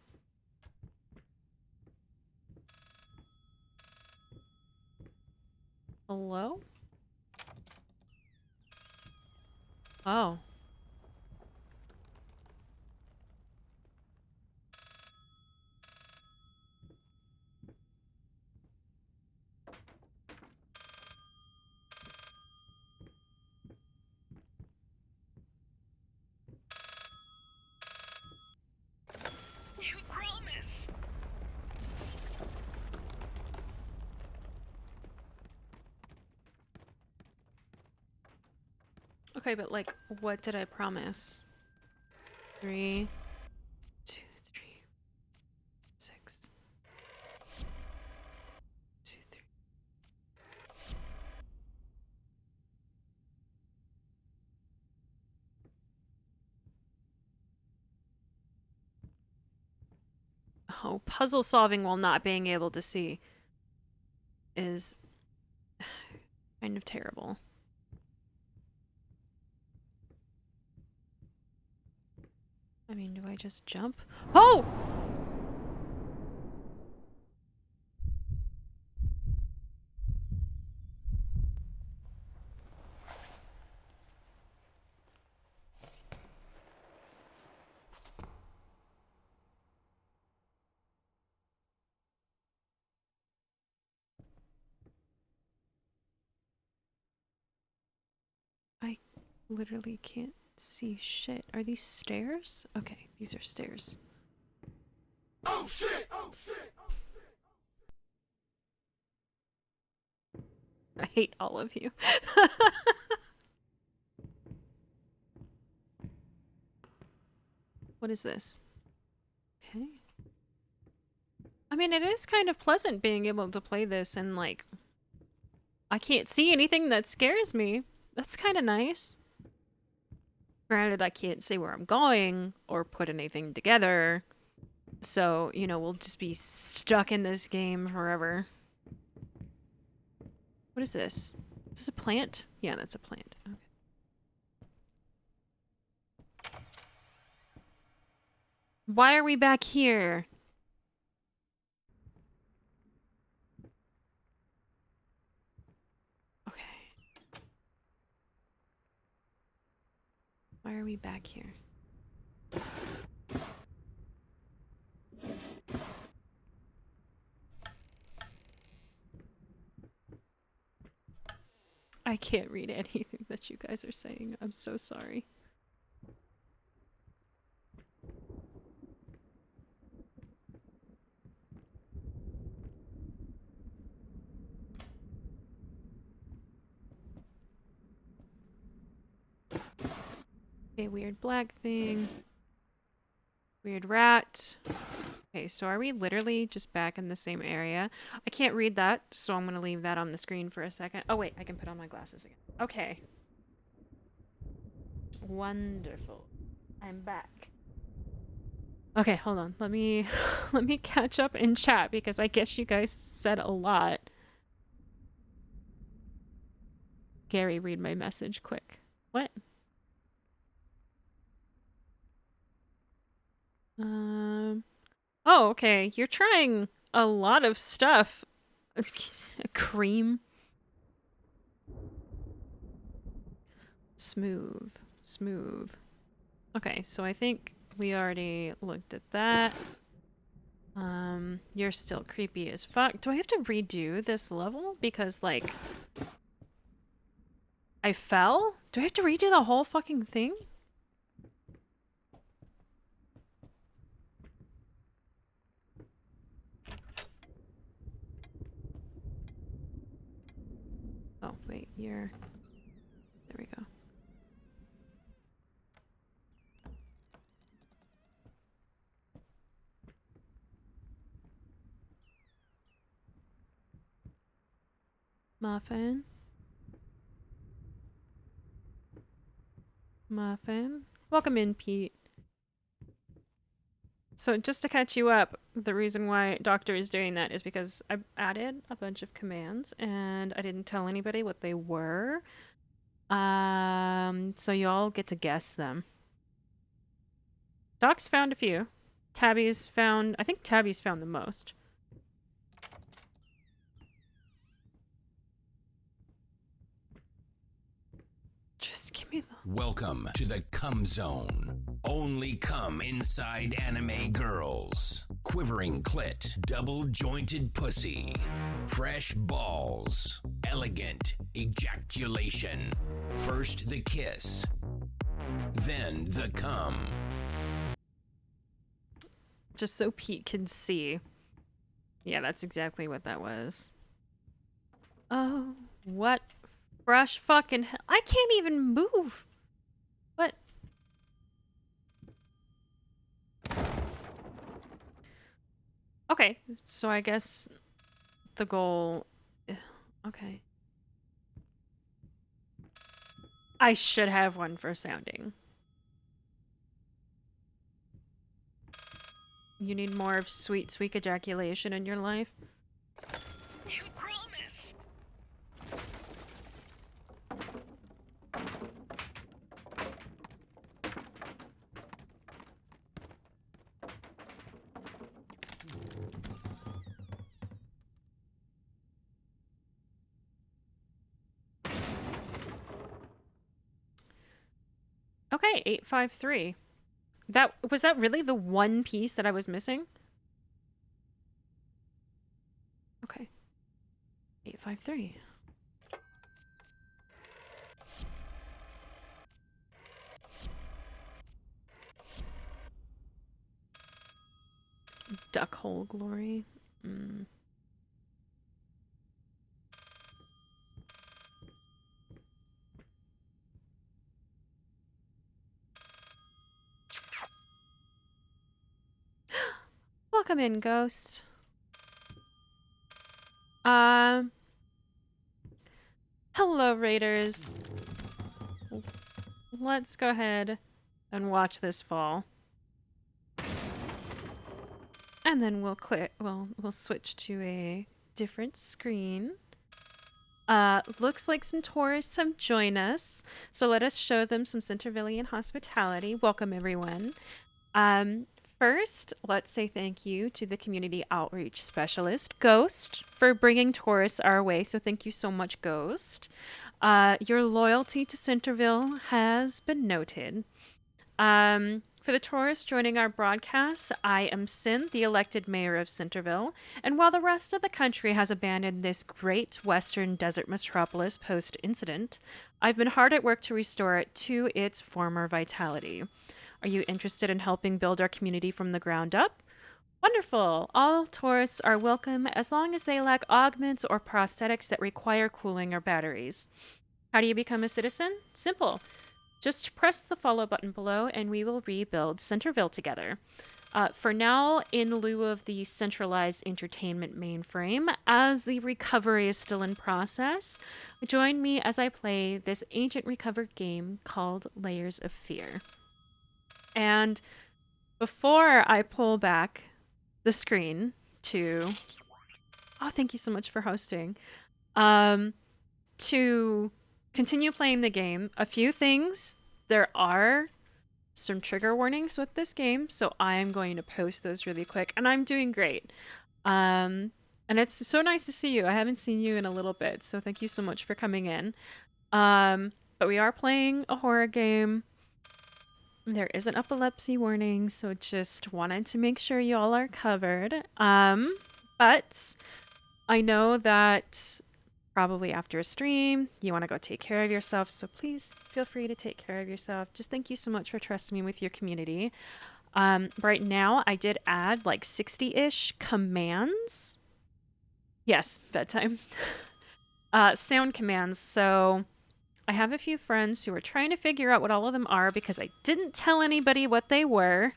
Hello? Oh. You promise. Okay, but like, what did I promise? 3, 2, 3, 6, 2, 3. Oh, puzzle solving while not being able to see is kind of terrible. I mean, do I just jump? Oh! I literally can't see shit. Are these stairs? Okay, these are stairs. Oh shit! Oh shit! I hate all of you. What is this? Okay. I mean, it is kind of pleasant being able to play this and, like, I can't see anything that scares me. That's kind of nice. Granted, I can't see where I'm going or put anything together. So, you know, we'll just be stuck in this game forever. What is this? Is this a plant? Yeah, that's a plant. Okay. Why are we back here? Okay. Why are we back here? I can't read anything that you guys are saying. I'm so sorry. Okay, weird black thing. Weird rat. Okay, so are we literally just back in the same area? I can't read that, so I'm going to leave that on the screen for a second. Oh, wait, I can put on my glasses again. Okay. Wonderful. I'm back. Okay, hold on. Let me let me catch up in chat because I guess you guys said a lot. Gary, read my message quick. What? Oh, okay. You're trying a lot of stuff. Cream. Smooth. Smooth. Okay, so I think we already looked at that. You're still creepy as fuck. Do I have to redo this level? Because, like, I fell? Do I have to redo the whole fucking thing? Oh, wait, you're... There we go. Muffin? Muffin? Welcome in, Pete. So just to catch you up, the reason why Doctor is doing that is because I added a bunch of commands and I didn't tell anybody what they were. So you all get to guess them. Doc's found a few. Tabby's found... I think Tabby's found the most. Just give me the... Welcome to the cum zone. Only cum inside anime girls. Quivering clit, double-jointed pussy. Fresh balls. Elegant ejaculation. First the kiss. Then the cum. Just so Pete can see. Yeah, that's exactly what that was. Oh, what fresh fucking hell. I can't even move. What? Okay, so I guess the goal... Okay. I should have one for sounding. You need more of sweet, sweet ejaculation in your life? You promised. Okay, 853. Was that really the one piece that I was missing? Okay. 853. Duck hole glory. Welcome in, Ghost. Hello, Raiders. Let's go ahead and watch this fall. And then we'll quit. We'll switch to a different screen. Looks like some tourists have joined us. So let us show them some Syntervillian hospitality. Welcome, everyone. First, let's say thank you to the community outreach specialist, Ghost, for bringing tourists our way. So thank you so much, Ghost. Your loyalty to Synterville has been noted. For the tourists joining our broadcast, I am Sin, the elected mayor of Synterville, and while the rest of the country has abandoned this great western desert metropolis post-incident, I've been hard at work to restore it to its former vitality. Are you interested in helping build our community from the ground up? Wonderful! All tourists are welcome as long as they lack augments or prosthetics that require cooling or batteries. How do you become a citizen? Simple. Just press the follow button below and we will rebuild Synterville together. For now, in lieu of the centralized entertainment mainframe, as the recovery is still in process, join me as I play this ancient recovered game called Layers of Fear. And before I pull back the screen to... Oh, thank you so much for hosting. To continue playing the game, a few things. There are some trigger warnings with this game, so I am going to post those really quick, and I'm doing great. And it's so nice to see you. I haven't seen you in a little bit, so thank you so much for coming in. But we are playing a horror game. There is an epilepsy warning, so just wanted to make sure you all are covered. But I know that probably after a stream, you want to go take care of yourself. So please feel free to take care of yourself. Just thank you so much for trusting me with your community. Right now, I did add like 60-ish commands. Yes, bedtime. Sound commands. So I have a few friends who are trying to figure out what all of them are because I didn't tell anybody what they were.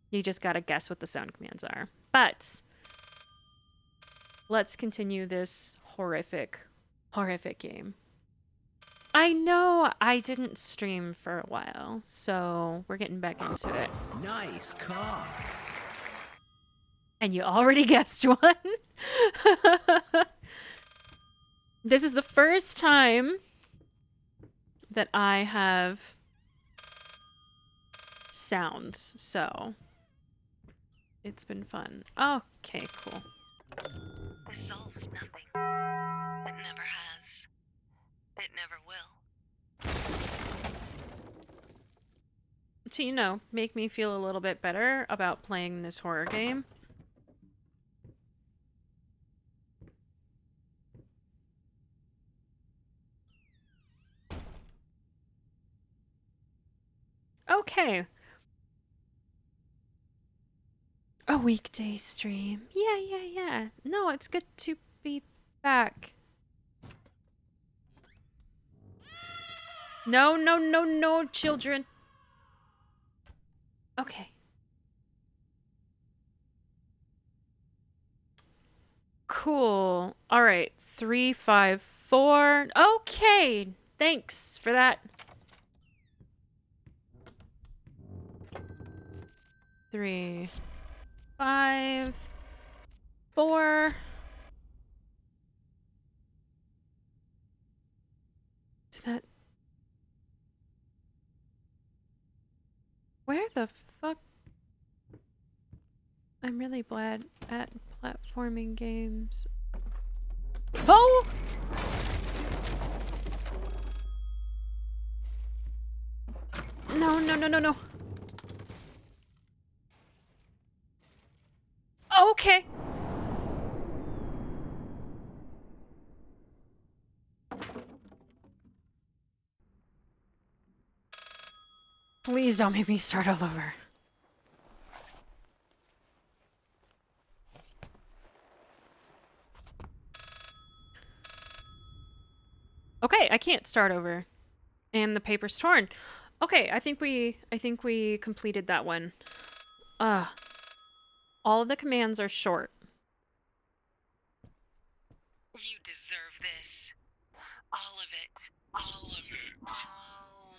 You just got to guess what the sound commands are. But let's continue this horrific game. I know I didn't stream for a while, so we're getting back into it. Nice car. And you already guessed one. This is the first time that I have sounds, so it's been fun. Okay, cool. This solves nothing. It never has. It never will. To, you know, make me feel a little bit better about playing this horror game. Okay. A weekday stream. Yeah. No, it's good to be back. No, children. Okay. Cool. All right. 3, 5, 4. Okay. Thanks for that. 3, 5, 4. Did that... Where the fuck? I'm really bad at platforming games. Oh! No. Okay. Please don't make me start all over. Okay, I can't start over. And the paper's torn. Okay, I think we completed that one. All of the commands are short. You deserve this. All of it. All of it. All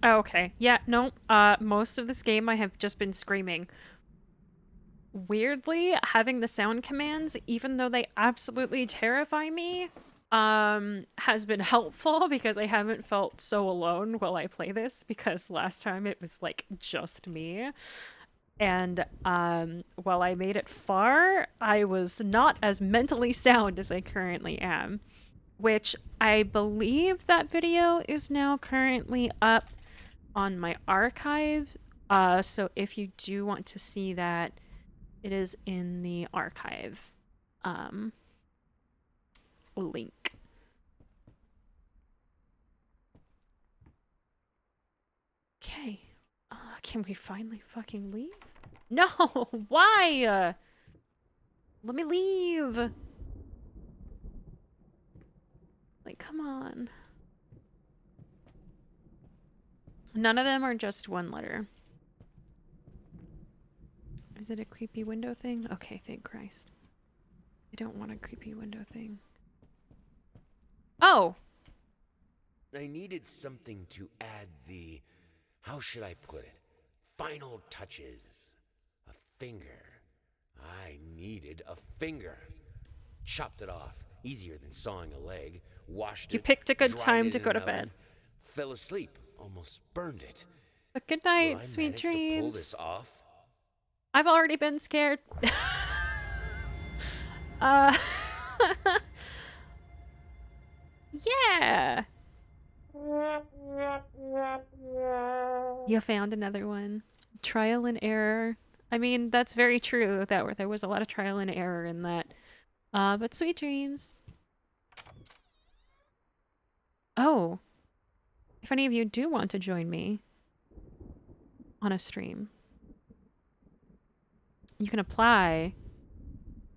of it. Okay. Yeah, no. Most of this game I have just been screaming. Weirdly, having the sound commands, even though they absolutely terrify me, has been helpful because I haven't felt so alone while I play this, because last time it was like just me. And while I made it far, I was not as mentally sound as I currently am, which I believe that video is now currently up on my archive. So if you do want to see that, it is in the archive link. Okay. Can we finally fucking leave? No! Why? Let me leave! Like, come on. None of them are just one letter. Is it a creepy window thing? Okay, thank Christ. I don't want a creepy window thing. Oh! I needed something to add the, how should I put it, final touches. A finger. I needed a finger. Chopped it off, easier than sawing a leg. Washed You it, picked a good dried time it to in go an to oven, bed. fell asleep, almost burned it. But good Will night, I sweet manage to pull this dreams. off? I've already been scared. uh, yeah. You found another one. Trial and error. I mean, that's very true. That there was a lot of trial and error in that. But sweet dreams. Oh, if any of you do want to join me on a stream, you can apply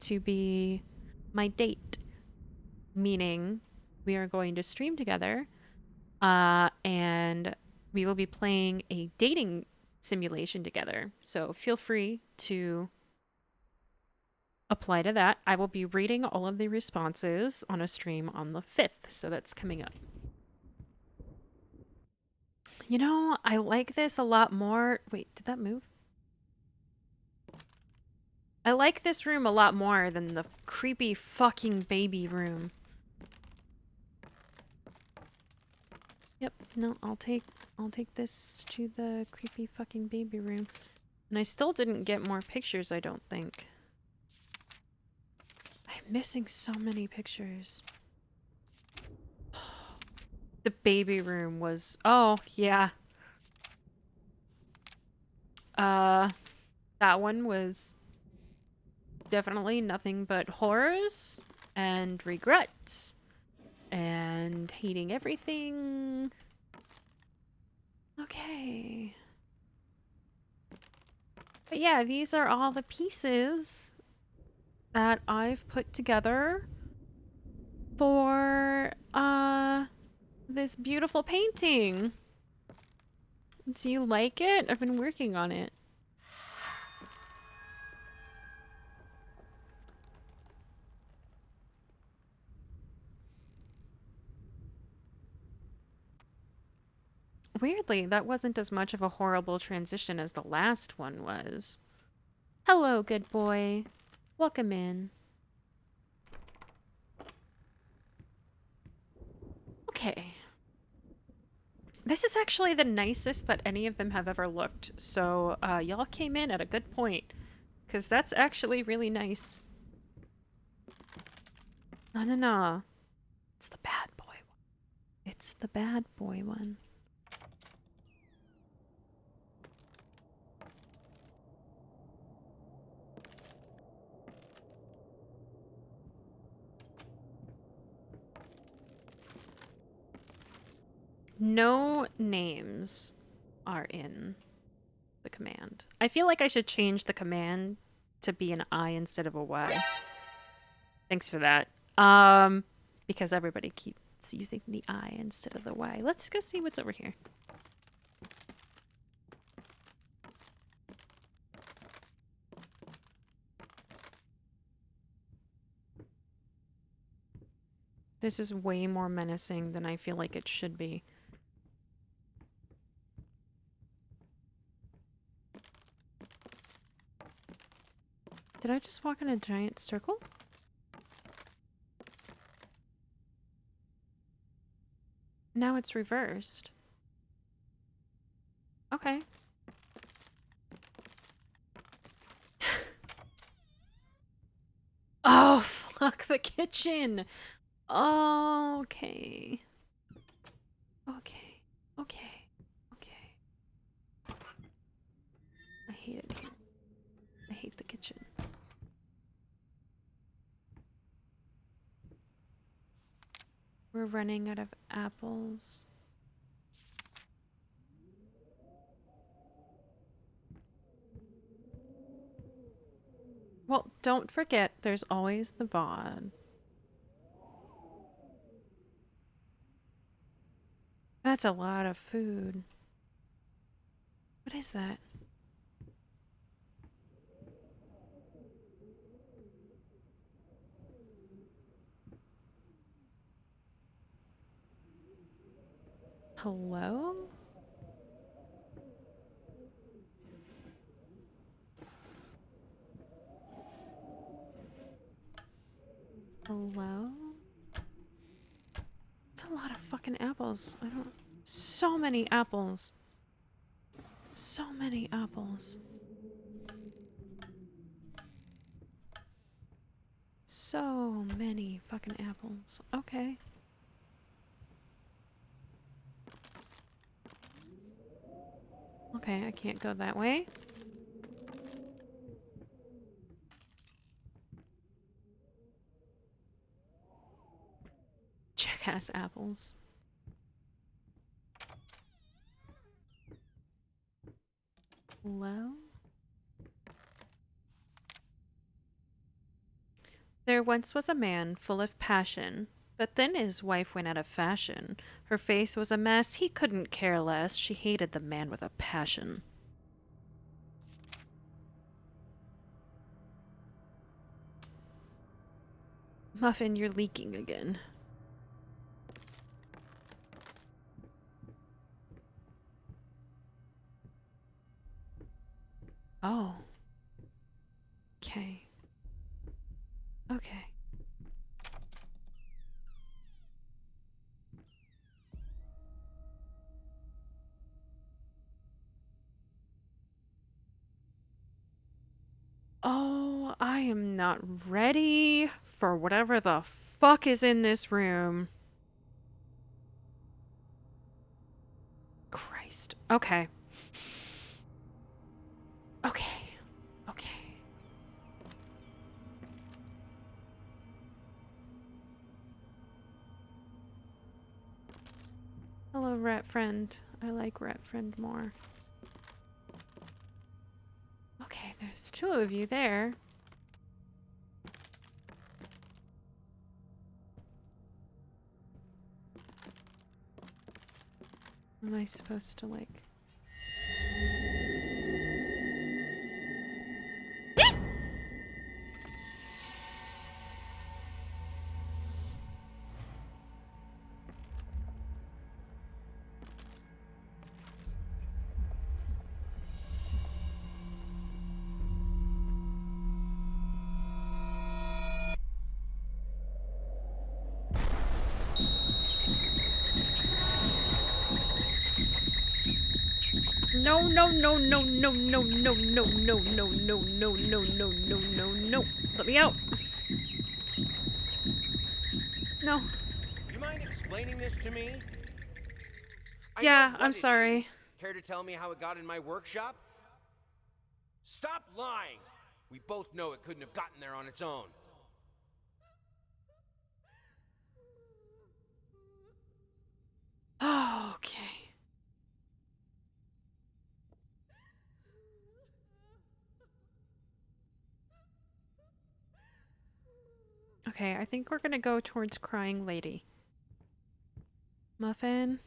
to be my date, meaning we are going to stream together, and we will be playing a dating simulation together. So feel free to apply to that. I will be reading all of the responses on a stream on the 5th, so that's coming up. You know, I like this a lot more. Wait, did that move? I like this room a lot more than the creepy fucking baby room. Yep, no, I'll take this to the creepy fucking baby room. And I still didn't get more pictures, I don't think. I'm missing so many pictures. The baby room was... Oh, yeah. That one was definitely nothing but horrors and regrets and hating everything. Okay. But yeah, these are all the pieces that I've put together for this beautiful painting. Do you like it? I've been working on it. Weirdly, that wasn't as much of a horrible transition as the last one was. Hello, good boy. Welcome in. Okay. This is actually the nicest that any of them have ever looked, so y'all came in at a good point, because that's actually really nice. No. It's the bad boy one. It's the bad boy one. No names are in the command. I feel like I should change the command to be an I instead of a Y. Thanks for that. Because everybody keeps using the I instead of the Y. Let's go see what's over here. This is way more menacing than I feel like it should be. Did I just walk in a giant circle? Now it's reversed. Okay. Oh, fuck the kitchen! Okay. Okay. I hate it here. I hate the kitchen. We're running out of apples. Well, don't forget, there's always the VOD. That's a lot of food. is that? Hello? Hello? It's a lot of fucking apples. I don't... So many apples. So many apples. So many fucking apples. Okay. Okay, I can't go that way. Jackass apples. Hello? There once was a man full of passion, but then his wife went out of fashion. Her face was a mess, he couldn't care less. She hated the man with a passion. Muffin, you're leaking again. Oh. Okay. Okay. Oh, I am not ready for whatever the fuck is in this room. Christ. Okay. Okay. Okay. Hello, rat friend. I like rat friend more. Okay, there's two of you there. Am I supposed to like... No, no, no, no, no, no, no, no, no, no, no, no, no, no, no, no, no. Let me out. No. You mind explaining this to me? Yeah, I know what I'm it sorry. is. Care to tell me how it got in my workshop? Stop lying! We both know it couldn't have gotten there on its own. Oh, okay. Okay, I think we're gonna go towards Crying Lady. Muffin?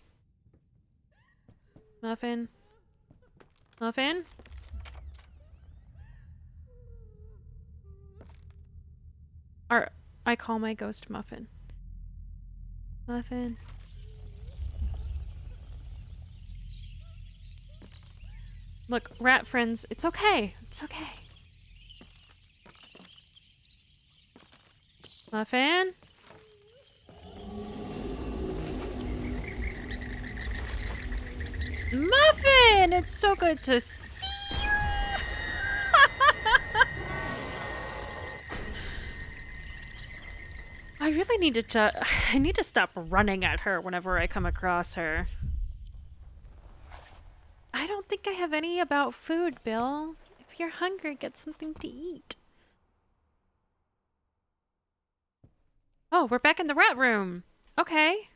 Muffin? Muffin? Or I call my ghost Muffin. Muffin? Look, rat friends, it's okay. It's okay. Muffin? Muffin! It's so good to see you! I really need to I need to stop running at her whenever I come across her. I don't think I have any about food, Bill. If you're hungry, get something to eat. Oh, we're back in the rat room. Okay.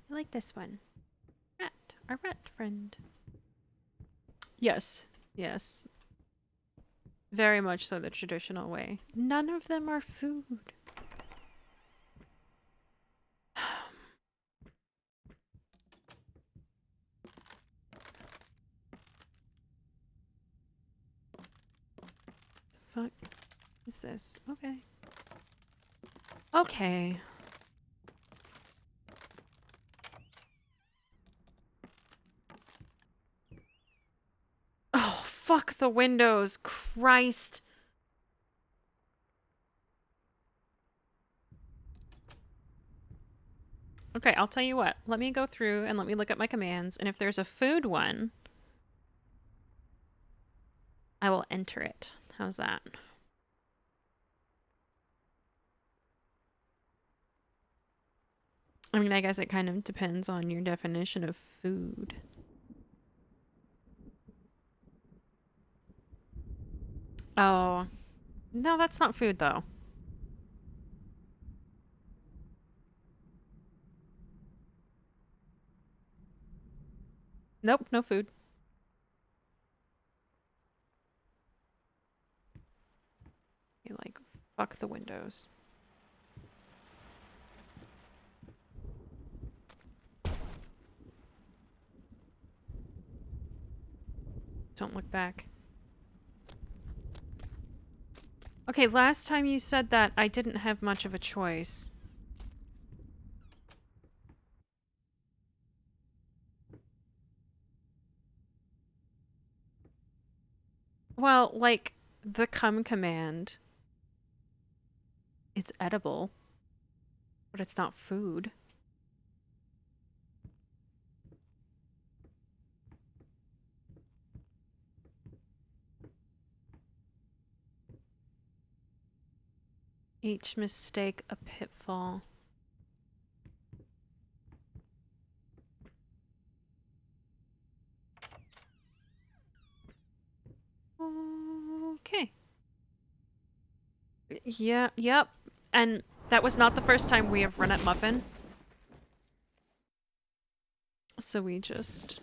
I like this one. Rat. Our rat friend. Yes. Yes. Very much so the traditional way. None of them are food. fuck is this? Okay. Okay. Oh, fuck the windows. Christ. Okay, I'll tell you what. Let me go through and let me look at my commands, and if there's a food one, I will enter it. How's that? I mean, I guess it kind of depends on your definition of food. Oh. No, that's not food, though. Nope, no food. You like, fuck the windows. Don't look back. Okay, last time you said that, I didn't have much of a choice. Well, like, the come command. It's edible, but it's not food. Each mistake a pitfall. Okay. Yeah, yep. And that was not the first time we have run at Muffin. So we just...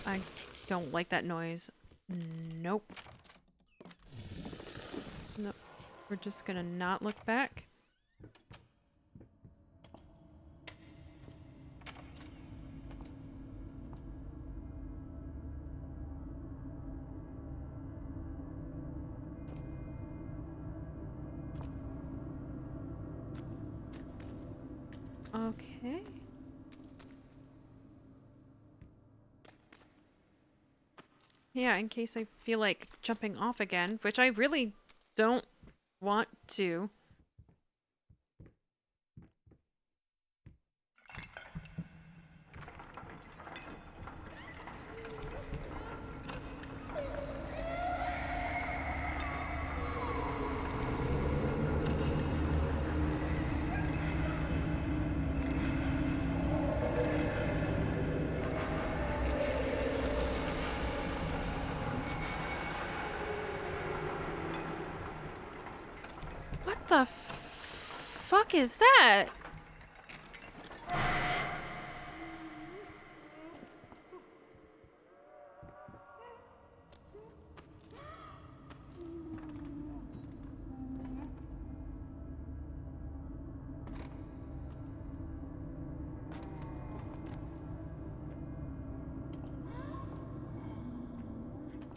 I don't like that noise. Nope. Nope. We're just gonna not look back. Okay. Yeah, in case I feel like jumping off again, which I really don't want to. What the fuck is that?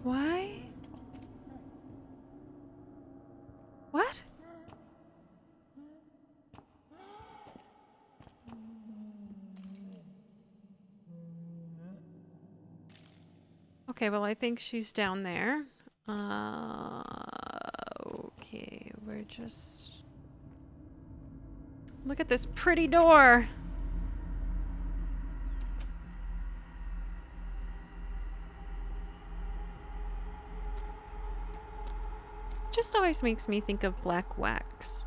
Why? What? Okay, well, I think she's down there. Okay, we're just... Look at this pretty door! Just always makes me think of black wax.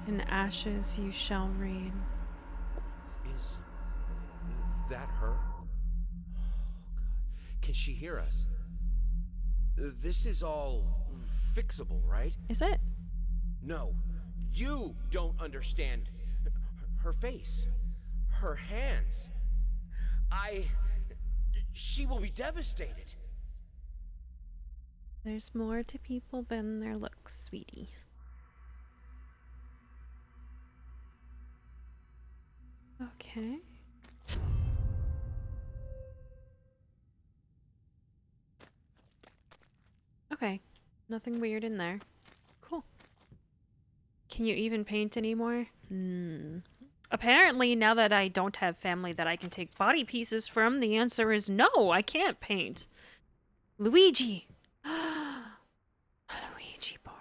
In ashes you shall read. Is that her? Oh, God. Can she hear us? This is all fixable, right? Is it? No, you don't understand her face. her hands. She will be devastated. There's more to people than their looks, sweetie. Okay. Okay. Nothing weird in there. Cool. Can you even paint anymore? Apparently, now that I don't have family that I can take body pieces from, the answer is no, I can't paint. Luigi! Luigi board.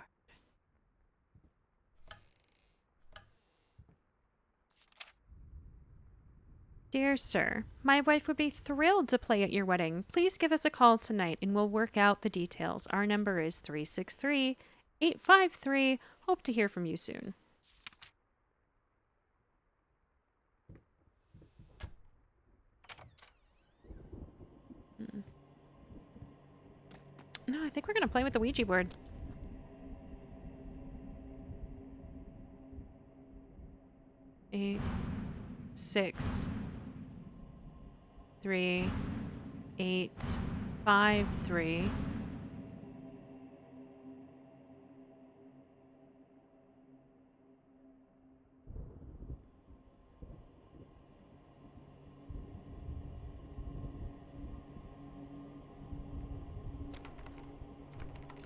Dear sir, my wife would be thrilled to play at your wedding. Please give us a call tonight and we'll work out the details. Our number is 363-853. Hope to hear from you soon. No, I think we're going to play with the Ouija board. Eight, 6, 3, 8, 5, 3.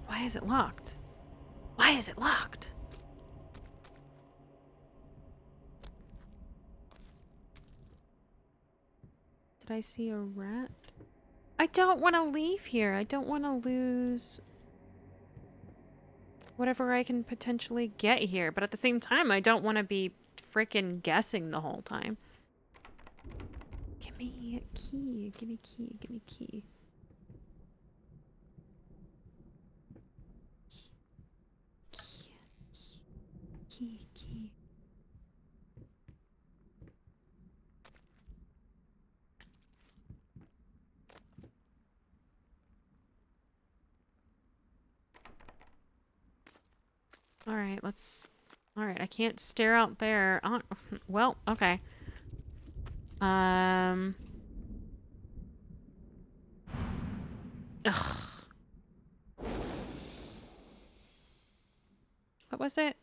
Why is it locked? Why is it locked? Did I see a rat? I don't want to leave here. I don't want to lose whatever I can potentially get here. But at the same time, I don't want to be freaking guessing the whole time. Give me a key. Give me a key. Give me a key. Key. Alright, let's... Alright, I can't stare out there. Well, okay. Ugh. What was it?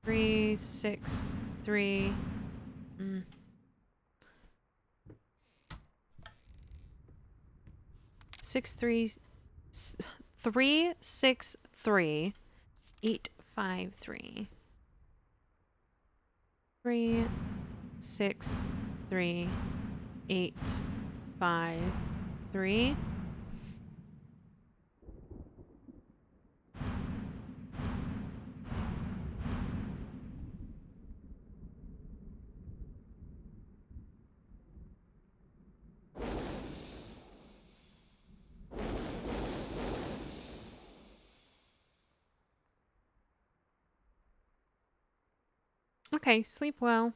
3, 6, 3. 6, 3, 3, 6, 3, 8, 5, 3. 3, 6, 3, 8, 5, 3. Okay, sleep well.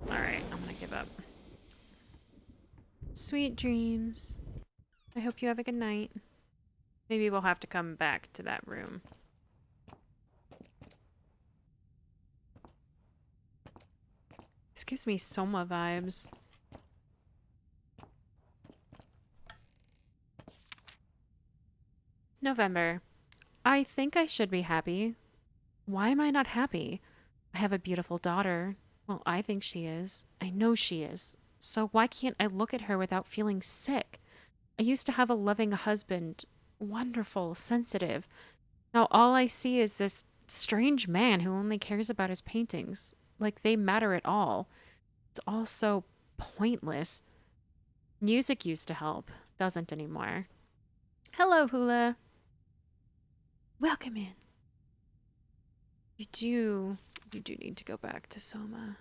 Alright, I'm gonna give up. Sweet dreams. I hope you have a good night. Maybe we'll have to come back to that room. This gives me Soma vibes. November. I think I should be happy. Why am I not happy? I have a beautiful daughter. Well, I think she is. I know she is. So why can't I look at her without feeling sick? I used to have a loving husband. Wonderful, sensitive. Now all I see is this strange man who only cares about his paintings. Like they matter at all. It's all so pointless. Music used to help. Doesn't anymore. Hello, Hula. Welcome in. You do need to go back to Soma.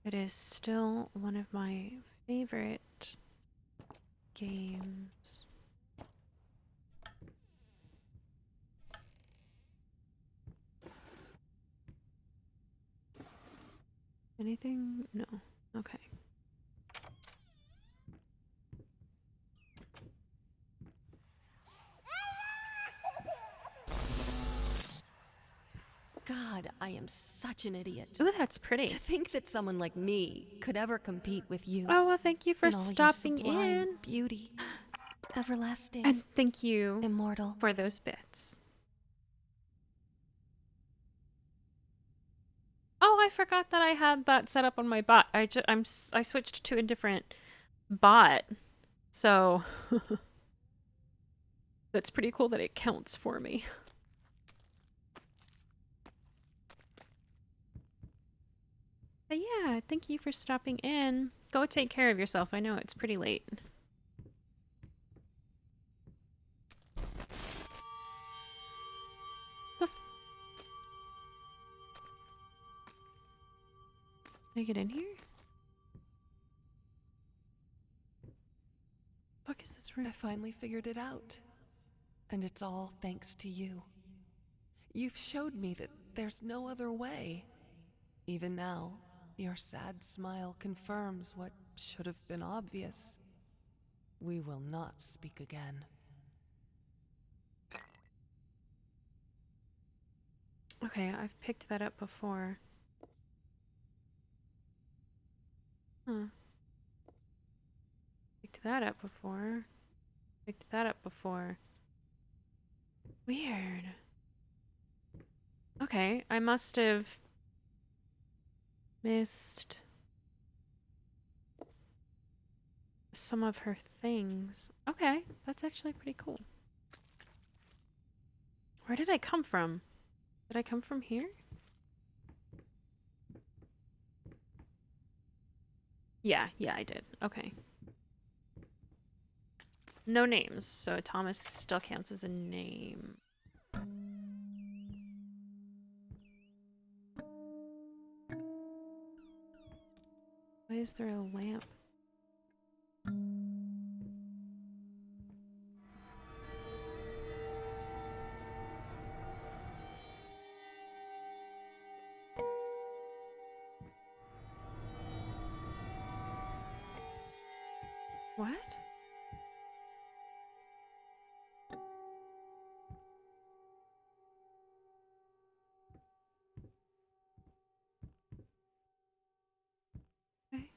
It is still one of my favorite games. Anything? No. Okay. God, such an idiot. Ooh, that's pretty. To think that someone like me could ever compete with you. Oh, well, thank you for in all your stopping sublime in. beauty, everlasting, And thank you immortal. for those bits. Oh, I forgot that I had that set up on my bot. I switched to a different bot. So that's pretty cool that it counts for me. But yeah, thank you for stopping in. Go take care of yourself. I know it's pretty late. Can I get in here? Fuck is this room? I finally figured it out. And it's all thanks to you. You've showed me that there's no other way. Even now, your sad smile confirms what should have been obvious. We will not speak again. Okay, I've picked that up before. Huh. Picked that up before. Picked that up before. Weird. Okay, I must have missed some of her things. Okay, that's actually pretty cool. Where did I come from? Did I come from here? Yeah, I did. Okay. No names, so Thomas still counts as a name. Why is there a lamp? What? Okay.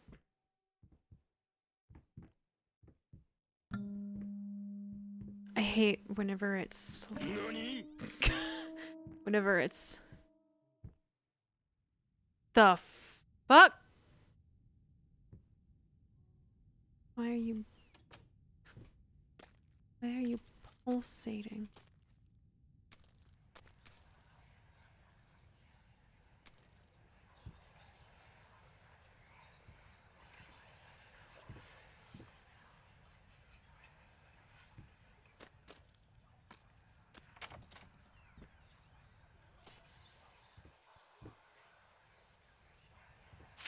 I hate whenever it's whenever it's the fuck. Why are you pulsating?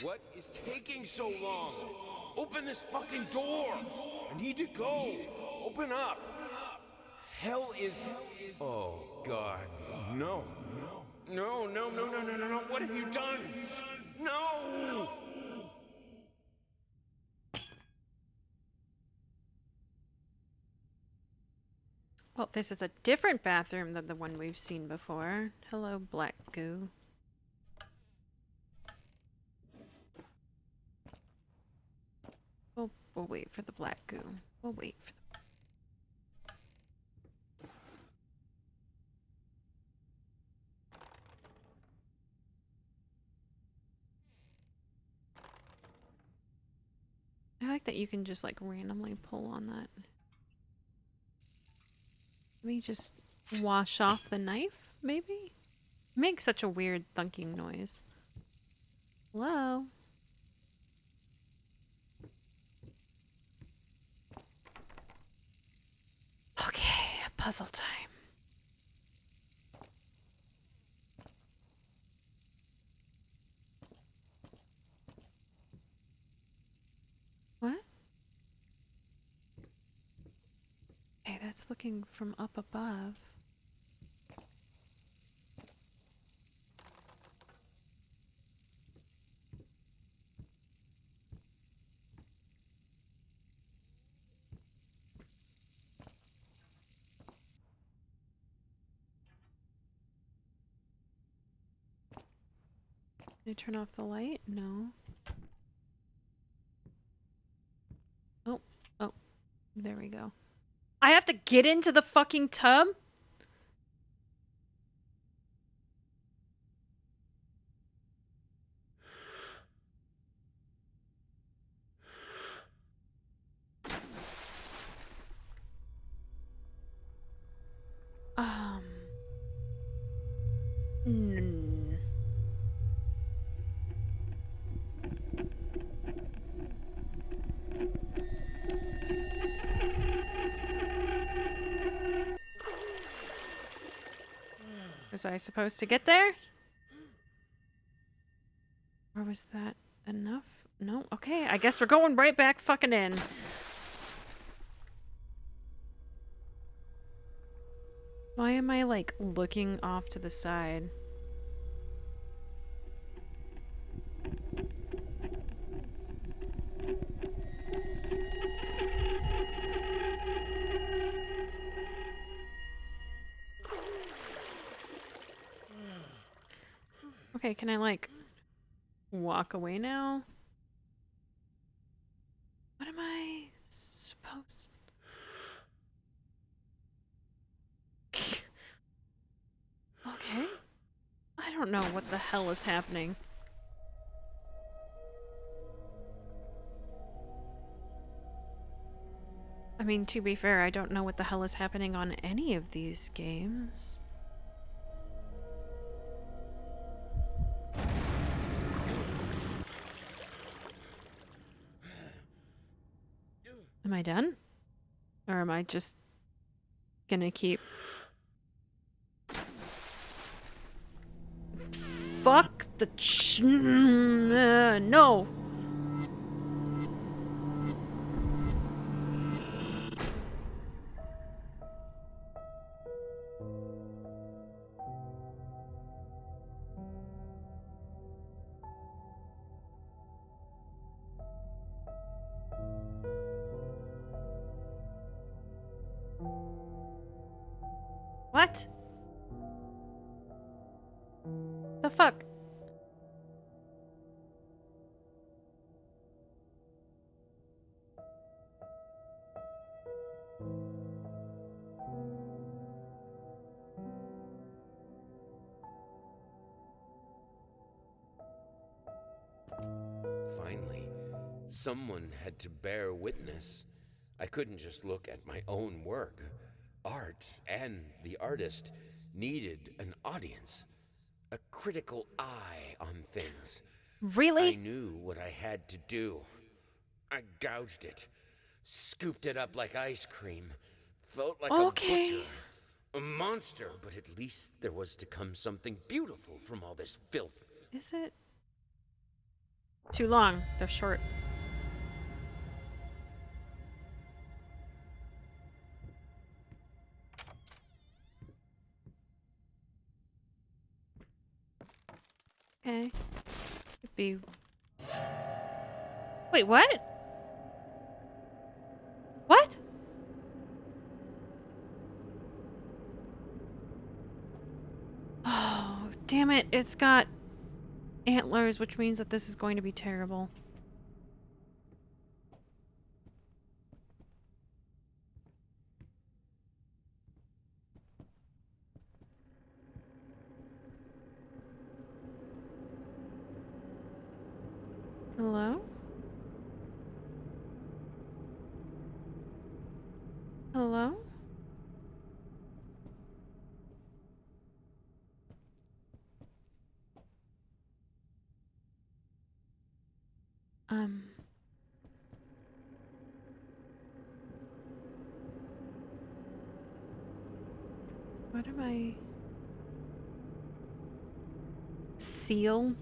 What is taking so long? Open this fucking door! I need to go! Open up! Hell is... Oh, God. No. No, no, no, no, no, no, no. What have you done? No! Well, this is a different bathroom than the one we've seen before. Hello, black goo. We'll wait for the black goo. We'll wait for the... I like that you can just like randomly pull on that. Let me just wash off the knife, maybe? It makes such a weird thunking noise. Hello? Okay, puzzle time. What? Okay, that's looking from up above. Can I turn off the light? No. Oh, oh, there we go. I have to get into the fucking tub? Mm. Was I supposed to get there? Or was that enough? No? Okay, I guess we're going right back fucking in. Why am I, like, looking off to the side? Okay, can I, like, walk away now? What am I supposed... Okay. I don't know what the hell is happening. I mean, to be fair, I don't know what the hell is happening on any of these games. Am I done? Or am I just gonna keep... Fuck the no! What? The fuck? Finally, someone had to bear witness. I couldn't just look at my own work. Art and the artist needed an audience, a critical eye on things. Really? I knew what I had to do. I gouged it, scooped it up like ice cream, felt like a butcher, a monster, but at least there was to come something beautiful from all this filth. Is it? Too long. They're short. Okay. Could be... Wait, what? What? Oh, damn it. It's got antlers, which means that this is going to be terrible. Hello? Hello? What am I... Seal?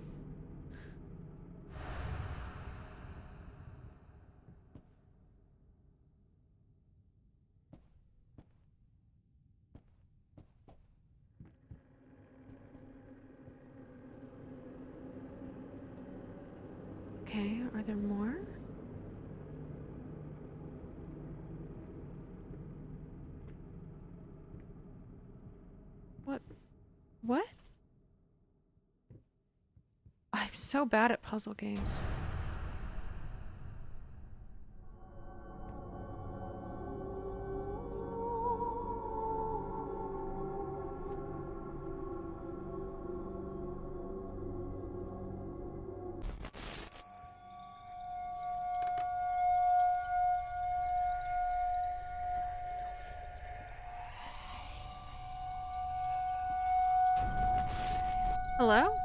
Okay, are there more? What? What? I I'm so bad at puzzle games. Hello?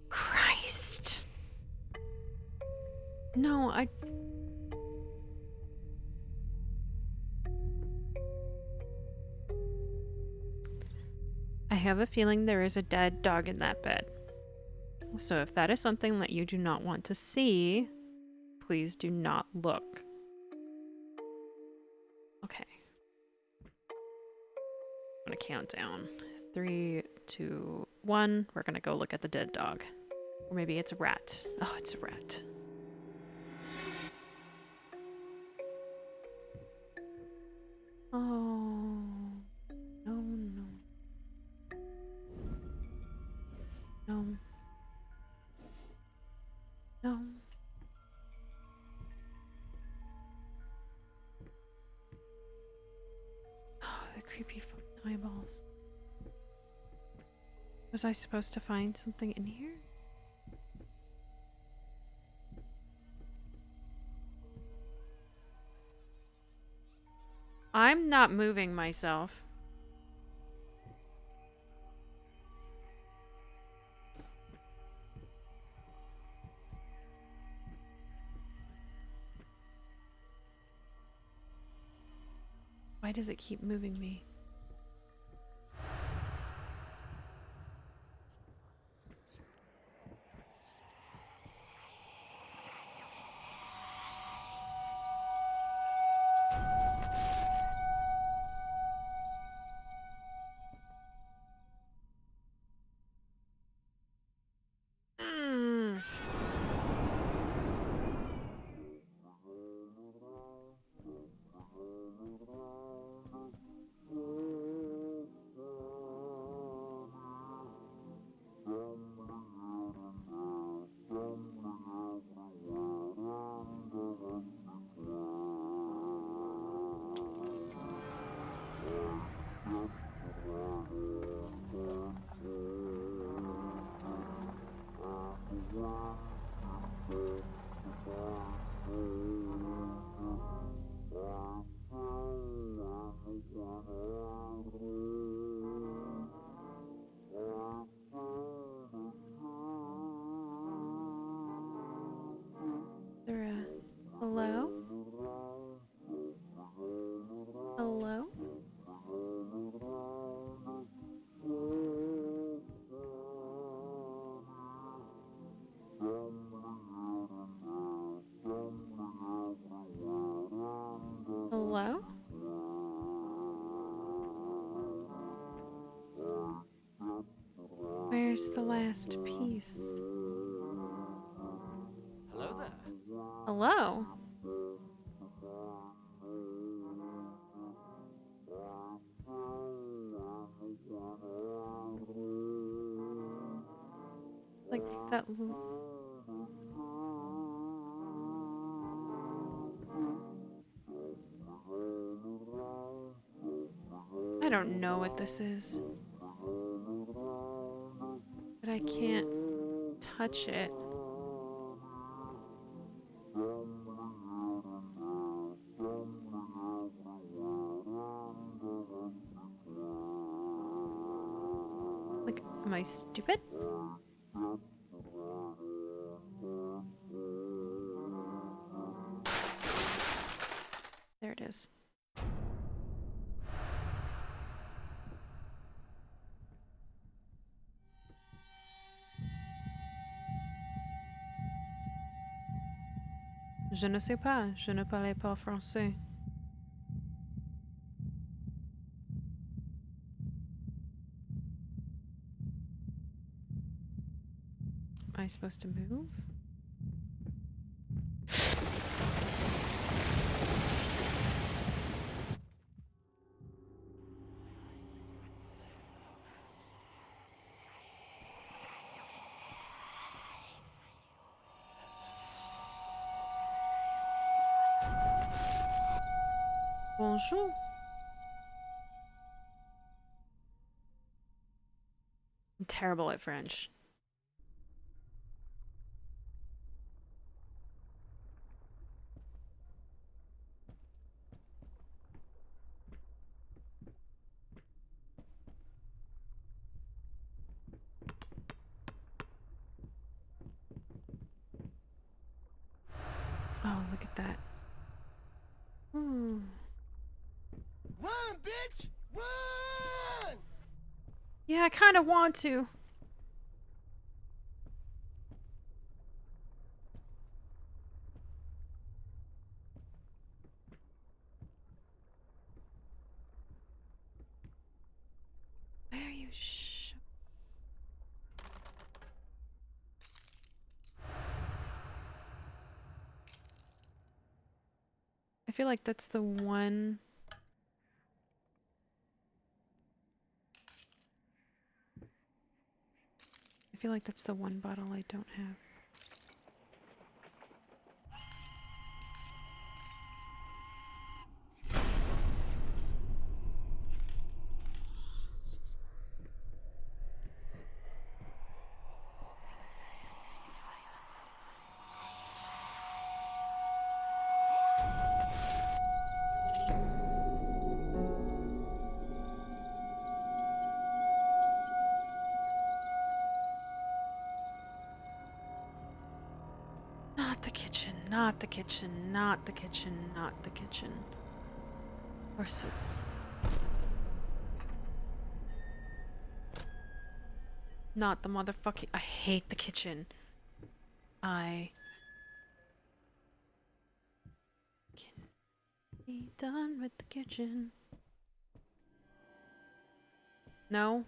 Christ. No, I have a feeling there is a dead dog in that bed. So if that is something that you do not want to see, please do not look. Okay. I'm gonna count down. 3, 2, 1. We're gonna go look at the dead dog. Or maybe it's a rat. Oh, it's a rat. Oh. No, no. No. No. Oh, the creepy fucking eyeballs. Was I supposed to find something in here? I'm not moving myself. Why does it keep moving me? Mm. There hello? Hello? Hello? Where's the last piece? Hello there. Hello? Like that. I don't know what this is. But I can't touch it. Like, am I stupid? There it is. Je ne sais pas. Je ne parle pas français. Am I supposed to move? Bonjour. I'm terrible at French. Oh, look at that. Hmm. Run, bitch! Run! Yeah, I kind of want to. Where are you? I feel like that's the one. I feel like that's the one bottle I don't have. Not the kitchen, not the kitchen, not the kitchen, not the kitchen. Of course it's... Not the motherfucking... I hate the kitchen. I... Can be done with the kitchen. No?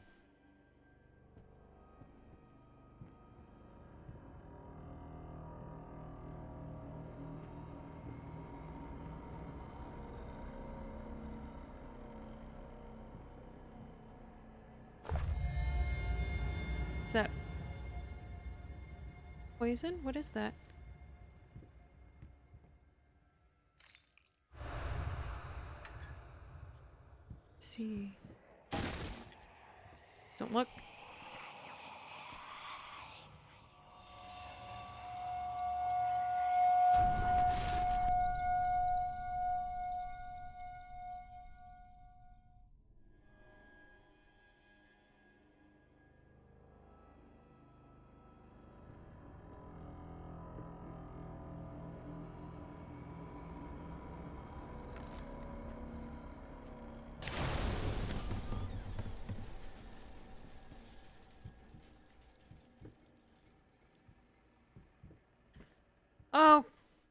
Is that poison? What is that? Let's see. Don't look.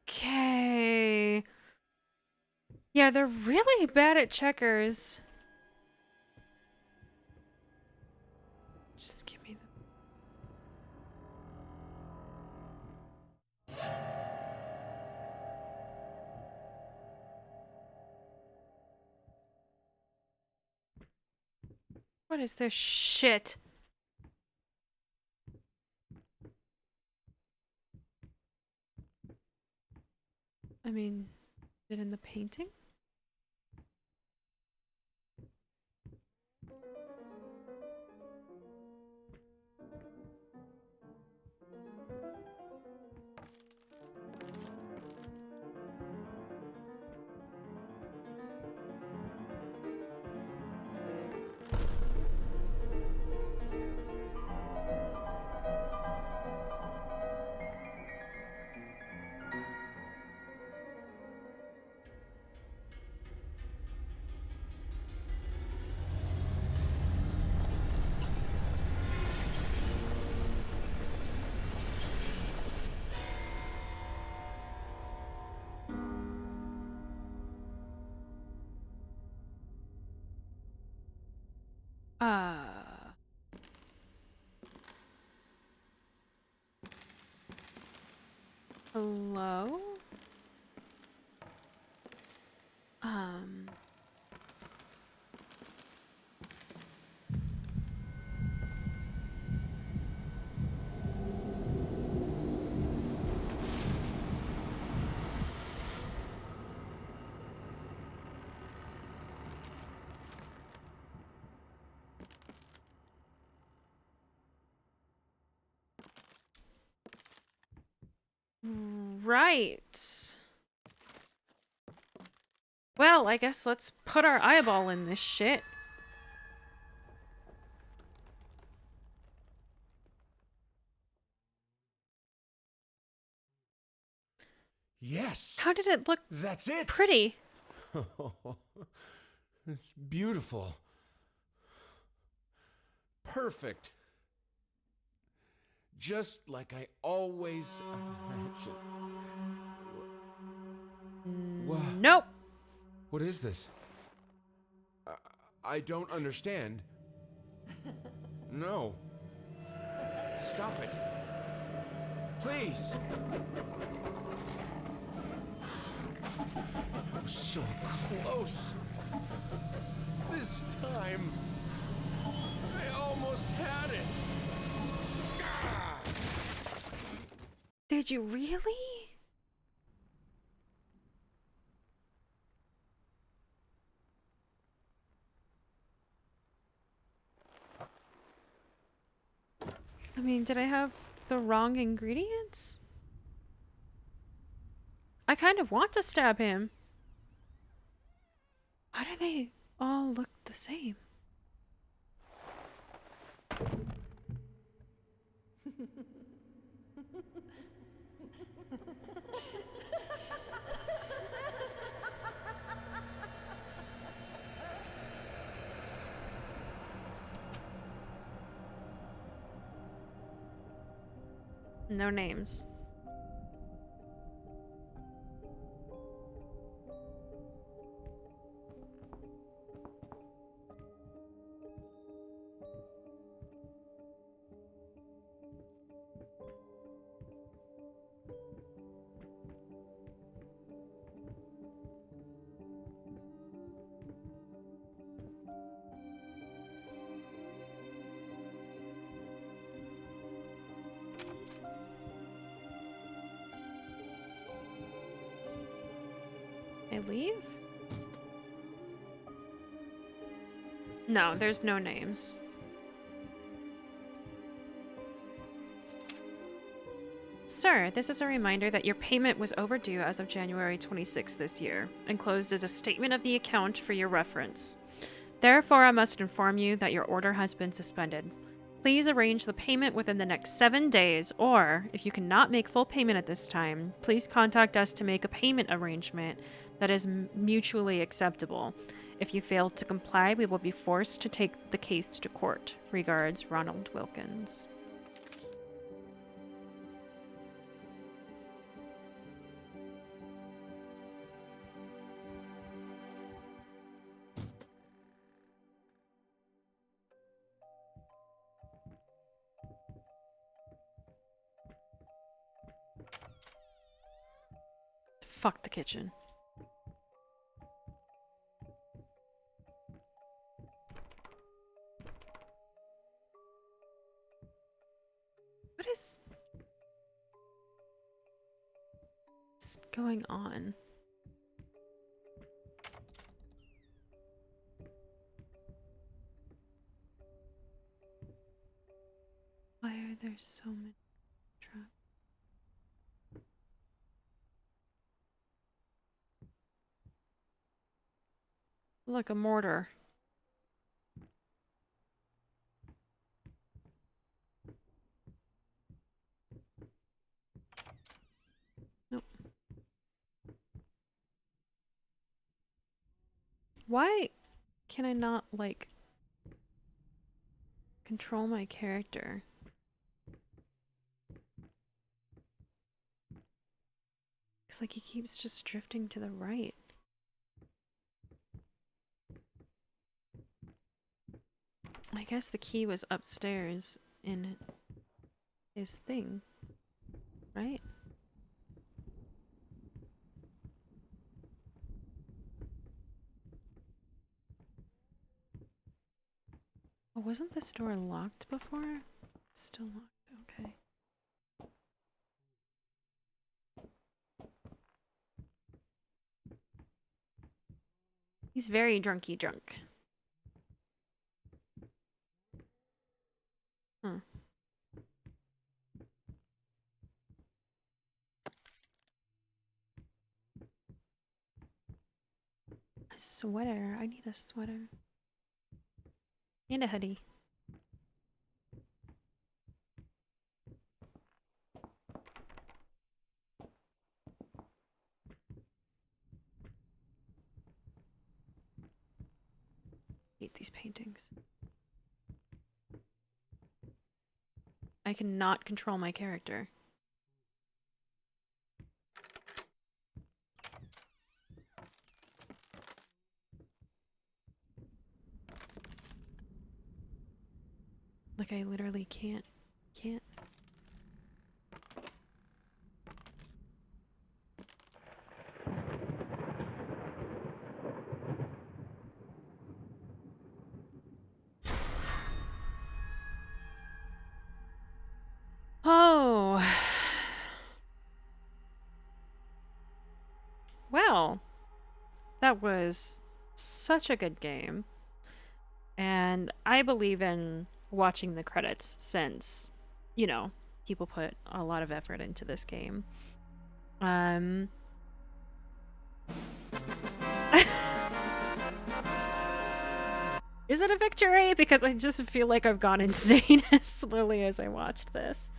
Okay. Yeah, they're really bad at checkers. Just give me the... What is this shit? I mean, is it in the painting? Hello? Um... Right. Well, I guess let's put our eyeball in this shit. Yes! How did it look That's it! pretty? It's beautiful. Perfect. Just like I always imagined. What? Nope. What is this? I don't understand. No. Stop it. Please. I was so close. This time, I almost had it. Ah! Did you really? I mean, did I have the wrong ingredients? I kind of want to stab him. Why do they all look the same? No names. They leave? No, there's no names. Sir, this is a reminder that your payment was overdue as of January 26th this year. Enclosed is a statement of the account for your reference. Therefore, I must inform you that your order has been suspended. Please arrange the payment within the next 7 days, or, if you cannot make full payment at this time, please contact us to make a payment arrangement that is mutually acceptable. If you fail to comply, we will be forced to take the case to court. Regards, Ronald Wilkins. Fuck the kitchen. What is going on? Why are there so many traps? Look, a mortar. Nope. Why can I not, like, control my character? It's like he keeps just drifting to the right. I guess the key was upstairs in his thing, right? Oh, wasn't this door locked before? It's still locked, okay. He's very drunky drunk. Huh. sweater. I need a sweater. And a hoodie. Hate these paintings. I cannot control my character. Like I literally can't. Oh. Well, that was such a good game. And I believe in watching the credits since, you know, people put a lot of effort into this game. Is it a victory? Because I just feel like I've gone insane as slowly as I watched this.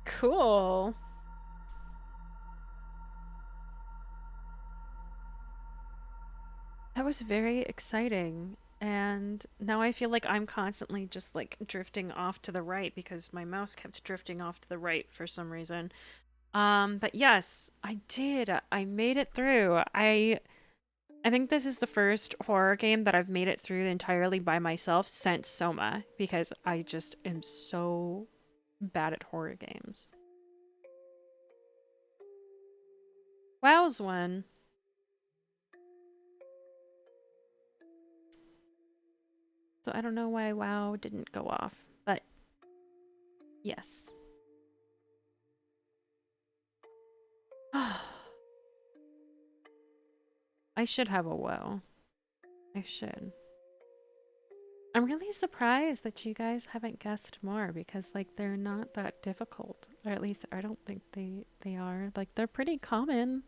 Cool. That was very exciting. And now I feel like I'm constantly just like drifting off to the right because my mouse kept drifting off to the right for some reason. But yes, I did. I made it through. I think this is the first horror game that I've made it through entirely by myself since Soma because I just am so bad at horror games. WoW's one. So I don't know why WoW didn't go off, but yes. I should have a WoW. I should. I'm really surprised that you guys haven't guessed more because like they're not that difficult. Or at least I don't think they are. Like they're pretty common.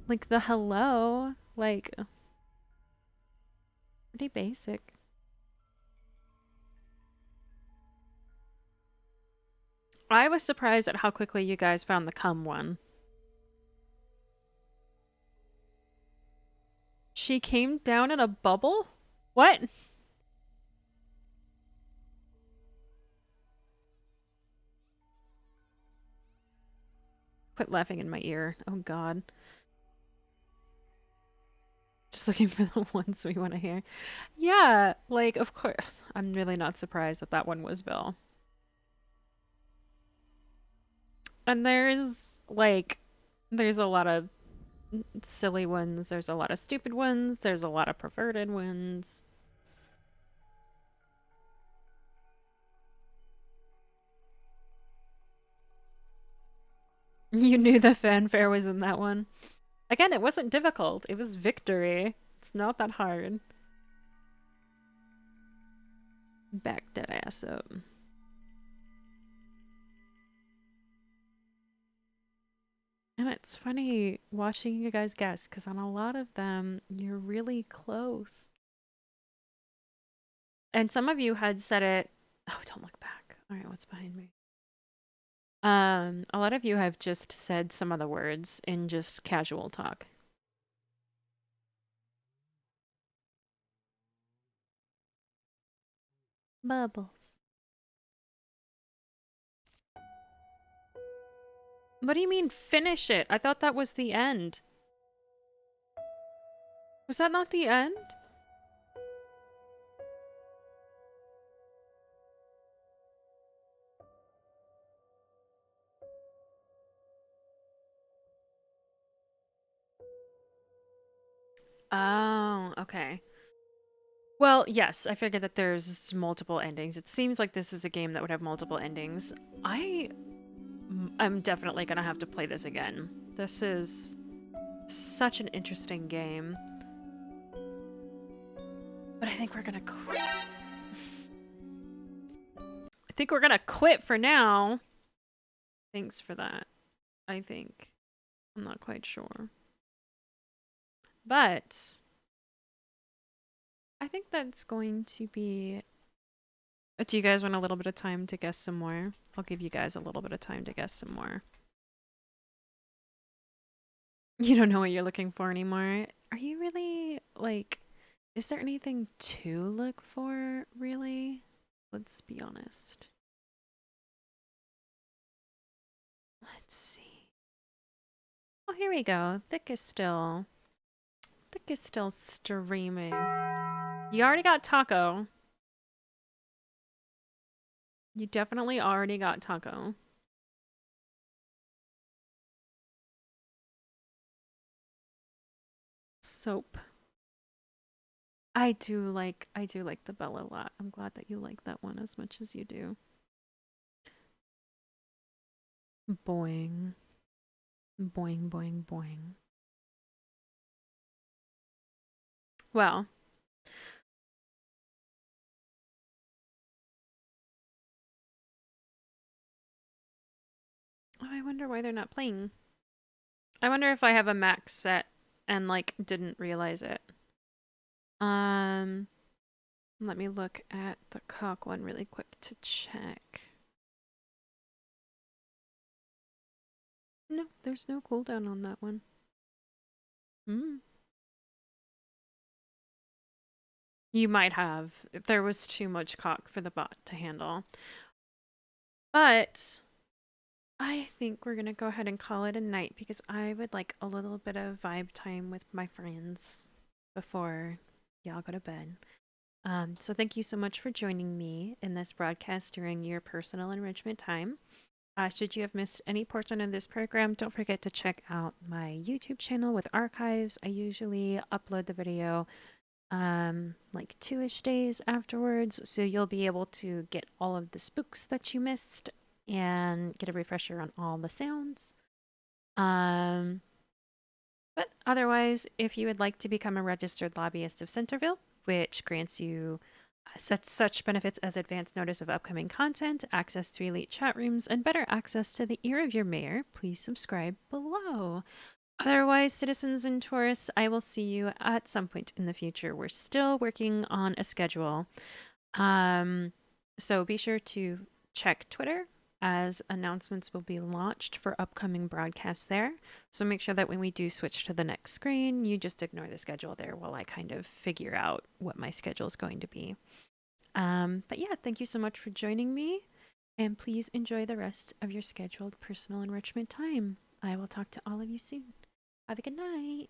Like the hello, like pretty basic. I was surprised at how quickly you guys found the cum one. She came down in a bubble? What? Quit laughing in my ear. Oh god. Just looking for the ones we want to hear. Yeah, like, of course. I'm really not surprised that that one was Bill. And there's, like, there's a lot of silly ones. There's a lot of stupid ones. There's a lot of perverted ones. You knew the fanfare was in that one. Again, it wasn't difficult. It was victory. It's not that hard. Back that ass up. And it's funny watching you guys guess, because on a lot of them, you're really close. And some of you had said it. Oh, don't look back. All right, what's behind me? A lot of you have just said some of the words in just casual talk. Bubbles. What do you mean finish it? I thought that was the end. Was that not the end? Oh, okay. Well, yes, I figured that there's multiple endings. It seems like this is a game that would have multiple endings. I'm definitely gonna have to play this again. This is such an interesting game. But I think we're gonna quit. I think we're gonna quit for now. Thanks for that. I think. I'm not quite sure. But I think that's going to be. Do you guys want a little bit of time to guess some more? I'll give you guys a little bit of time to guess some more. You don't know what you're looking for anymore. Are you really, like, is there anything to look for, really? Let's be honest. Let's see. Oh, here we go. Thick is still streaming. You already got Taco. You definitely already got Taco. Soap. I do like the Bella a lot. I'm glad that you like that one as much as you do. Boing. Boing, boing, boing. Well. Oh, I wonder why they're not playing. I wonder if I have a max set and, like, didn't realize it. Let me look at the cock one really quick to check. No, there's no cooldown on that one. You might have. There was too much cock for the bot to handle. But I think we're going to go ahead and call it a night because I would like a little bit of vibe time with my friends before y'all go to bed. So thank you so much for joining me in this broadcast during your personal enrichment time. Should you have missed any portion of this program, don't forget to check out my YouTube channel with archives. I usually upload the video like 2-ish days afterwards, so you'll be able to get all of the spooks that you missed and get a refresher on all the sounds. But otherwise, if you would like to become a registered lobbyist of Synterville, which grants you such benefits as advance notice of upcoming content, access to elite chat rooms, and better access to the ear of your mayor, please subscribe below. Otherwise, citizens and tourists, I will see you at some point in the future. We're still working on a schedule. So be sure to check Twitter as announcements will be launched for upcoming broadcasts there. So make sure that when we do switch to the next screen, you just ignore the schedule there while I kind of figure out what my schedule is going to be. But yeah, thank you so much for joining me. And please enjoy the rest of your scheduled personal enrichment time. I will talk to all of you soon. Have a good night.